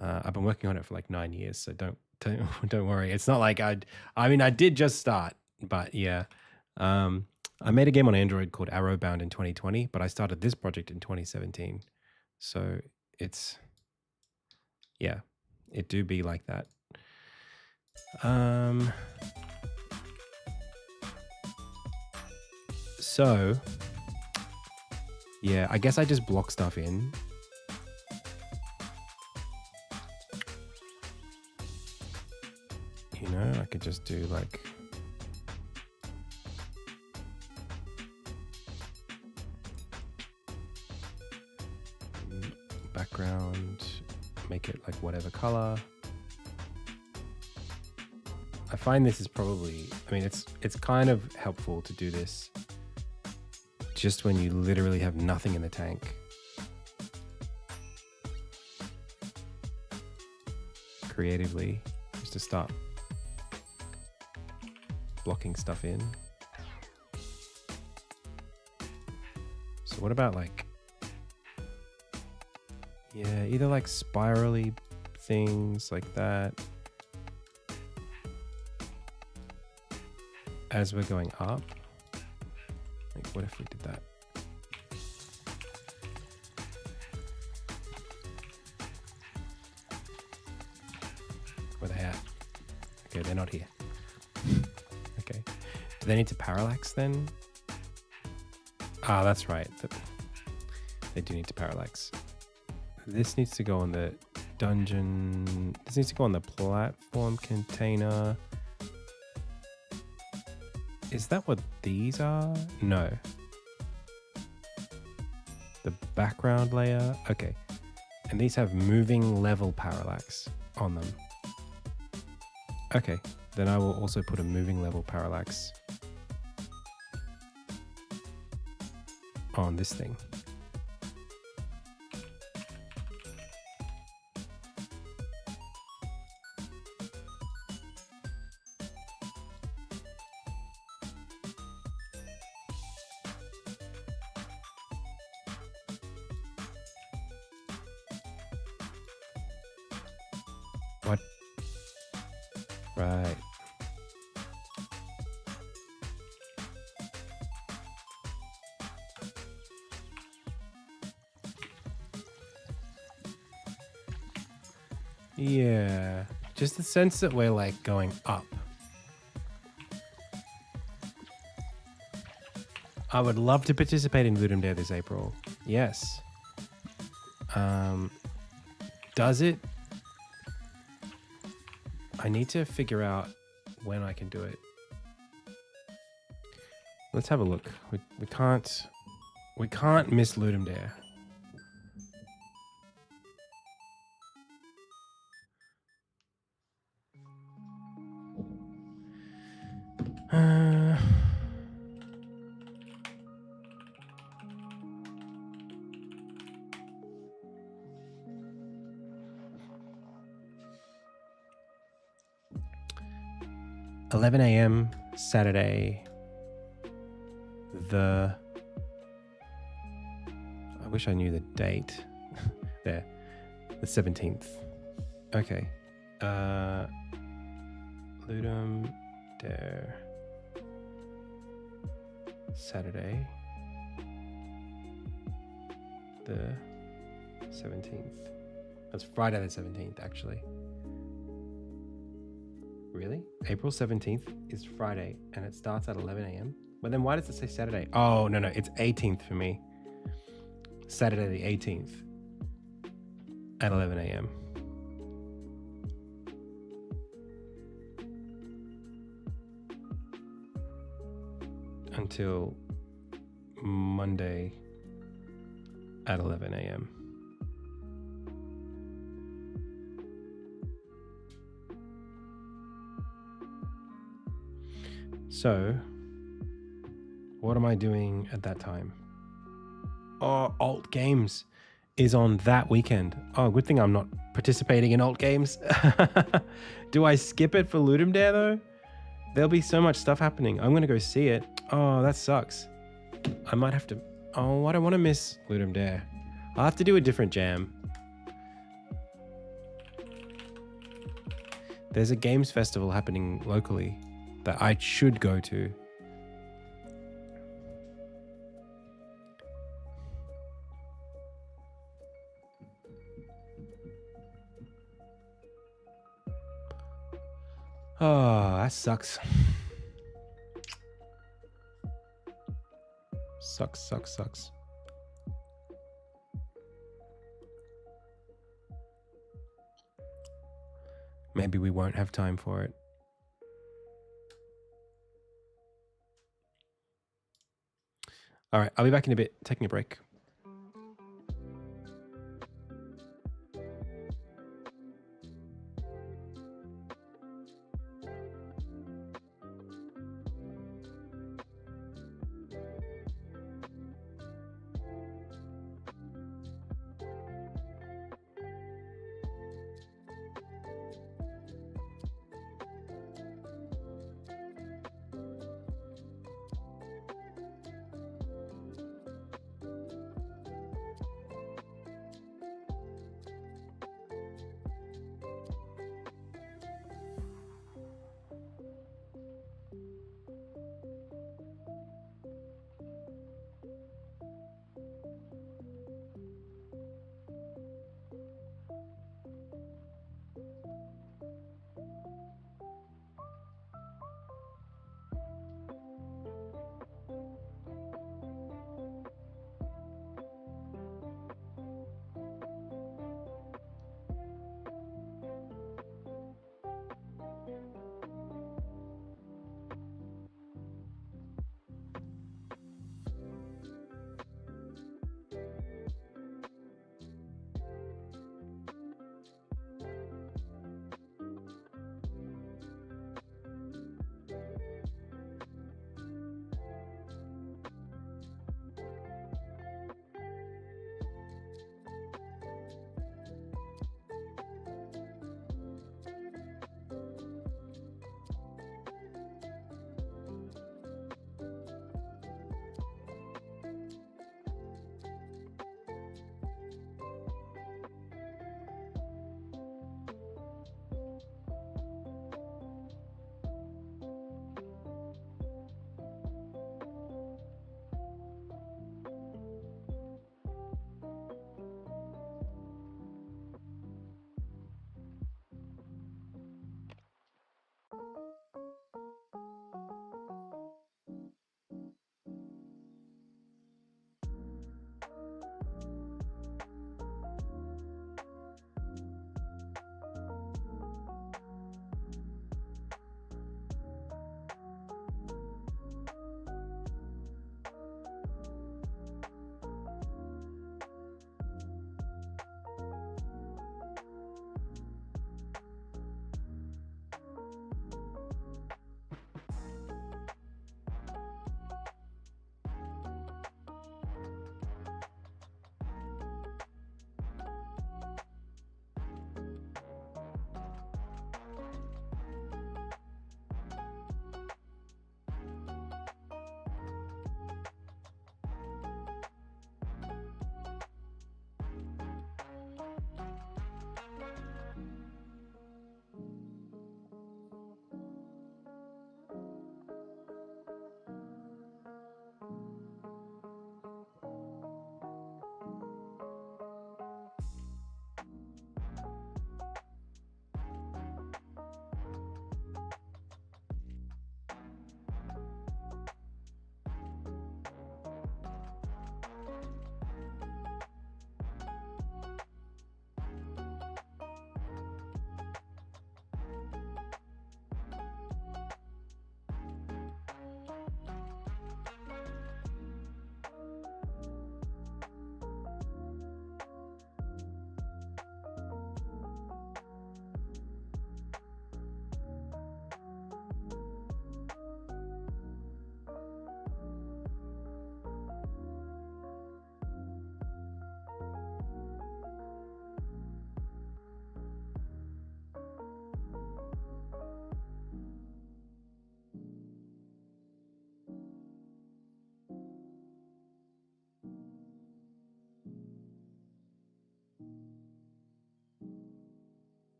I've been working on it for like 9 years, so don't worry. It's not like I mean, I did just start, but yeah. I made a game on Android called Arrowbound in 2020, but I started this project in 2017. So it's, yeah, it do be like that. So, yeah, I guess I just block stuff in. You know, I could just do like... background, make it like whatever color. I find this is probably, I mean, it's kind of helpful to do this just when you literally have nothing in the tank. Creatively, just to start blocking stuff in. So what about like, yeah, either like spirally things like that as we're going up. Like, what if we did that? Where are they at? Okay, they're not here. Okay. Do they need to parallax then? Ah, that's right. They do need to parallax. This needs to go on the dungeon. This needs to go on the platform container. Is that what these are? No. The background layer. Okay. And these have moving level parallax on them. Okay. Then I will also put a moving level parallax on this thing. What? Right. Yeah, just the sense that we're like going up. I would love to participate in Ludum Dare this April. Yes. Does it? I need to figure out when I can do it. Let's have a look. We can't miss Ludum Dare. $11 a.m. Saturday. I wish I knew the date. There. The 17th. Okay. Ludum Dare. Saturday. The 17th. That's Friday the 17th, actually. Really? April 17th is Friday and it starts at 11 a.m. But then why does it say Saturday? Oh, no, it's 18th for me. Saturday the 18th at 11 a.m. Until Monday at 11 a.m. So, what am I doing at that time? Oh, Alt Games is on that weekend. Oh, good thing I'm not participating in Alt Games. Do I skip it for Ludum Dare though? There'll be so much stuff happening. I'm going to go see it. Oh, that sucks. I might have to... Oh, I don't want to miss Ludum Dare. I'll have to do a different jam. There's a games festival happening locally that I should go to. Oh, that sucks. Sucks. Maybe we won't have time for it. All right, I'll be back in a bit, taking a break.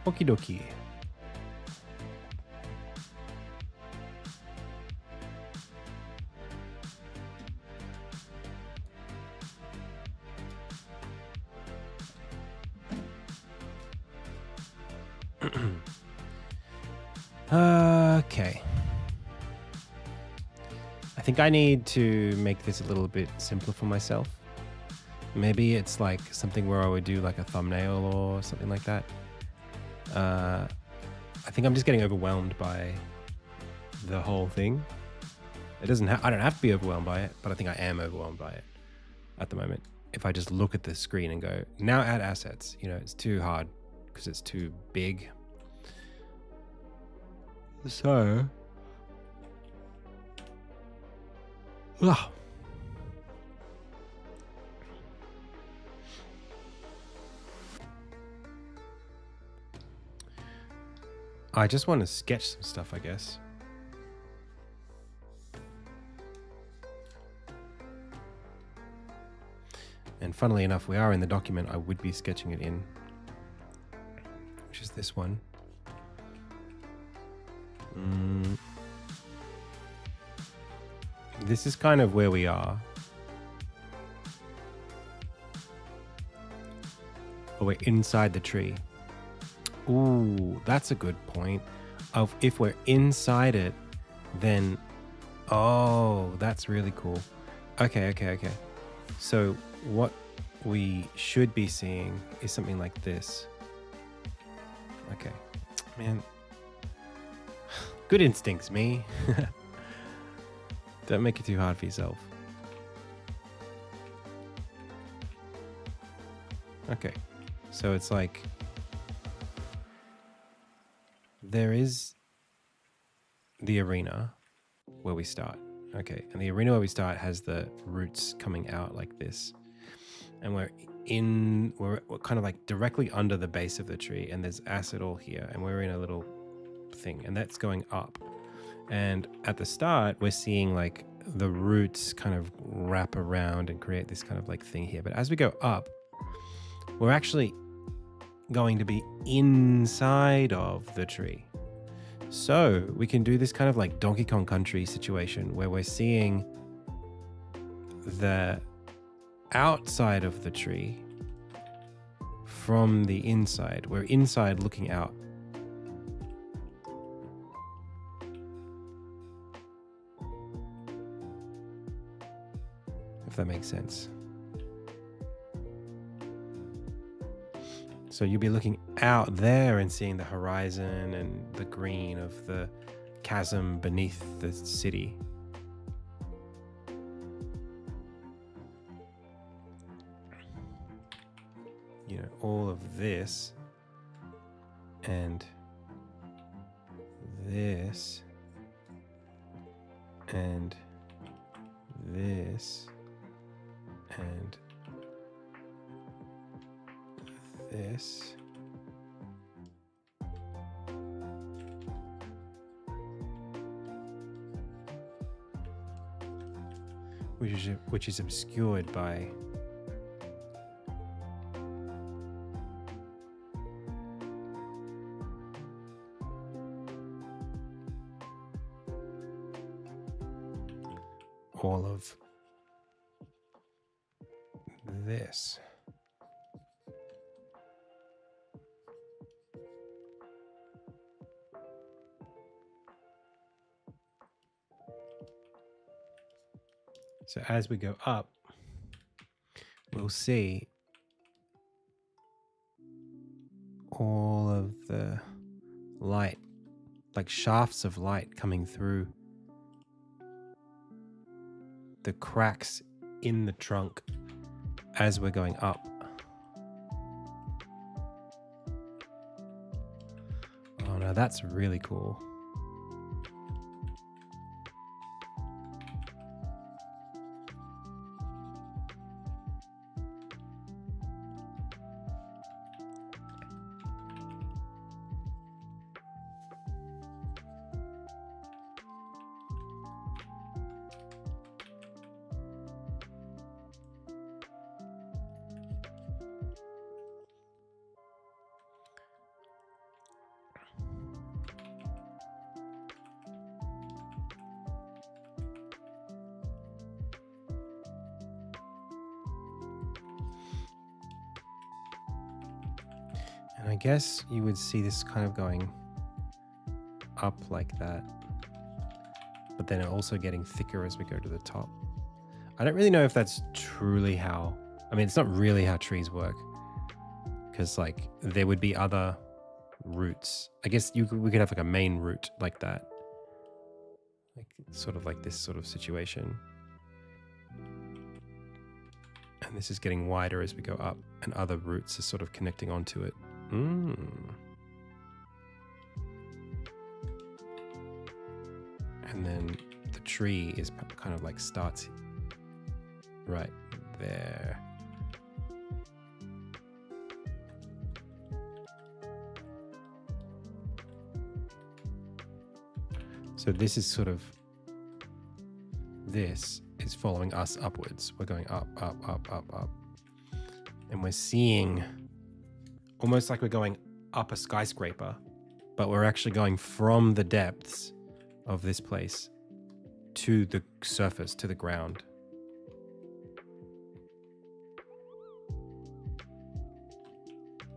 Okie dokie. Okay. I think I need to make this a little bit simpler for myself. Maybe it's like something where I would do like a thumbnail or something like that. I think I'm just getting overwhelmed by the whole thing. It doesn't I don't have to be overwhelmed by it, but I think I am overwhelmed by it at the moment. If I just look at the screen and go, now add assets, you know, it's too hard because it's too big. So, ugh. I just want to sketch some stuff, I guess. And funnily enough, we are in the document I would be sketching it in, which is this one. This is kind of where we are. But we're inside the tree. Ooh, that's a good point. If we're inside it, then... Oh, that's really cool. Okay. So what we should be seeing is something like this. Okay. Man. Good instincts, me. Don't make it too hard for yourself. Okay. So it's like... There is the arena where we start. Okay. And the arena where we start has the roots coming out like this. And we're kind of like directly under the base of the tree, and there's acid all here, and we're in a little thing, and that's going up. And at the start, we're seeing like the roots kind of wrap around and create this kind of like thing here. But as we go up, we're actually going to be inside of the tree. So we can do this kind of like Donkey Kong Country situation where we're seeing the outside of the tree from the inside. We're inside looking out. If that makes sense. So you'll be looking out there and seeing the horizon and the green of the chasm beneath the city. You know, all of this and this and this and this. Which is obscured by all of this. So as we go up, we'll see all of the light, like shafts of light coming through the cracks in the trunk as we're going up. Oh no, that's really cool. I guess you would see this kind of going up like that, but then also getting thicker as we go to the top. I don't really know if that's truly how, I mean, it's not really how trees work, because like there would be other roots. I guess we could have like a main root like that, like sort of like this sort of situation. And this is getting wider as we go up, and other roots are sort of connecting onto it. And then the tree is kind of like starts right there. So this is sort of, this is following us upwards. We're going up, up, up, up, up. And we're seeing almost like we're going up a skyscraper, but we're actually going from the depths of this place to the surface, to the ground.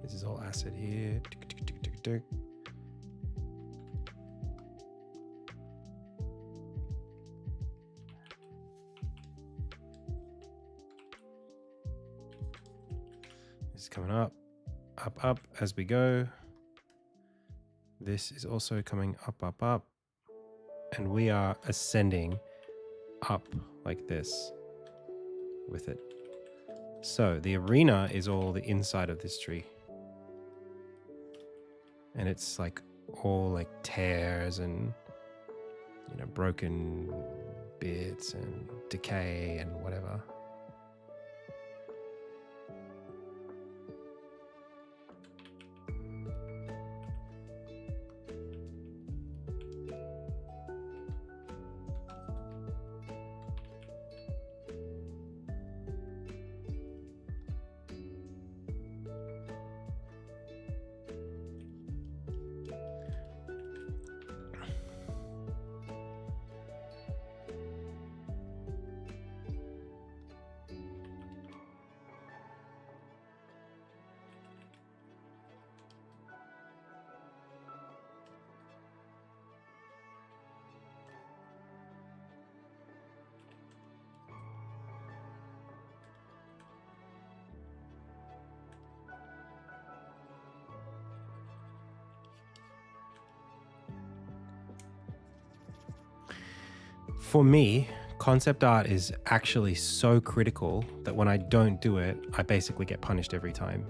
This is all acid here. Tick, tick, tick, tick, tick. This is coming up, up, up as we go. This is also coming up, up, up. And we are ascending up like this with it. So the arena is all the inside of this tree. And it's like all like tears and, you know, broken bits and decay and whatever. For me, concept art is actually so critical that when I don't do it, I basically get punished every time.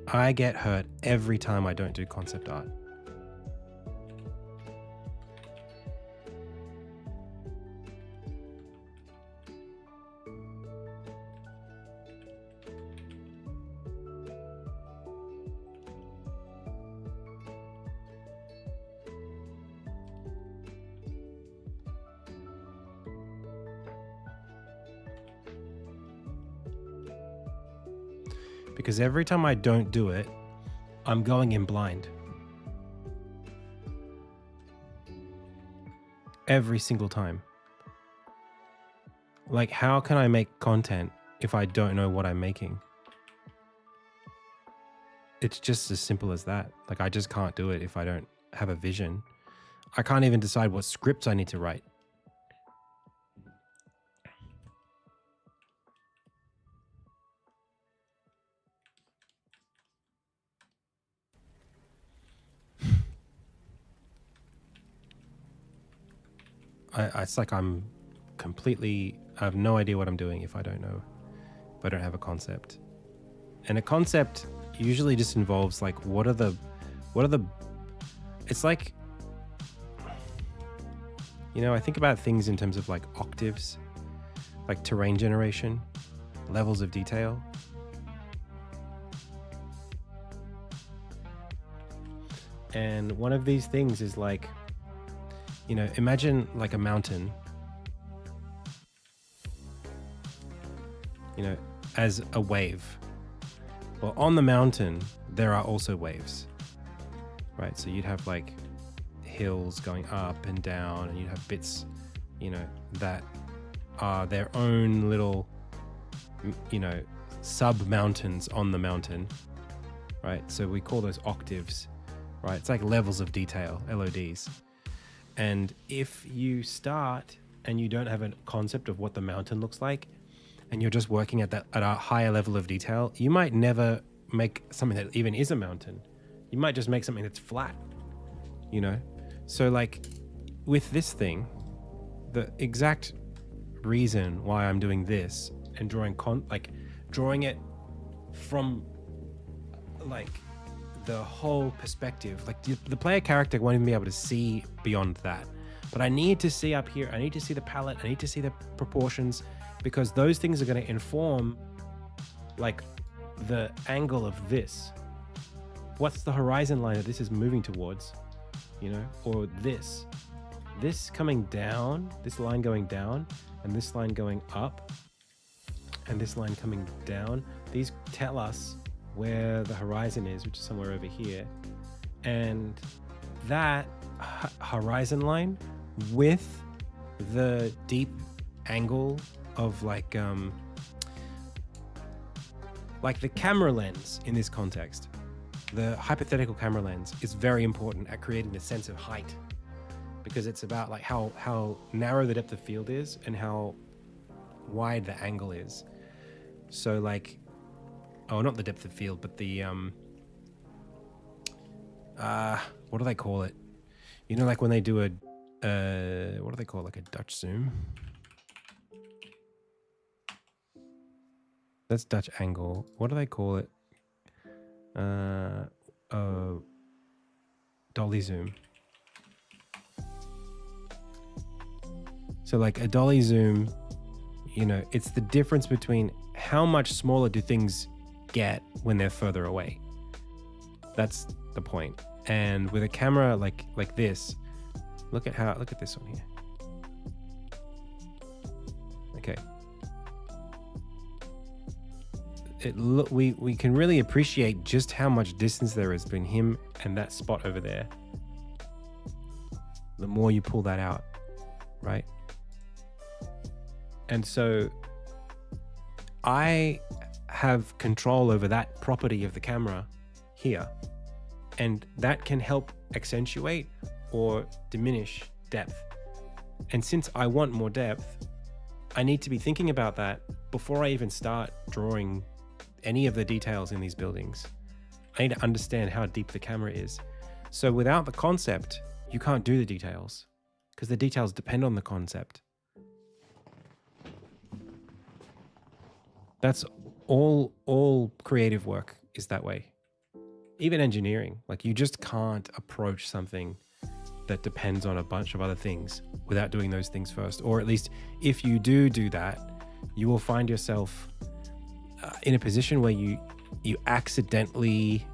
I get hurt every time I don't do concept art. Because every time I don't do it, I'm going in blind. Every single time. Like, how can I make content if I don't know what I'm making? It's just as simple as that. Like, I just can't do it if I don't have a vision. I can't even decide what scripts I need to write. It's like I have no idea what I'm doing if I don't know, if I don't have a concept. And a concept usually just involves like, it's like, you know, I think about things in terms of like octaves, like terrain generation, levels of detail. And one of these things is like, you know, imagine like a mountain, you know, as a wave. Well, on the mountain, there are also waves, right? So you'd have like hills going up and down, and you'd have bits, you know, that are their own little, sub mountains on the mountain, right? So we call those octaves, right? It's like levels of detail, LODs. And if you start and you don't have a concept of what the mountain looks like, and you're just working at a higher level of detail, you might never make something that even is a mountain. You might just make something that's flat, So like with this thing, the exact reason why I'm doing this and drawing it from like the whole perspective, like the player character won't even be able to see beyond that. But I need to see up here, I need to see the palette, I need to see the proportions, because those things are going to inform like the angle of this. What's the horizon line that this is moving towards, or this coming down, this line going down, and this line going up, and this line coming down. These tell us where the horizon is, which is somewhere over here. And that horizon line with the deep angle of like the camera lens in this context, the hypothetical camera lens is very important at creating the sense of height, because it's about like how narrow the depth of field is and how wide the angle is. So like, not the depth of field, but the what do they call it? Like when they do what do they call it? Like a Dutch zoom? That's Dutch angle. What do they call it? Dolly zoom. So like a dolly zoom, it's the difference between how much smaller do things get when they're further away. That's the point. And with a camera like this, look at this one here. Okay. We can really appreciate just how much distance there is between him and that spot over there. The more you pull that out, right? And so I have control over that property of the camera here, and that can help accentuate or diminish depth. And since I want more depth, I need to be thinking about that before I even start drawing any of the details in these buildings. I need to understand how deep the camera is. So without the concept, you can't do the details, because the details depend on the concept. That's all creative work is that way. Even engineering, like you just can't approach something that depends on a bunch of other things without doing those things first. Or at least if you do that, you will find yourself in a position where you accidentally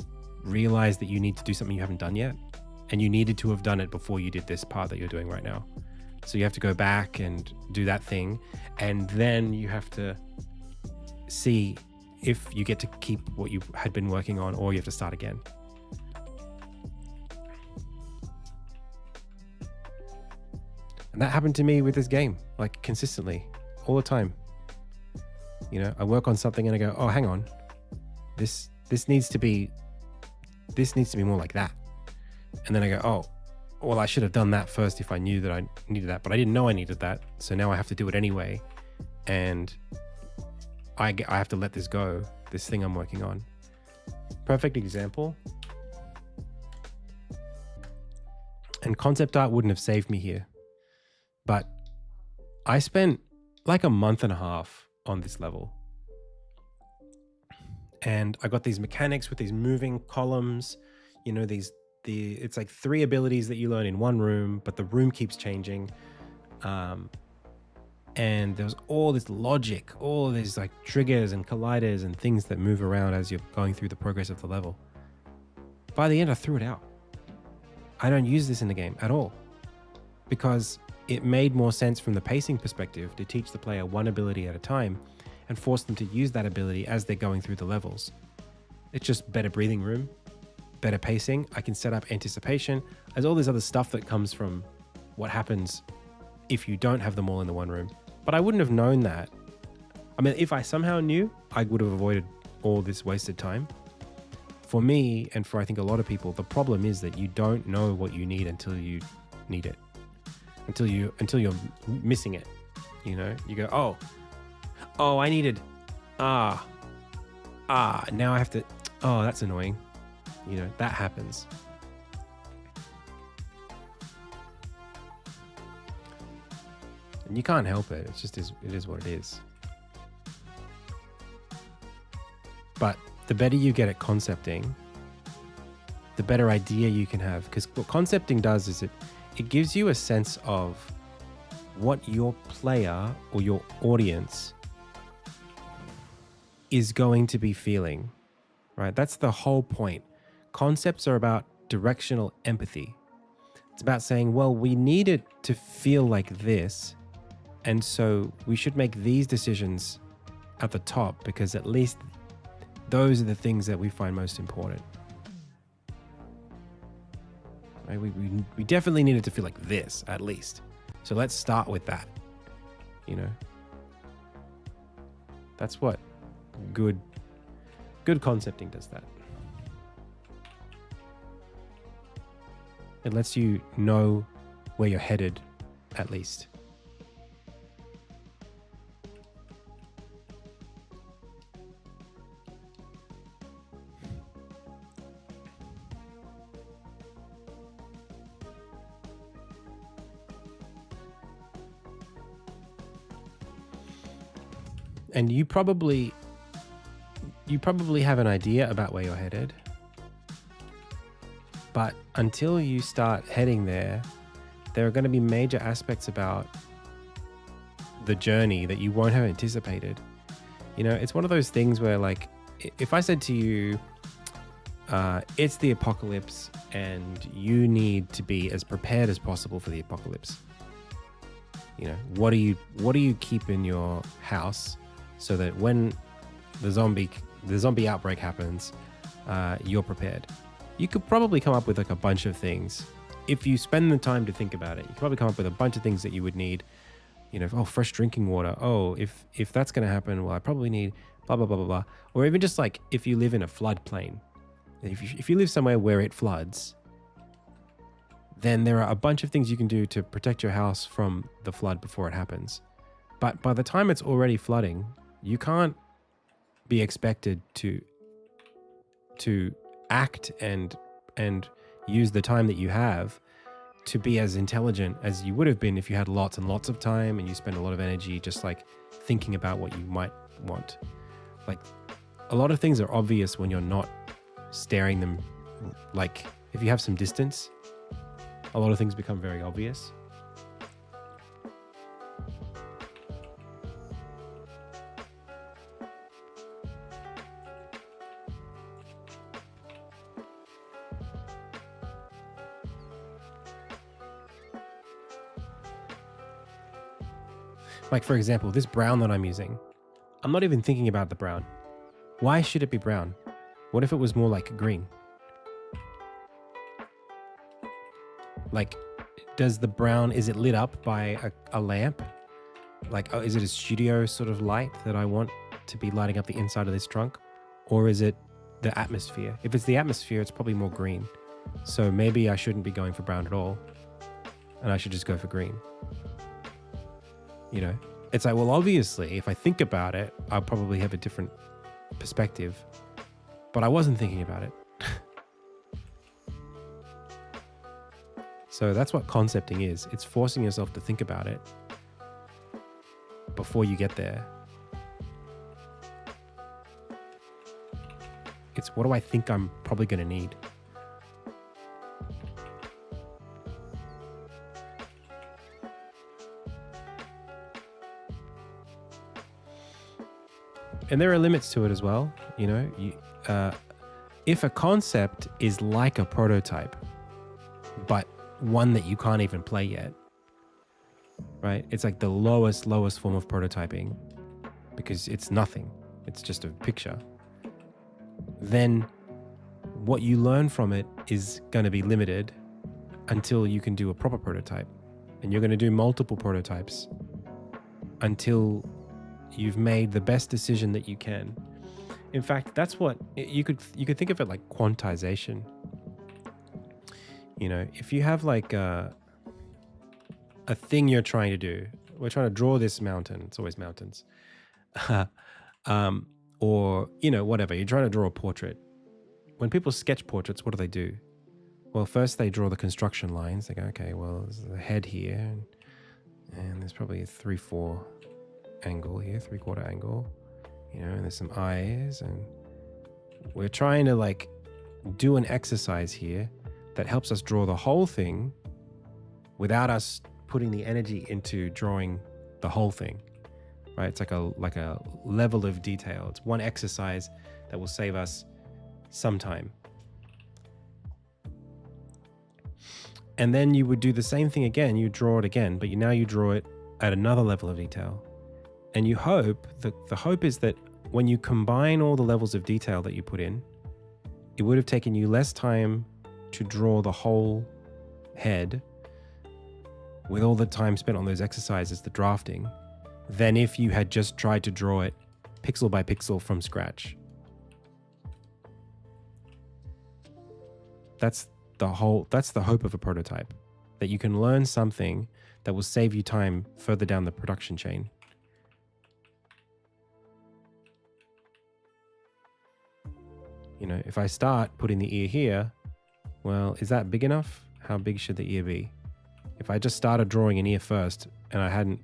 realize that you need to do something you haven't done yet, and you needed to have done it before you did this part that you're doing right now. So you have to go back and do that thing, and then you have to see if you get to keep what you had been working on, or you have to start again. And that happened to me with this game, like consistently, all the time. I work on something and I go, oh, hang on, this needs to be more like that. And then I go, oh, well, I should have done that first if I knew that I needed that, but I didn't know I needed that. So now I have to do it anyway. And I have to let this go, this thing I'm working on. Perfect example. And concept art wouldn't have saved me here, but I spent like a month and a half on this level. And I got these mechanics with these moving columns, it's like 3 abilities that you learn in one room, but the room keeps changing. And there was all this logic, all these like triggers and colliders and things that move around as you're going through the progress of the level. By the end, I threw it out. I don't use this in the game at all, because it made more sense from the pacing perspective to teach the player one ability at a time and force them to use that ability as they're going through the levels. It's just better breathing room, better pacing. I can set up anticipation. There's all this other stuff that comes from what happens if you don't have them all in the one room. But I wouldn't have known that. I mean, if I somehow knew, I would have avoided all this wasted time. For me, and for I think a lot of people, the problem is that you don't know what you need until you need it. Until you're missing it. You know? You go, oh, I needed now I have to, that's annoying. You know, that happens. And you can't help it. It's just, it is what it is. But the better you get at concepting, the better idea you can have. Because what concepting does is it gives you a sense of what your player or your audience is going to be feeling, right? That's the whole point. Concepts are about directional empathy. It's about saying, well, we need it to feel like this, and so we should make these decisions at the top because at least those are the things that we find most important. Right? We definitely need it to feel like this, at least. So let's start with that. You know? That's what good concepting does that. It lets you know where you're headed, at least. And you probably have an idea about where you're headed. But until you start heading there are going to be major aspects about the journey that you won't have anticipated. You know, it's one of those things where, like, if I said to you, it's the apocalypse and you need to be as prepared as possible for the apocalypse. You know, what do you keep in your house so that when the zombie outbreak happens, you're prepared? You could probably come up with like a bunch of things. If you spend the time to think about it, you could probably come up with a bunch of things that you would need. You know, fresh drinking water. If that's going to happen, well, I probably need blah, blah, blah, blah, blah. Or even just like if you live in a floodplain, if you live somewhere where it floods, then there are a bunch of things you can do to protect your house from the flood before it happens. But by the time it's already flooding, you can't be expected to act and use the time that you have to be as intelligent as you would have been if you had lots and lots of time and you spend a lot of energy just like thinking about what you might want. Like, a lot of things are obvious when you're not staring them. Like, if you have some distance, a lot of things become very obvious. Like, for example, this brown that I'm using, I'm not even thinking about the brown. Why should it be brown? What if it was more like green? Like, does the brown, is it lit up by a lamp? Like, is it a studio sort of light that I want to be lighting up the inside of this trunk? Or is it the atmosphere? If it's the atmosphere, it's probably more green. So maybe I shouldn't be going for brown at all. And I should just go for green. You know, it's like, well, obviously, if I think about it, I'll probably have a different perspective. But I wasn't thinking about it. So that's what concepting is. It's forcing yourself to think about it before you get there. It's, what do I think I'm probably going to need? And there are limits to it as well. You know, if a concept is like a prototype, but one that you can't even play yet, right? It's like the lowest form of prototyping because it's nothing. It's just a picture. Then what you learn from it is going to be limited until you can do a proper prototype. And you're going to do multiple prototypes until you've made the best decision that you can. In fact, that's what you could think of it like quantization. You know, if you have like a thing you're trying to do, we're trying to draw this mountain. It's always mountains. Or, you know, whatever. You're trying to draw a portrait. When people sketch portraits, what do they do? Well, first they draw the construction lines. They go, okay, well, there's a head here, and there's probably a 3/4 angle here, 3/4 angle, you know, and there's some eyes, and we're trying to like do an exercise here that helps us draw the whole thing without us putting the energy into drawing the whole thing, right? It's like a level of detail. It's one exercise that will save us some time. And then you would do the same thing again. You draw it again, but now you draw it at another level of detail. And you hope, the hope is that when you combine all the levels of detail that you put in, it would have taken you less time to draw the whole head with all the time spent on those exercises, the drafting, than if you had just tried to draw it pixel by pixel from scratch. That's the hope of a prototype, that you can learn something that will save you time further down the production chain. You know, if I start putting the ear here, well, is that big enough? How big should the ear be? If I just started drawing an ear first and I hadn't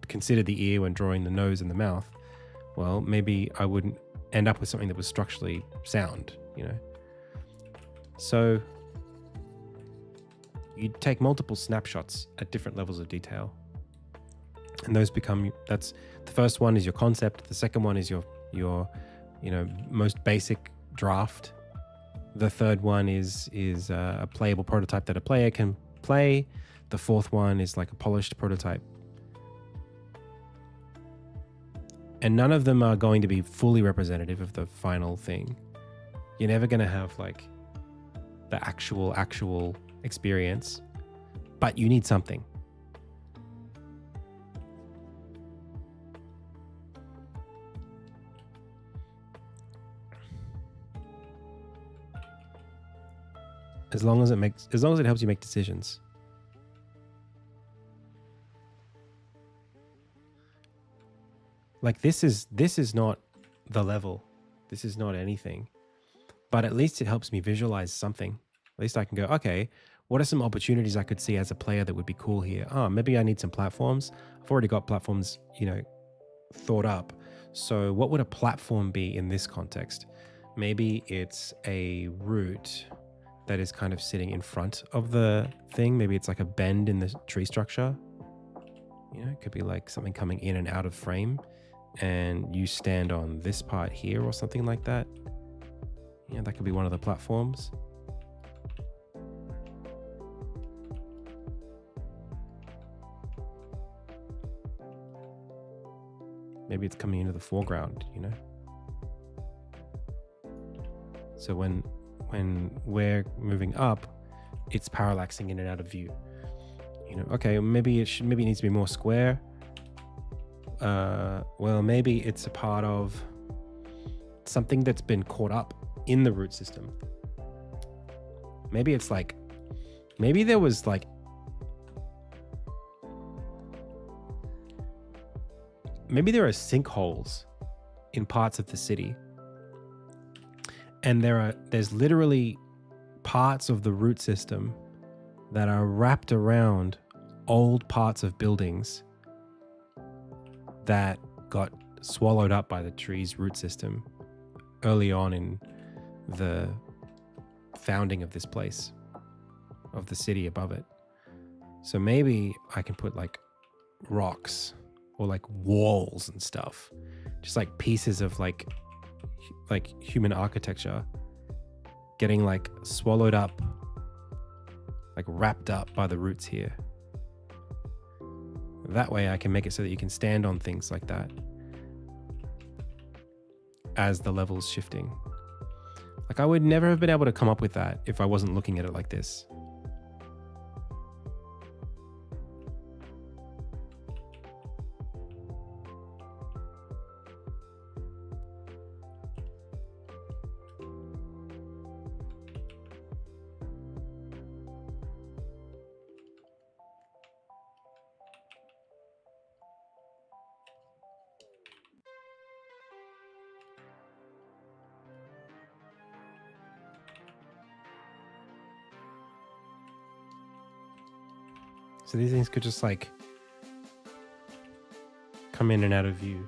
considered the ear when drawing the nose and the mouth, well, maybe I wouldn't end up with something that was structurally sound, you know? So you take multiple snapshots at different levels of detail, and those become, that's the first one is your concept. The second one is your you know, most basic draft. The third one is a playable prototype that a player can play. The fourth one is like a polished prototype. And none of them are going to be fully representative of the final thing. You're never going to have like the actual experience, but you need something. As long as it helps you make decisions. Like this is not the level. This is not anything. But at least it helps me visualize something. At least I can go, okay, what are some opportunities I could see as a player that would be cool here? Oh, maybe I need some platforms. I've already got platforms, you know, thought up. So what would a platform be in this context? Maybe it's a root that is kind of sitting in front of the thing. Maybe it's like a bend in the tree structure. You know, it could be like something coming in and out of frame, and you stand on this part here or something like that. Yeah, that could be one of the platforms. Maybe it's coming into the foreground, you know? So when we're moving up, it's parallaxing in and out of view. You know, okay, maybe it needs to be more square. Well, maybe it's a part of something that's been caught up in the root system. Maybe it's like, maybe there was like, maybe there are sinkholes in parts of the city, and there's literally parts of the root system that are wrapped around old parts of buildings that got swallowed up by the tree's root system early on in the founding of this place, of the city above it. So maybe I can put like rocks or like walls and stuff, just like pieces of like human architecture getting like swallowed up, like wrapped up by the roots here. That way I can make it so that you can stand on things like that as the level's shifting. Like I would never have been able to come up with that if I wasn't looking at it like this. So these things could just like come in and out of view.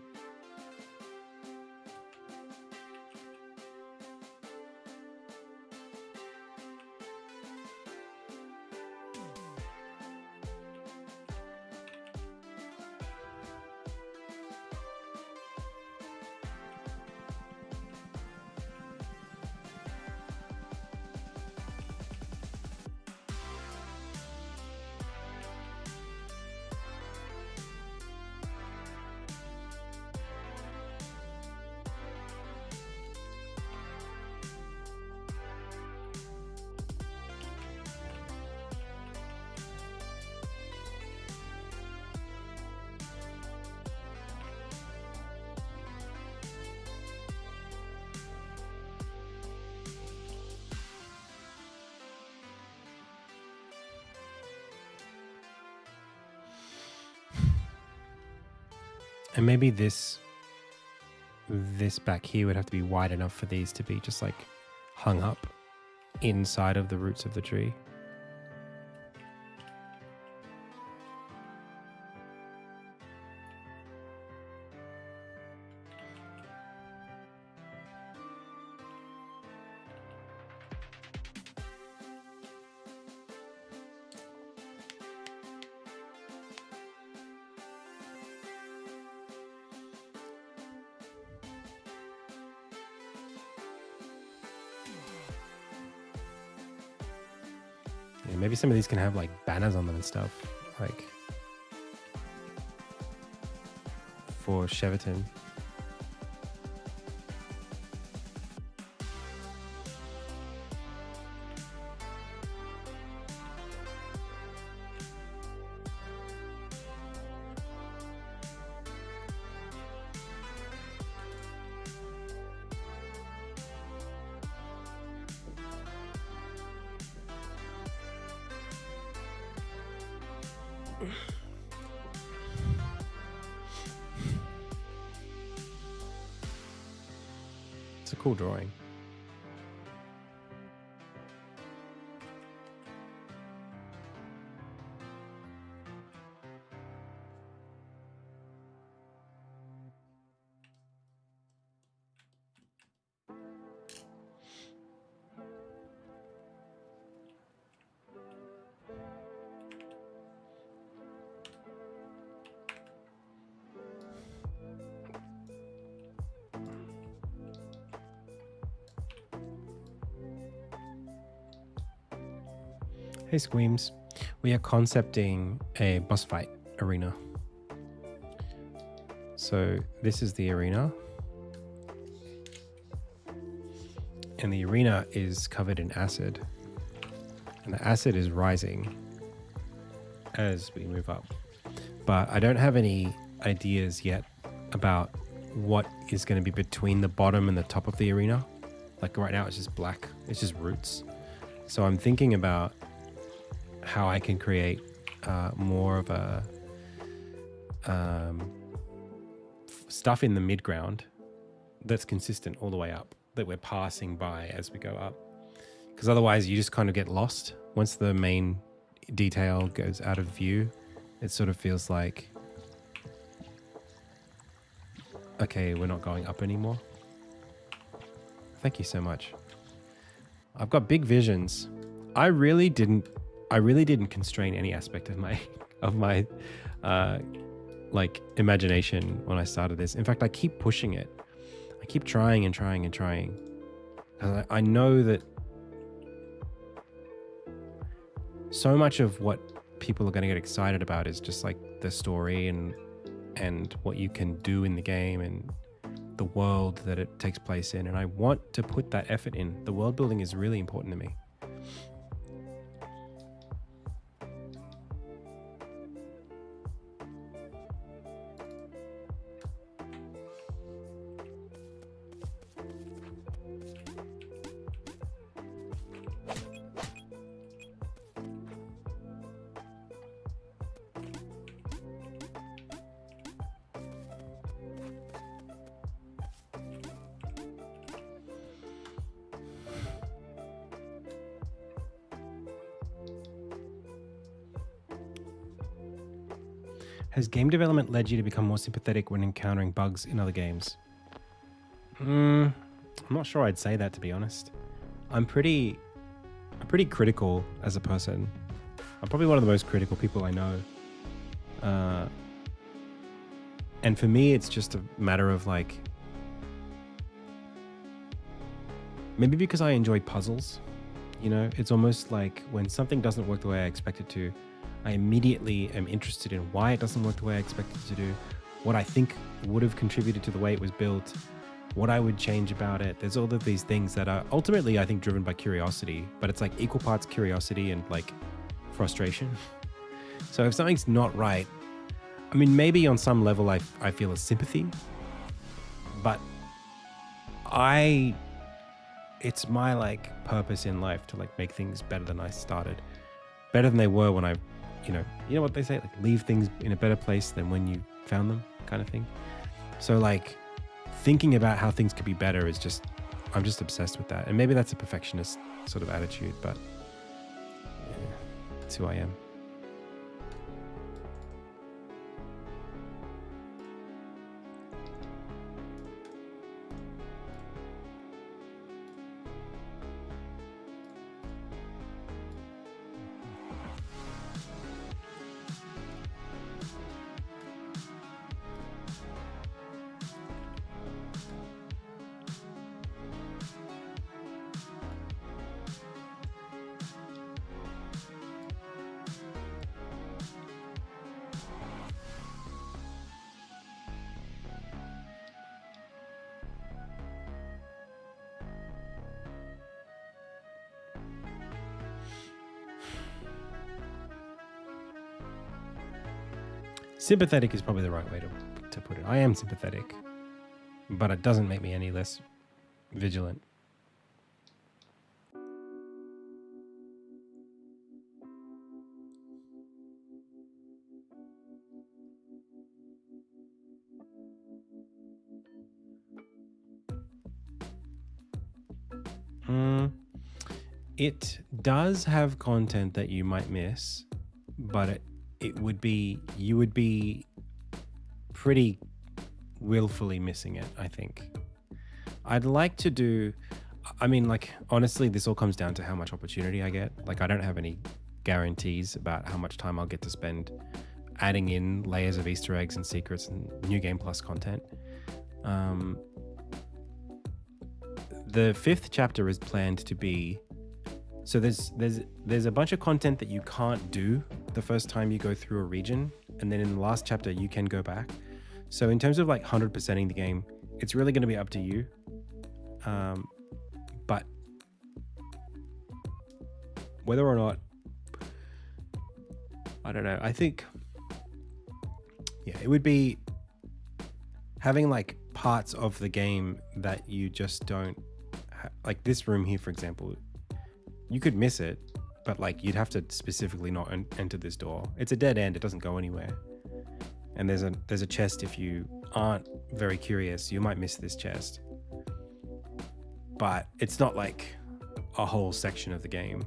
And maybe this back here would have to be wide enough for these to be just like hung up inside of the roots of the tree. Yeah, maybe some of these can have like banners on them and stuff, like for Cheverton. It's a cool drawing. Hey Squeams, we are concepting a boss fight arena. So this is the arena. And the arena is covered in acid. And the acid is rising as we move up. But I don't have any ideas yet about what is going to be between the bottom and the top of the arena. Like right now it's just black, it's just roots. So I'm thinking about how I can create more of a stuff in the mid-ground that's consistent all the way up, that we're passing by as we go up. Because otherwise you just kind of get lost. Once the main detail goes out of view, it sort of feels like, okay, we're not going up anymore. Thank you so much. I've got big visions. I really didn't constrain any aspect of my like imagination when I started this. In fact, I keep pushing it. I keep trying and trying and trying. And I know that so much of what people are going to get excited about is just like the story and what you can do in the game and the world that it takes place in. And I want to put that effort in. The world building is really important to me. Has game development led you to become more sympathetic when encountering bugs in other games? I'm not sure I'd say that, to be honest. I'm pretty critical as a person. I'm probably one of the most critical people I know. And for me, it's just a matter of like, maybe because I enjoy puzzles, you know, it's almost like when something doesn't work the way I expect it to, I immediately am interested in why it doesn't work the way I expect it to do, what I think would have contributed to the way it was built, what I would change about it. There's all of these things that are ultimately, I think, driven by curiosity, but it's like equal parts curiosity and like frustration. So if something's not right, I mean, maybe on some level I feel a sympathy, but it's my like purpose in life to like make things better than I started, better than they were when I, you know what they say, like leave things in a better place than when you found them, kind of thing. So like thinking about how things could be better is just, I'm just obsessed with that. And maybe that's a perfectionist sort of attitude, but yeah, that's who I am. Sympathetic is probably the right way to put it. I am sympathetic, but it doesn't make me any less vigilant. It does have content that you might miss, but you would be pretty willfully missing it, I think. I'd like to do, I mean, like, honestly, this all comes down to how much opportunity I get. Like, I don't have any guarantees about how much time I'll get to spend adding in layers of Easter eggs and secrets and New Game Plus content. The 5th chapter is planned to be, so there's a bunch of content that you can't do the first time you go through a region, and then in the last chapter you can go back. So in terms of like 100%ing the game, it's really going to be up to you. But whether or not, I don't know. I think, yeah, it would be having like parts of the game that you just don't like this room here, for example. You could miss it, but like you'd have to specifically not enter this door. It's a dead end. It doesn't go anywhere. And there's a chest. If you aren't very curious, you might miss this chest. But it's not like a whole section of the game.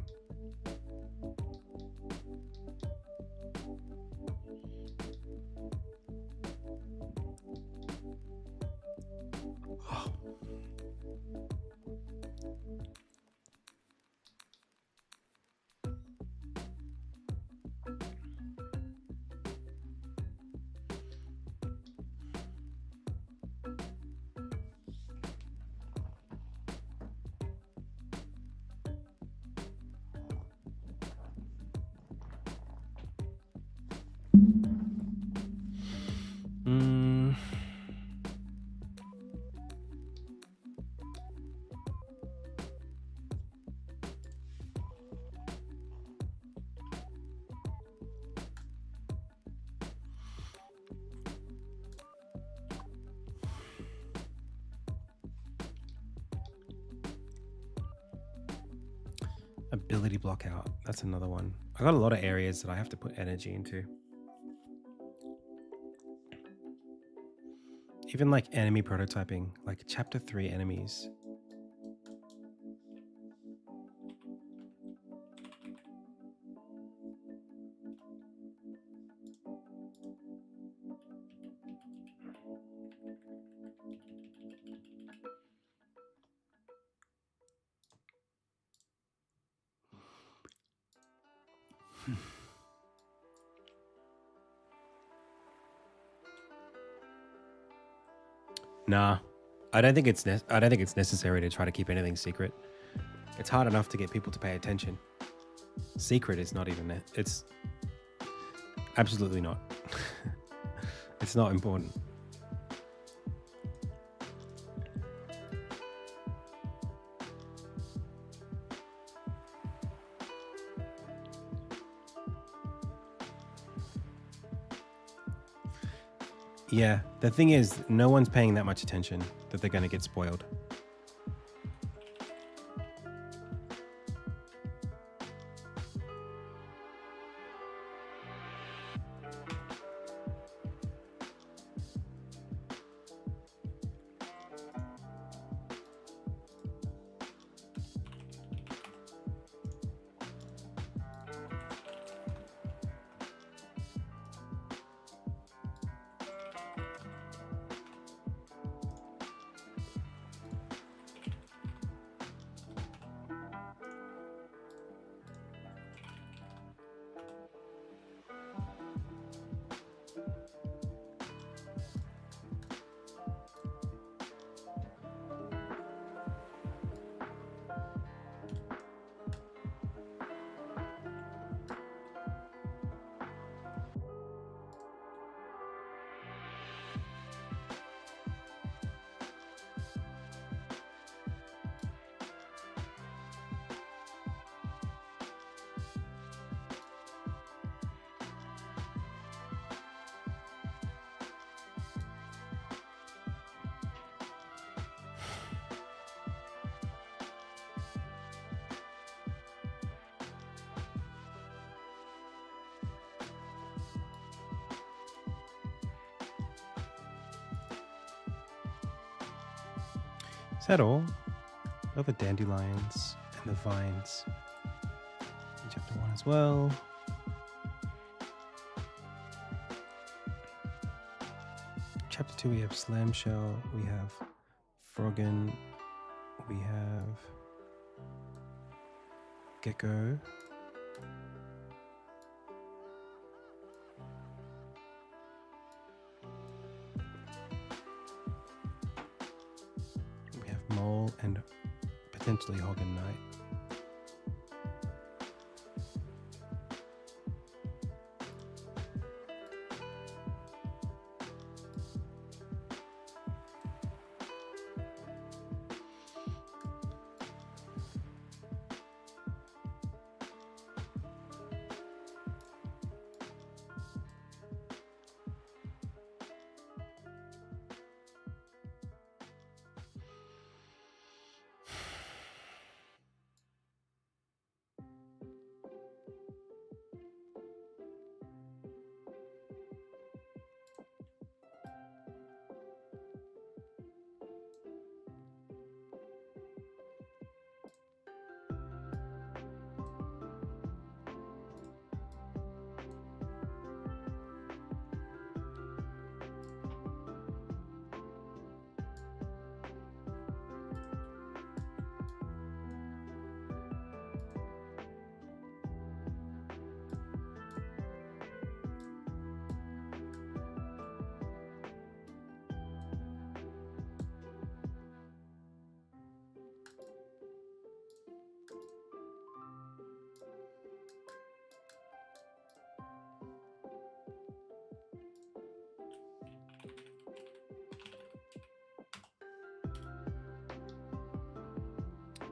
Ability block out. That's another one. I got a lot of areas that I have to put energy into. Even like enemy prototyping, like chapter 3 enemies. Nah, I don't think it's necessary to try to keep anything secret. It's hard enough to get people to pay attention. Secret is not even it. It's absolutely not. It's not important. Yeah, the thing is, no one's paying that much attention that they're going to get spoiled. Is that all? Love the dandelions and the vines. In chapter 1 as well. Chapter 2 we have Slam Shell, we have Froggen, we have Gecko. We have Mole and potentially Hoggen Knight.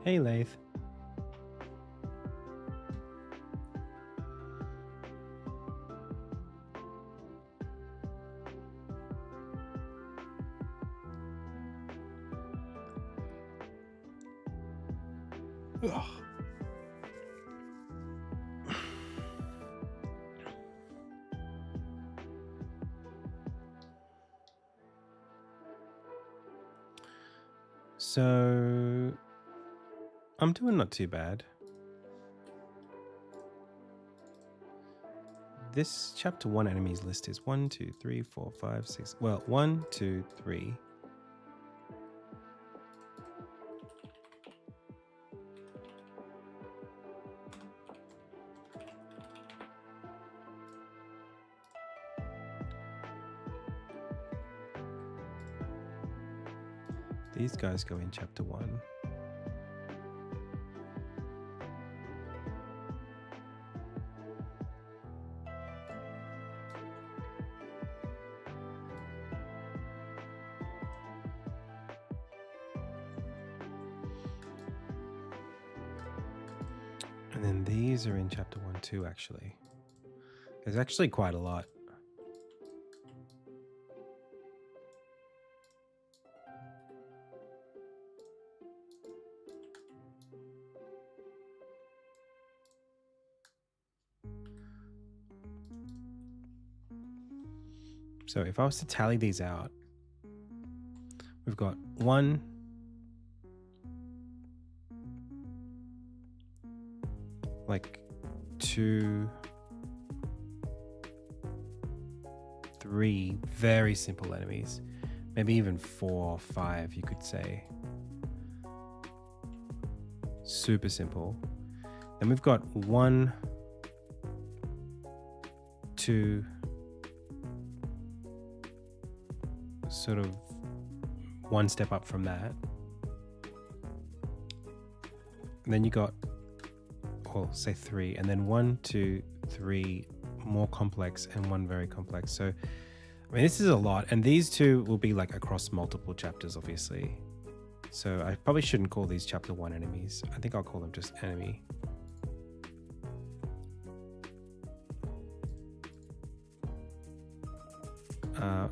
Hey, Lathe. Ugh. So I'm doing not too bad. This chapter 1 enemies list is 1, 2, 3, 4, 5, 6. Well, 1, 2, 3. These guys go in chapter 1. And then these are in chapter 1 too, actually. There's actually quite a lot. So if I was to tally these out, we've got 1, like 2, 3 very simple enemies, maybe even 4 or 5, you could say. Super simple. Then we've got 1, 2, sort of one step up from that. And then you got, well, say 3, and then 1, 2, 3 more complex and 1 very complex. So, I mean, this is a lot, and these 2 will be like across multiple chapters, obviously. So I probably shouldn't call these chapter 1 enemies. I think I'll call them just enemy.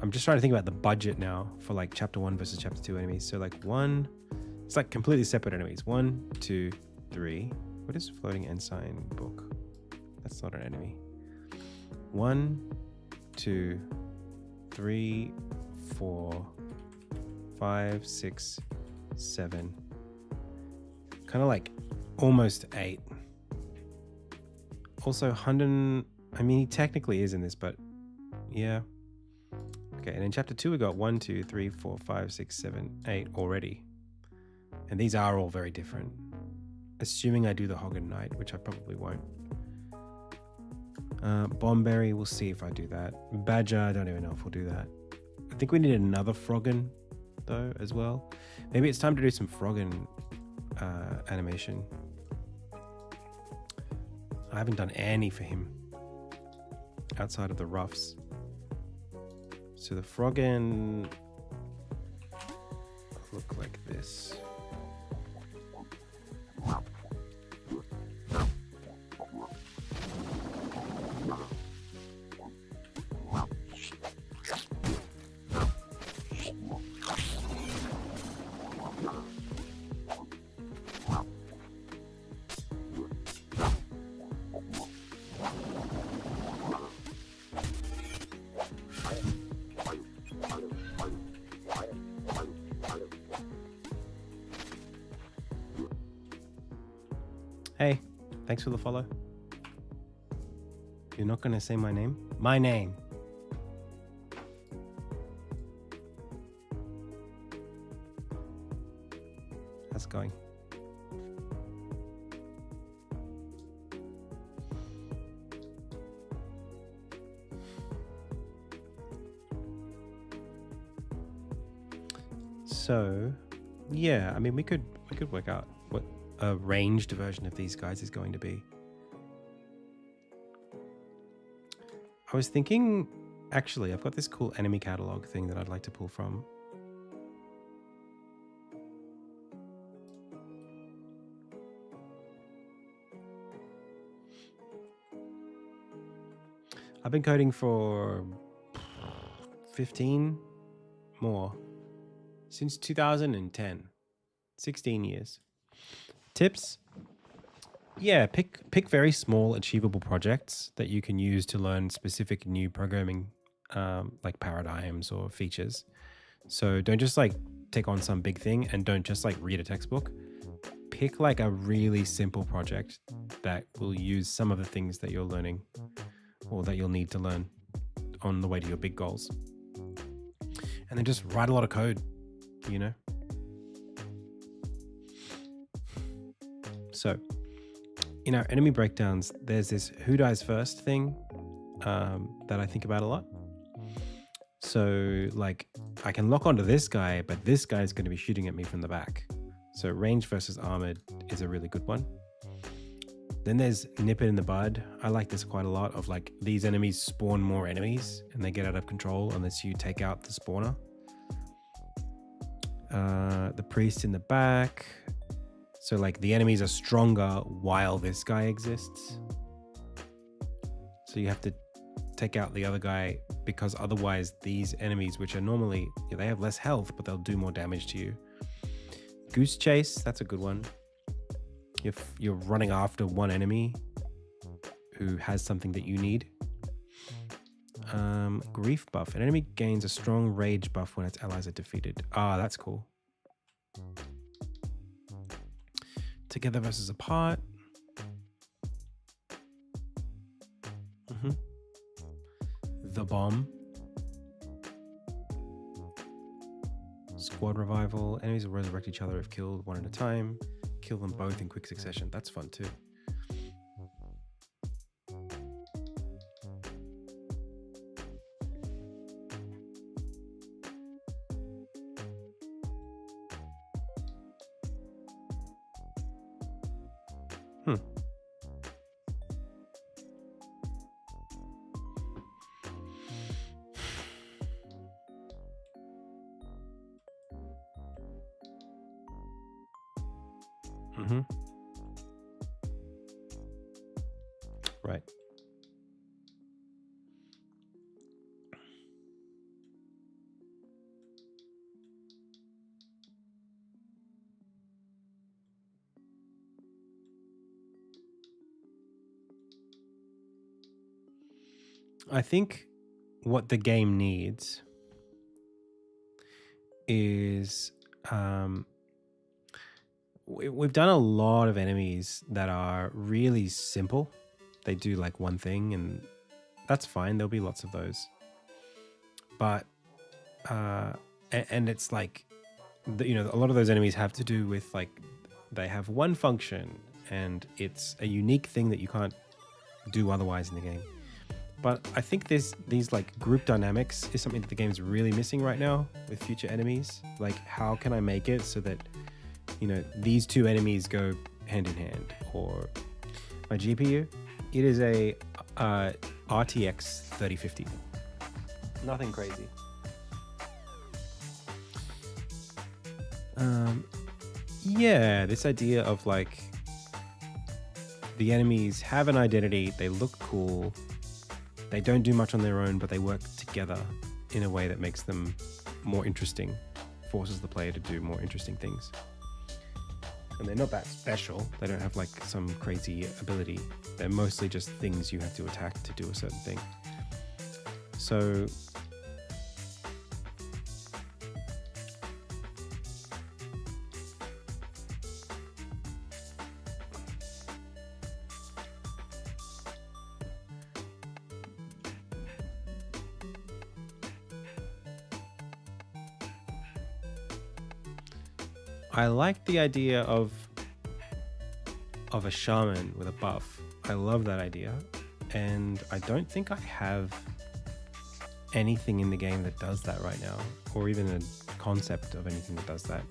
I'm just trying to think about the budget now for like chapter 1 versus chapter 2 enemies. So like 1, it's like completely separate enemies. 1, 2, 3. What is floating ensign book? That's not an enemy. 1, 2, 3, 4, 5, 6, 7. Kind of like almost 8. Also, Hunden, I mean, he technically is in this, but yeah. Okay, and in chapter 2, we got 1, 2, 3, 4, 5, 6, 7, 8 already. And these are all very different. Assuming I do the Hoggen Knight, which I probably won't. Bomberry, we'll see if I do that. Badger, I don't even know if we'll do that. I think we need another Froggen, though, as well. Maybe it's time to do some Froggen animation. I haven't done any for him outside of the roughs. So the Froggen look like this. Hey, thanks for the follow. You're not gonna say my name? My name. How's it going? So, yeah, I mean, we could work out what a ranged version of these guys is going to be. I was thinking, actually, I've got this cool enemy catalog thing that I'd like to pull from. I've been coding for 15 more since 2010, 16 years. Tips? Yeah, pick very small, achievable projects that you can use to learn specific new programming, like paradigms or features. So don't just like take on some big thing, and don't just like read a textbook. Pick like a really simple project that will use some of the things that you're learning or that you'll need to learn on the way to your big goals. And then just write a lot of code, you know? So, in our enemy breakdowns, there's this who dies first thing that I think about a lot. So, like, I can lock onto this guy, but this guy's going to be shooting at me from the back. So range versus armored is a really good one. Then there's nip it in the bud. I like this quite a lot of like these enemies spawn more enemies and they get out of control unless you take out the spawner. The priest in the back. So like the enemies are stronger while this guy exists. So you have to take out the other guy because otherwise these enemies, which are normally, they have less health, but they'll do more damage to you. Goose chase, that's a good one. If you're running after one enemy who has something that you need. Grief buff. An enemy gains a strong rage buff when its allies are defeated. Ah, that's cool. Together versus apart. The bomb. Squad revival. Enemies will resurrect each other if killed one at a time. Kill them both in quick succession. That's fun too. Right. I think what the game needs is we've done a lot of enemies that are really simple. They do like one thing and that's fine. There'll be lots of those. But, and it's like, a lot of those enemies have to do with like, they have one function and it's a unique thing that you can't do otherwise in the game. But I think these like group dynamics is something that the game's really missing right now with future enemies. Like, how can I make it so that, these two enemies go hand in hand? Or my GPU, it is a RTX 3050. Nothing crazy. Yeah, this idea of like the enemies have an identity, they look cool, they don't do much on their own, but they work together in a way that makes them more interesting, forces the player to do more interesting things. And they're not that special. They don't have like some crazy ability. They're mostly just things you have to attack to do a certain thing. So I like the idea of a shaman with a buff. I love that idea. And I don't think I have anything in the game that does that right now, or even a concept of anything that does that.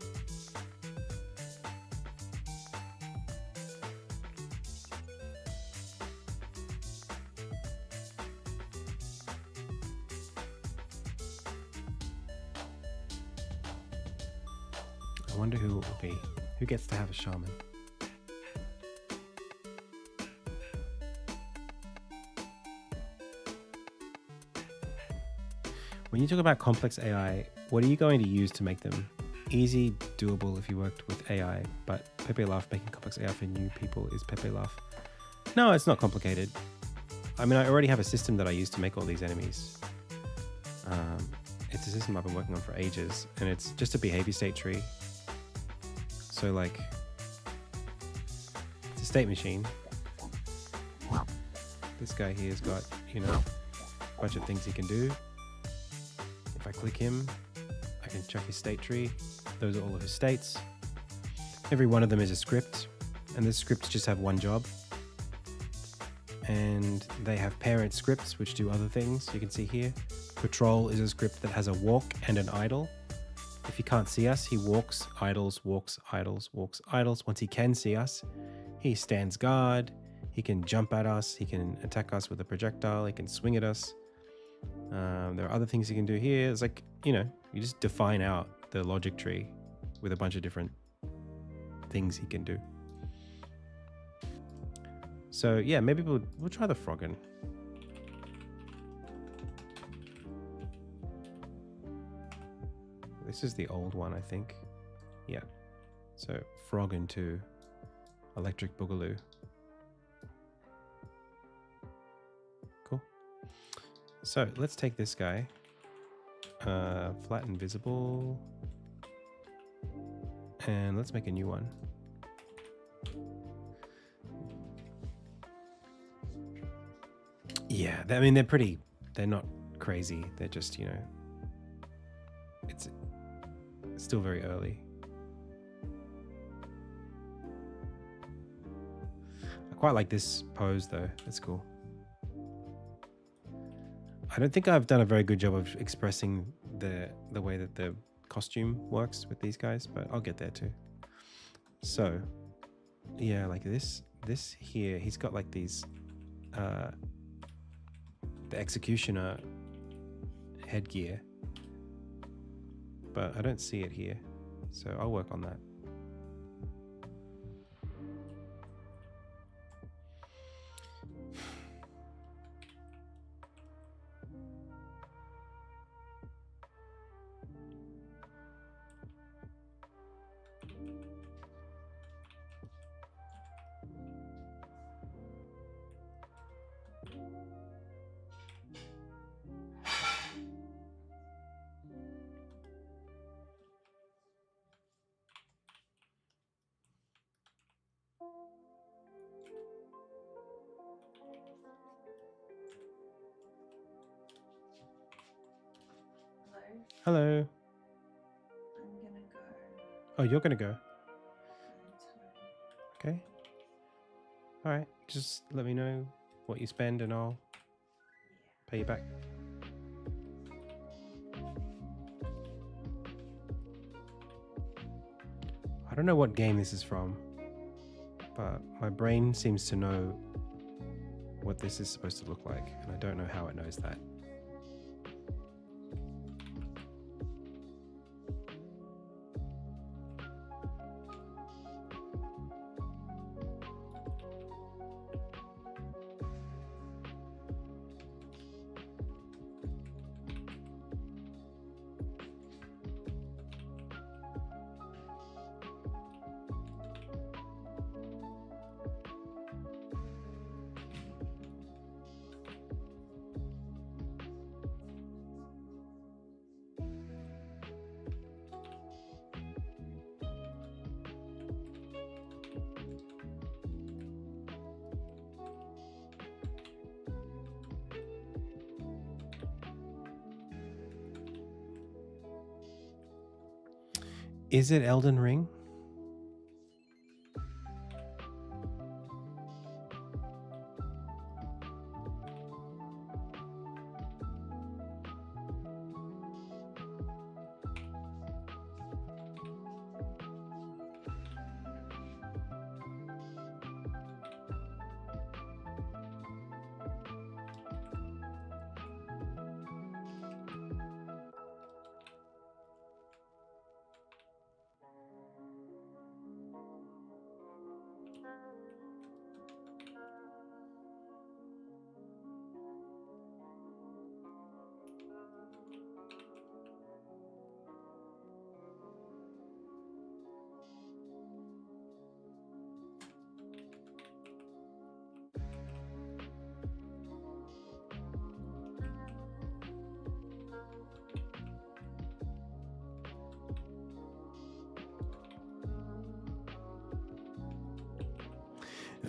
I wonder who it will be. Who gets to have a shaman? When you talk about complex AI, what are you going to use to make them easy, doable if you worked with AI? But Pepe Laugh making complex AI for new people is Pepe Laugh. No, it's not complicated. I mean, I already have a system that I use to make all these enemies. It's a system I've been working on for ages, and it's just a behavior state tree. So like, it's a state machine. This guy here's got, a bunch of things he can do. If I click him, I can check his state tree. Those are all of his states. Every one of them is a script, and the scripts just have one job. and they have parent scripts which do other things. You can see here. Patrol is a script that has a walk and an idle. If he can't see us, he walks, idles, walks, idles, walks, idles. Once he can see us, he stands guard. He can jump at us. He can attack us with a projectile. He can swing at us. There are other things he can do here. It's like, you know, you just define out the logic tree with a bunch of different things he can do. So yeah, maybe we'll try the Froggen. This is the old one, I think. Yeah. So Froggen to Electric Boogaloo. Cool. So let's take this guy. Flat and visible. And let's make a new one. Yeah, I mean, they're not crazy. They're just, you know, it's still very early. I quite like this pose though. That's cool. I don't think I've done a very good job of expressing the way that the costume works with these guys, but I'll get there too. So yeah, like this here, he's got like these the executioner headgear, but I don't see it here, so I'll work on that. Hello. I'm gonna go. Oh, you're gonna go? Okay. All right. Just let me know what you spend and I'll pay you back. I don't know what game this is from, but my brain seems to know what this is supposed to look like, and I don't know how it knows that. Is it Elden Ring?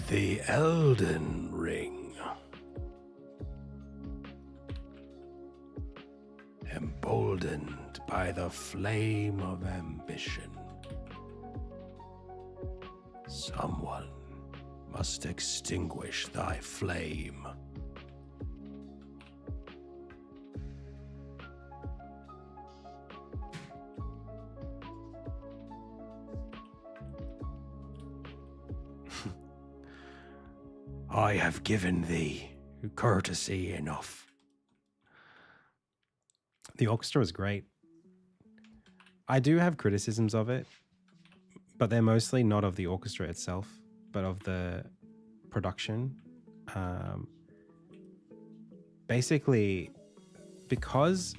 The Elden Ring. Emboldened by the flame of ambition, someone must extinguish thy flame. I have given thee courtesy enough. The orchestra is great. I do have criticisms of it, but they're mostly not of the orchestra itself, but of the production. Basically, because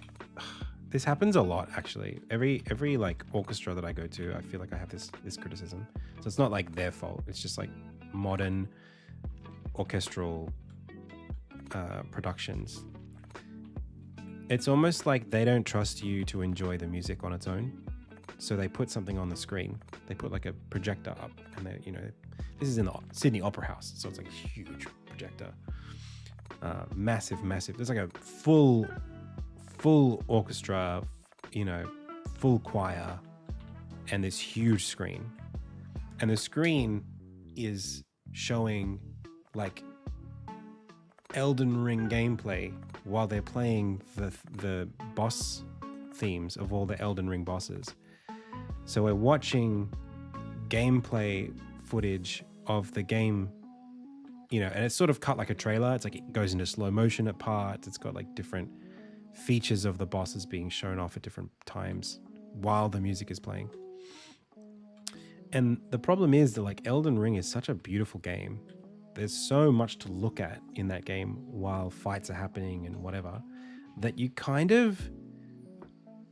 this happens a lot, actually. Every like orchestra that I go to, I feel like I have this criticism. So it's not like their fault. It's just like modern orchestral productions. It's almost like they don't trust you to enjoy the music on its own. So they put something on the screen. They put like a projector up, and they, you know, this is in the Sydney Opera House, so it's like a huge projector, massive. There's like a full orchestra, you know, full choir, and this huge screen, and the screen is showing like Elden Ring gameplay while they're playing the boss themes of all the Elden Ring bosses. So we're watching gameplay footage of the game, you know, and it's sort of cut like a trailer. It's like it goes into slow motion at parts. It's got like different features of the bosses being shown off at different times while the music is playing. And the problem is that like Elden Ring is such a beautiful game. There's so much to look at in that game while fights are happening and whatever, that you kind of,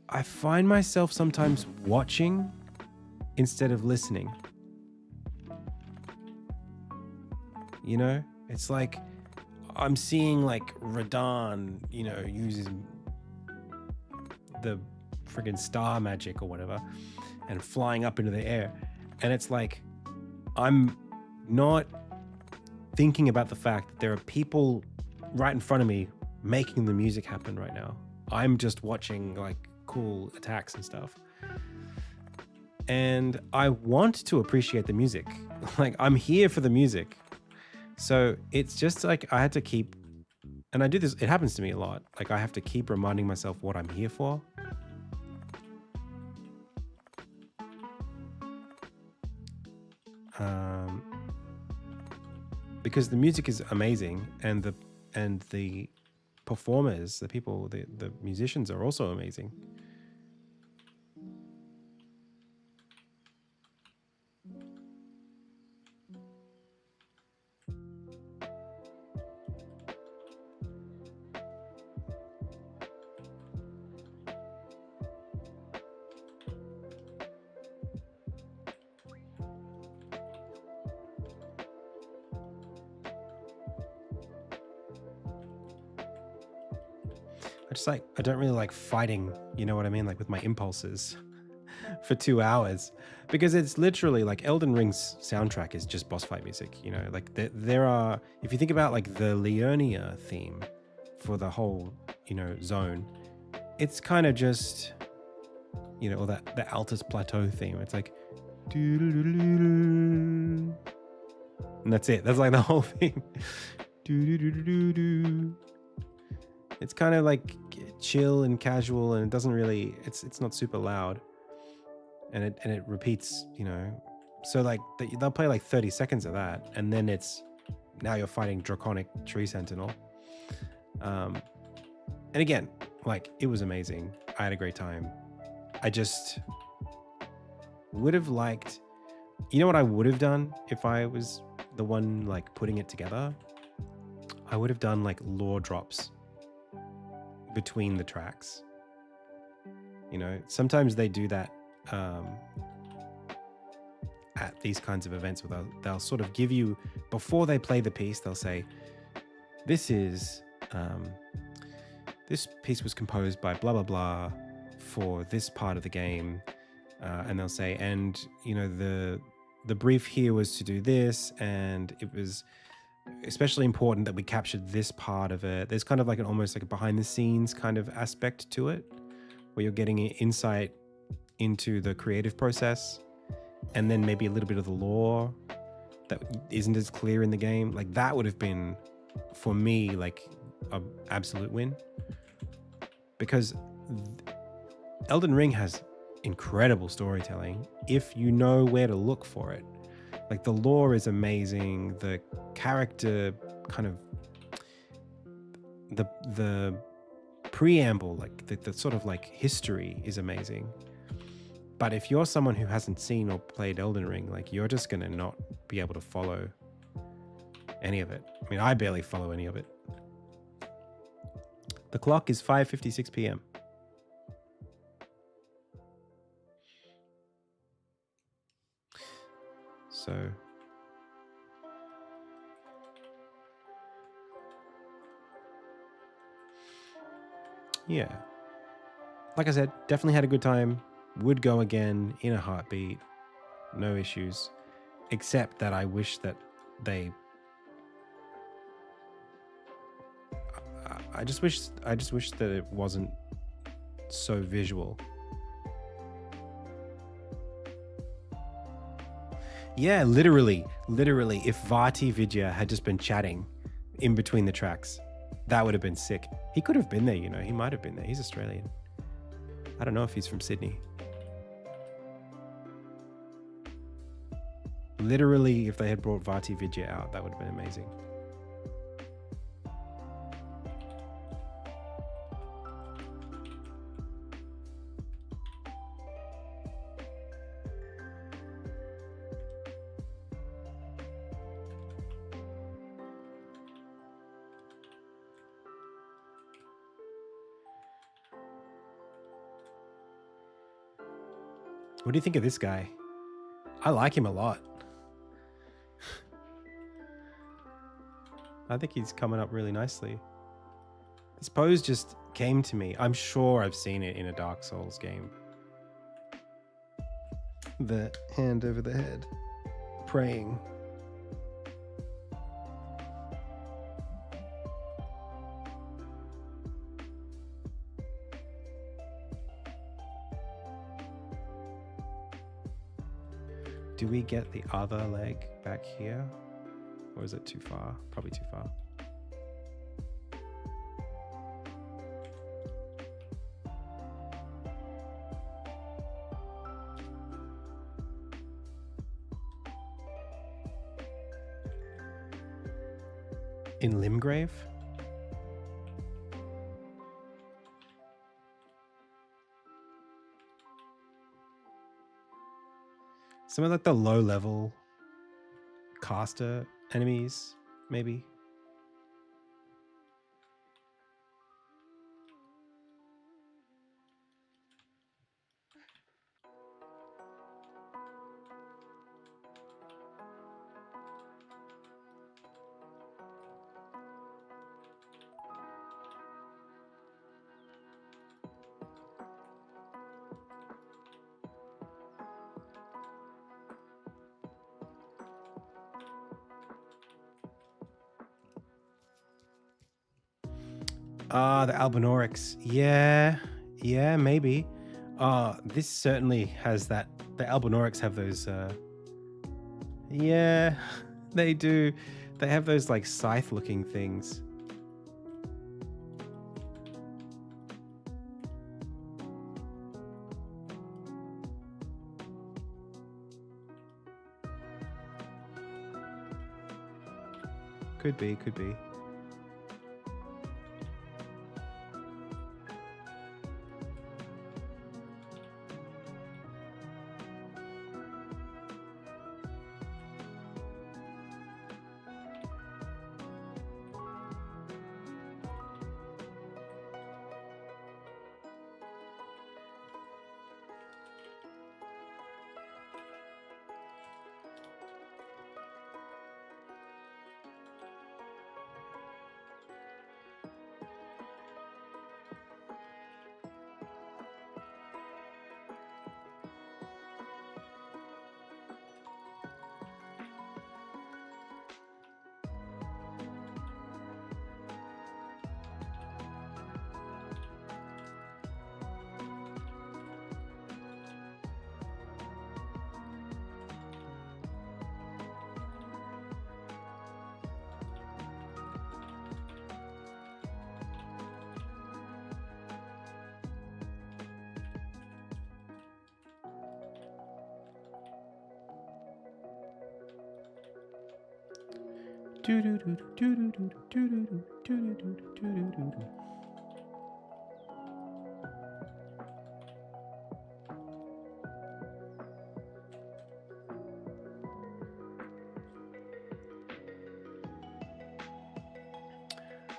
I find myself sometimes watching instead of listening. You know, it's like I'm seeing like Radahn, you know, uses the friggin' star magic or whatever and flying up into the air. And it's like, I'm not thinking about the fact that there are people right in front of me making the music happen right now. I'm just watching like cool attacks and stuff. And I want to appreciate the music. Like I'm here for the music. So it's just like I had to keep, and I do this, it happens to me a lot. Like I have to keep reminding myself what I'm here for. Because the music is amazing, and the performers, the people, the musicians are also amazing. I don't really like fighting, you know what I mean? Like with my impulses for 2 hours, because it's literally like Elden Ring's soundtrack is just boss fight music, you know, like there are, if you think about like the Leonia theme for the whole, you know, zone, it's kind of just, you know, or the Altus Plateau theme. It's like, and that's it. That's like the whole thing. It's kind of like chill and casual, and it doesn't really, it's not super loud, and it repeats, you know. So like they'll play like 30 seconds of that, and then it's, now you're fighting Draconic Tree Sentinel. And again, like it was amazing. I had a great time. I just would have liked, you know what I would have done if I was the one like putting it together? I would have done like lore drops between the tracks. You know, sometimes they do that at these kinds of events where they'll sort of give you, before they play the piece, they'll say, this is this piece was composed by blah blah blah for this part of the game, and they'll say, and you know, the brief here was to do this, and it was especially important that we captured this part of it. There's kind of like an almost like a behind the scenes kind of aspect to it, where you're getting insight into the creative process, and then maybe a little bit of the lore, that isn't as clear in the game. Like that would have been, for me, like an absolute win. Because Elden Ring has incredible storytelling if you know where to look for it. Like the lore is amazing, the character kind of the preamble, like the sort of like history is amazing. But if you're someone who hasn't seen or played Elden Ring, like you're just gonna not be able to follow any of it. I mean, I barely follow any of it. The clock is 5:56 p.m. So yeah, like I said, definitely had a good time. Would go again in a heartbeat. No issues, except that I wish that they I just wish that it wasn't so visual. Yeah, literally, if Vati Vidya had just been chatting in between the tracks, that would have been sick. He could have been there, you know. He might have been there. He's Australian. I don't know if he's from Sydney. Literally, if they had brought Vati Vidya out, that would have been amazing. What do you think of this guy? I like him a lot. I think he's coming up really nicely. This pose just came to me. I'm sure I've seen it in a Dark Souls game. The hand over the head, praying. Do we get the other leg back here? Or is it too far? Probably too far. In Limgrave? Some of like the low level caster enemies, maybe. Ah, the Albinorix. Yeah, maybe. This certainly has that. The Albinorix have those. Yeah, they do. They have those like scythe-looking things. Could be.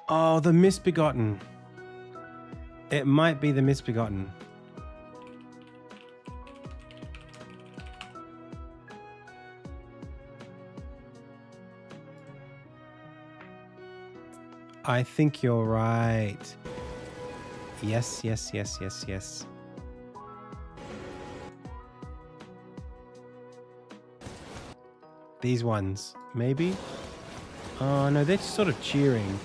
Oh, the misbegotten. It might be the misbegotten. I think you're right. Yes, yes, yes, yes, yes. These ones, maybe? Oh, no, they're just sort of cheering.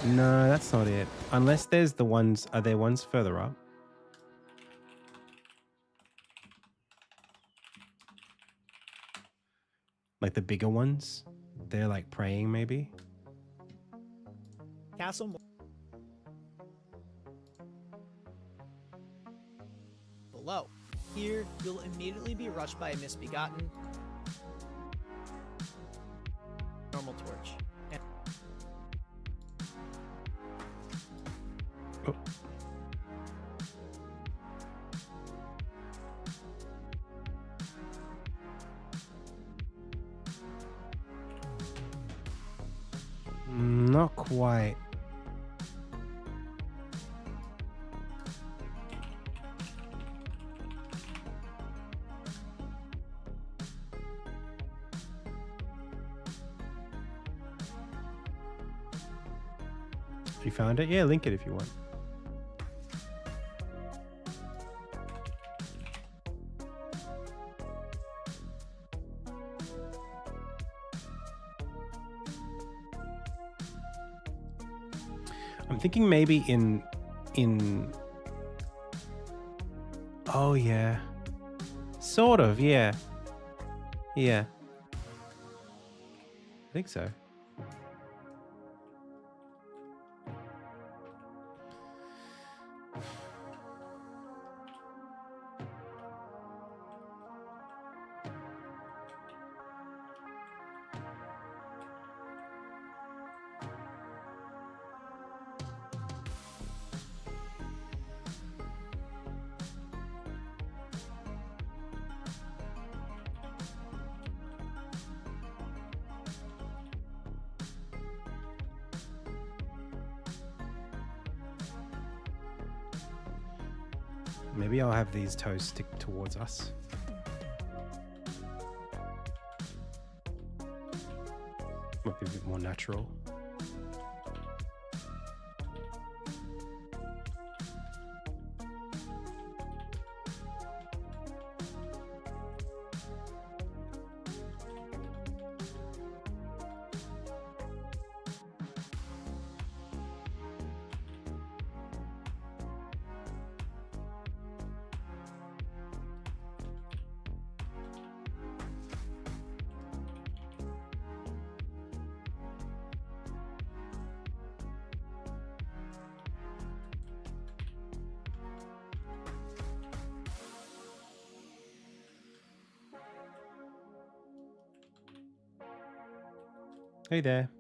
No, that's not it. Unless there's the ones... Are there ones further up? Like the bigger ones? They're like praying, maybe? Castle below. Here, you'll immediately be rushed by a misbegotten normal torch. And Oh. Not quite. You found it? Yeah, link it if you want. I'm thinking maybe in oh yeah. Sort of, yeah. Yeah. I think so. Maybe I'll have these toes stick towards us. Might be a bit more natural. Hey there.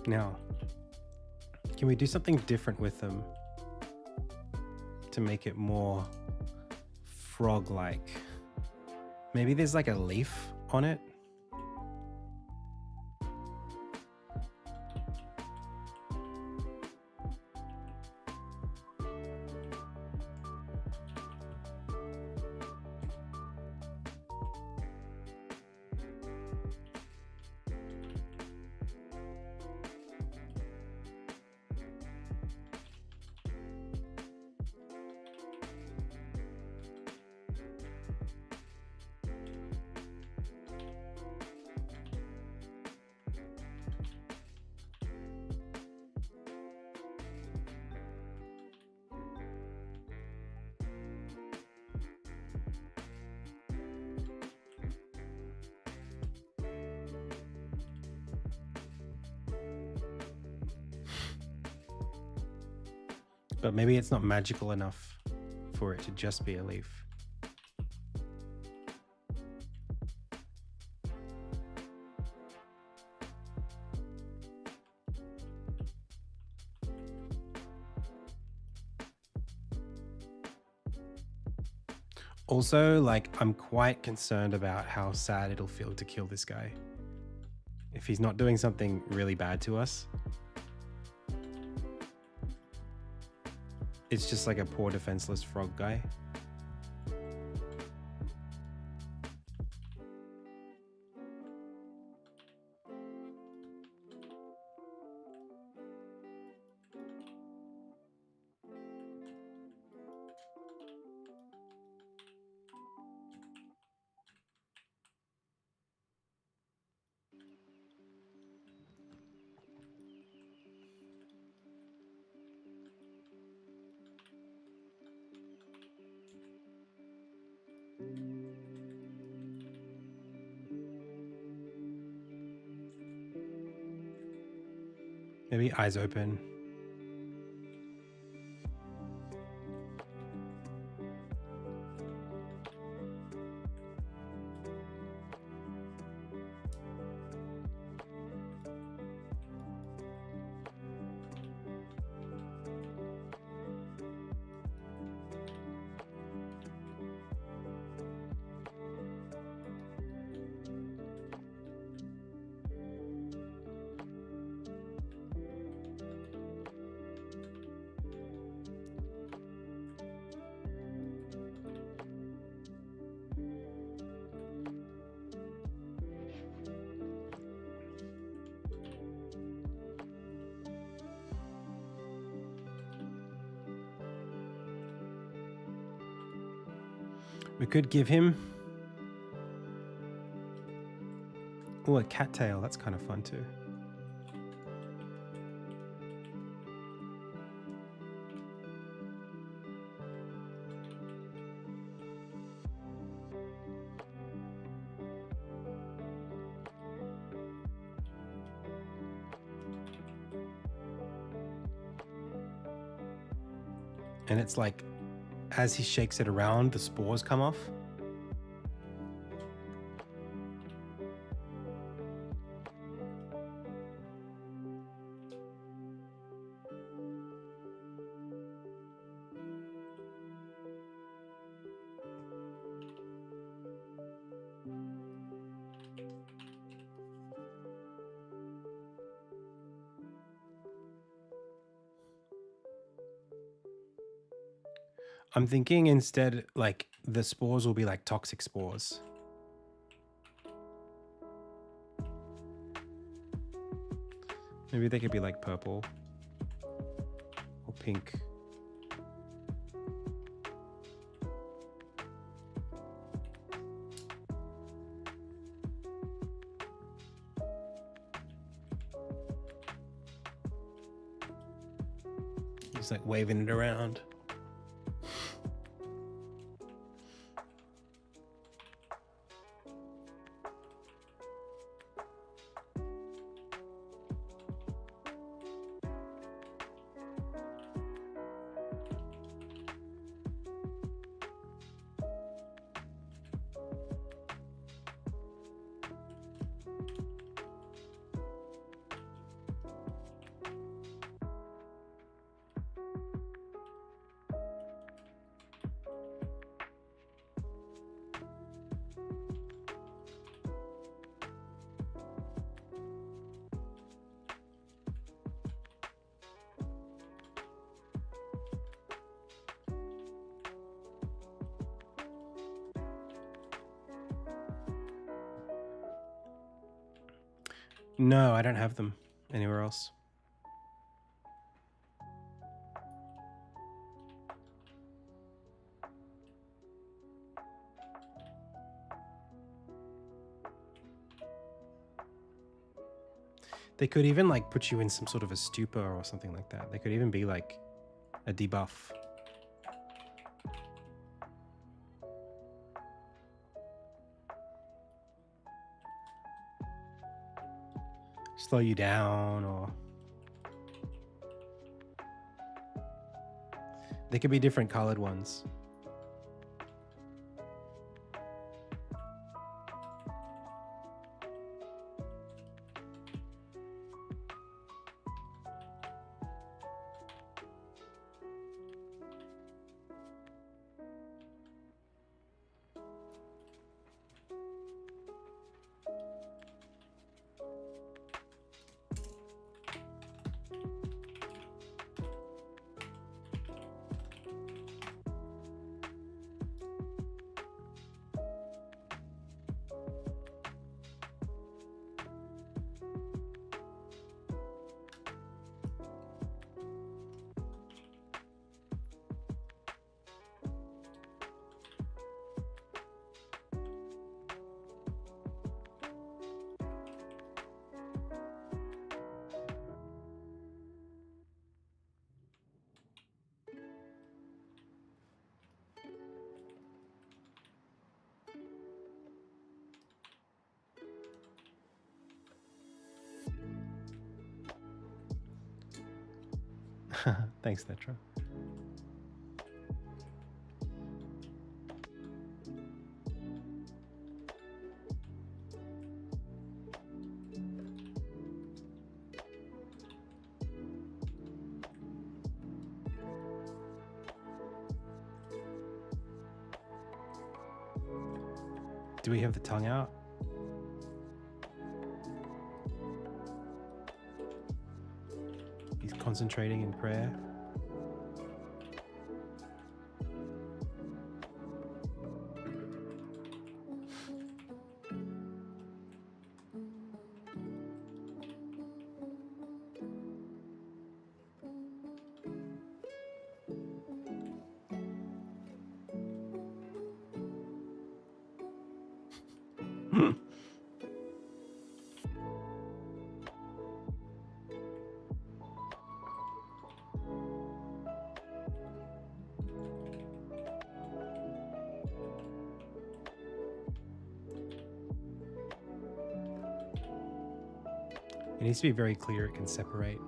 Now, can we do something different with them to make it more frog-like? Maybe there's like a leaf on it. But maybe it's not magical enough for it to just be a leaf. Also, like, I'm quite concerned about how sad it'll feel to kill this guy. If he's not doing something really bad to us. It's just like a poor defenseless frog guy. Maybe eyes open. We could give him... Oh, a cattail. That's kind of fun too. And it's like, as he shakes it around, the spores come off. I'm thinking instead, like, the spores will be like toxic spores. Maybe they could be like purple or pink. Just like waving it around. No, I don't have them anywhere else. They could even like put you in some sort of a stupor or something like that. They could even be like a debuff. Slow you down or... There could be different colored ones. Thanks, Netra. Do we have the tongue out? He's concentrating in prayer. It needs to be very clear it can separate.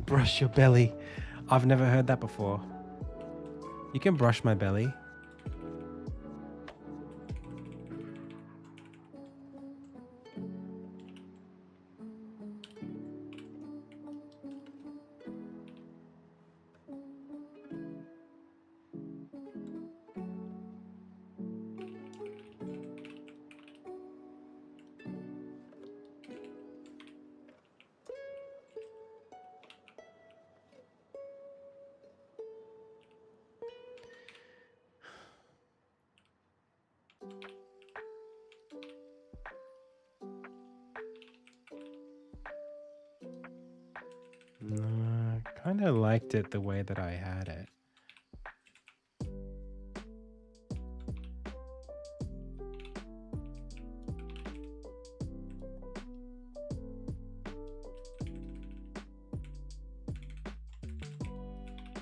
Brush your belly. I've never heard that before. You can brush my belly. Kind of liked it the way that I had it.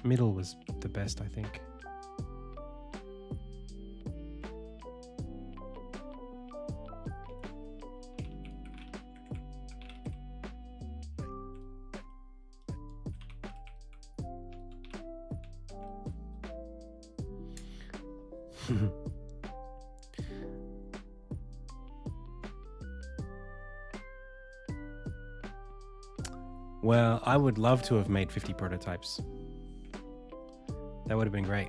Middle was the best, I think. Well, I would love to have made 50 prototypes. That would have been great.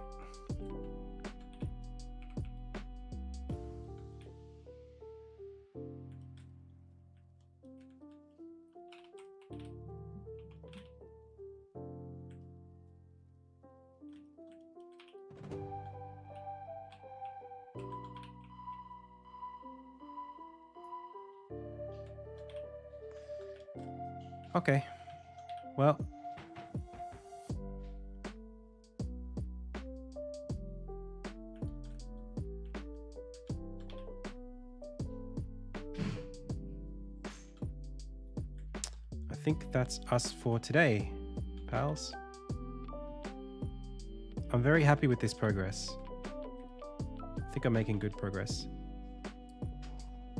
Okay. Well, I think that's us for today, pals. I'm very happy with this progress. think I'm making good progress.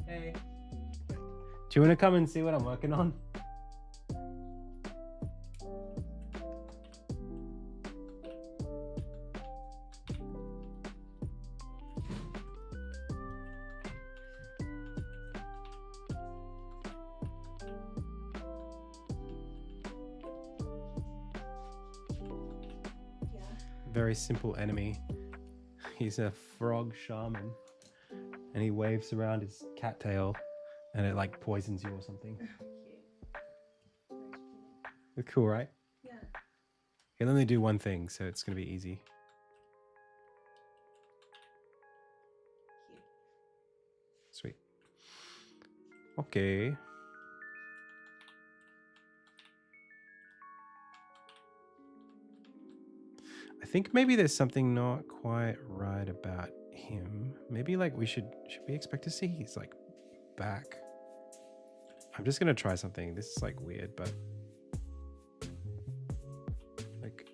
Hey. Do you want to come and see what I'm working on? Very simple enemy. He's a frog shaman, and he waves around his cattail, and it like poisons you or something. It's cool, right? Yeah. He'll only do one thing, so it's gonna be easy. Sweet. Okay. I think maybe there's something not quite right about him. Maybe like should we expect to see he's like back? I'm just gonna try something. This is like weird, but like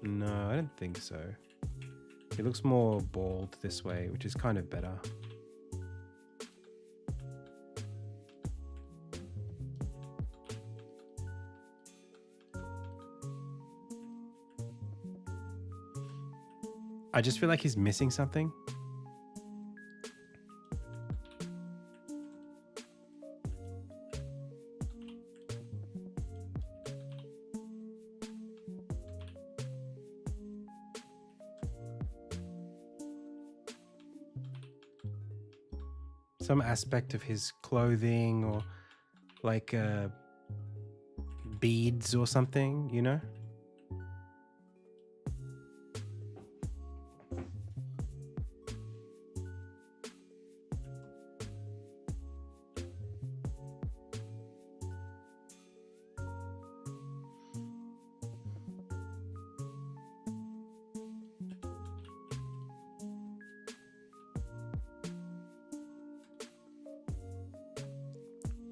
no, I don't think so. He looks more bald this way, which is kind of better. I just feel like he's missing something. Some aspect of his clothing or like beads or something, you know?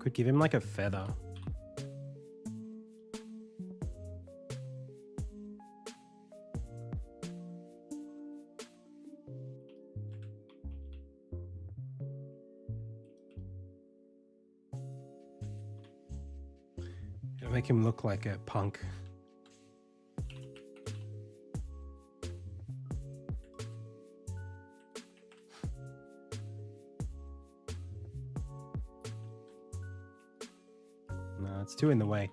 Could give him like a feather. It'll make him look like a punk. No, it's too in the way.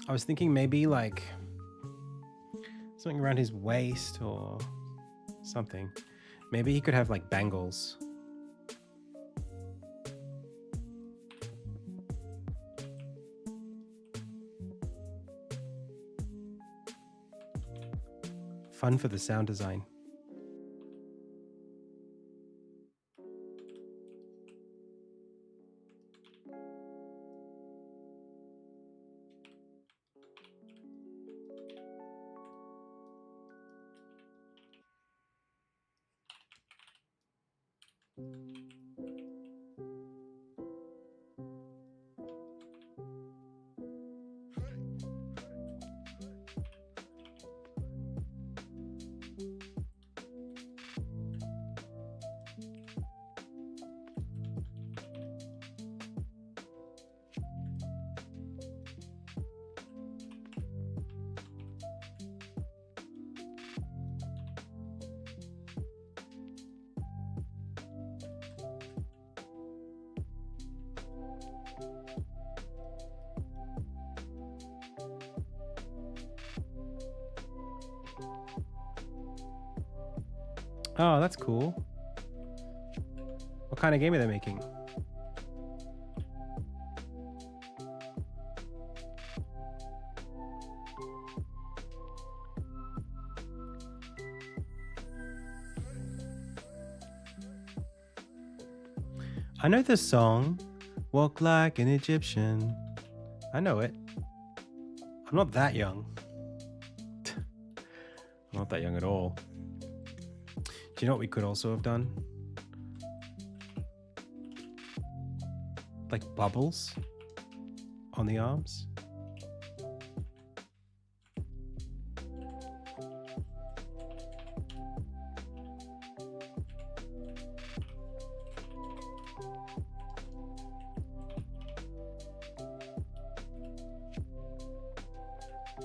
I was thinking maybe like something around his waist or something. Maybe he could have like bangles. Fun for the sound design. Oh, that's cool. What kind of game are they making? I know this song, Walk Like an Egyptian. I know it. I'm not that young. I'm not that young at all. Do you know what we could also have done? Like bubbles on the arms.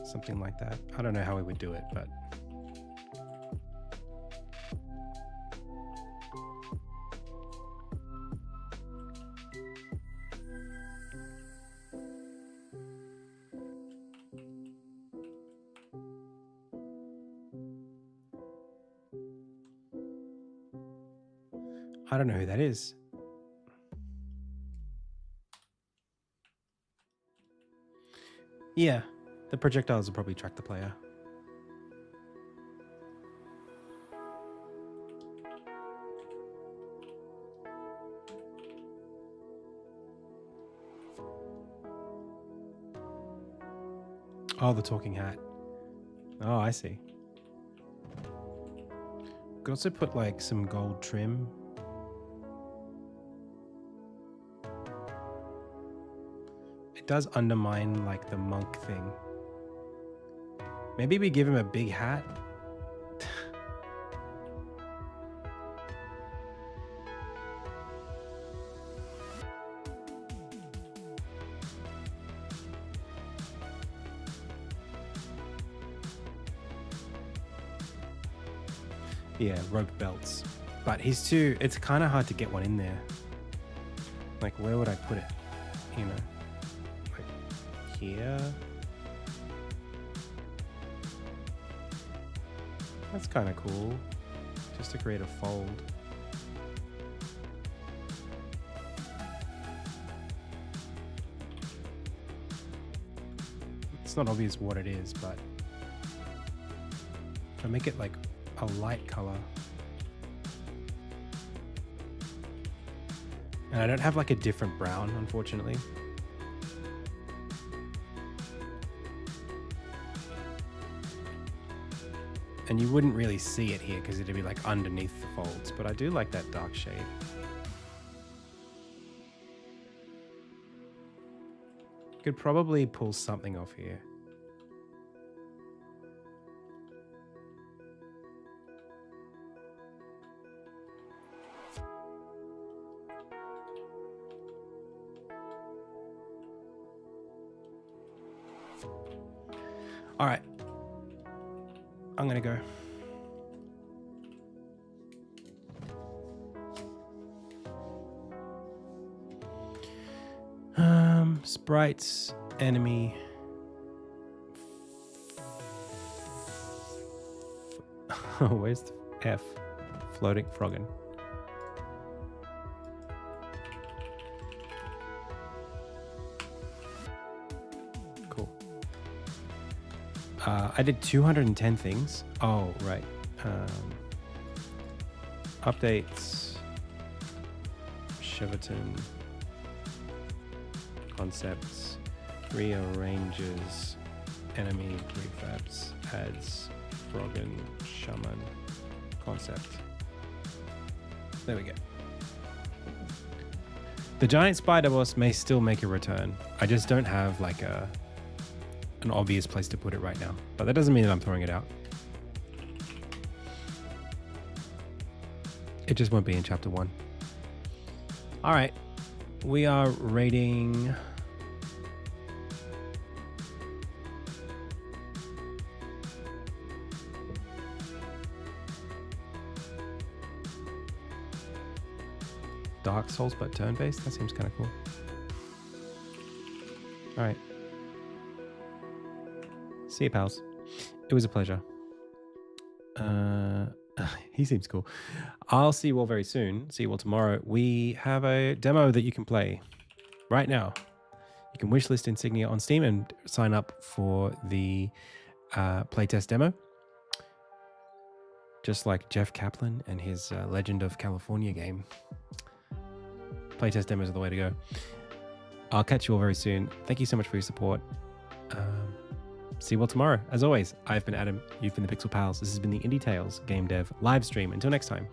something like that. I don't know how we would do it, but I don't know who that is. Yeah, the projectiles will probably track the player. Oh, the talking hat. Oh, I see. Could also put like some gold trim. It does undermine like the monk thing. Maybe we give him a big hat. Yeah, rope belts. But he's too, it's kind of hard to get one in there. Like, where would I put it? You know, like here. That's kind of cool. Just to create a fold. It's not obvious what it is, but if I make it like a light color. And I don't have like a different brown, unfortunately. And you wouldn't really see it here because it'd be like underneath the folds, but I do like that dark shade. Could probably pull something off here. All right, I'm gonna go. Sprites, enemy. Oh, where's the F? Floating froggin. Cool. I did 210 things. Oh, right. Updates. Cheverton. Concepts. Rearranges. Enemy. Prefabs. Adds. Froggin. Shaman. Concept. There we go. The giant spider boss may still make a return. I just don't have like an obvious place to put it right now. But that doesn't mean that I'm throwing it out. It just won't be in chapter 1. All right. We are raiding... Dark Souls, but turn-based? That seems kind of cool. All right. See you, pals. It was a pleasure. He seems cool. I'll see you all very soon. See you all tomorrow. We have a demo that you can play right now. You can wishlist Insignia on Steam and sign up for the playtest demo. Just like Jeff Kaplan and his Legend of California game. Playtest demos are the way to go. I'll catch you all very soon. Thank you so much for your support. See you all tomorrow. As always, I've been Adam. You've been the Pixel Pals. This has been the Indie Tales Game Dev live stream. Until next time.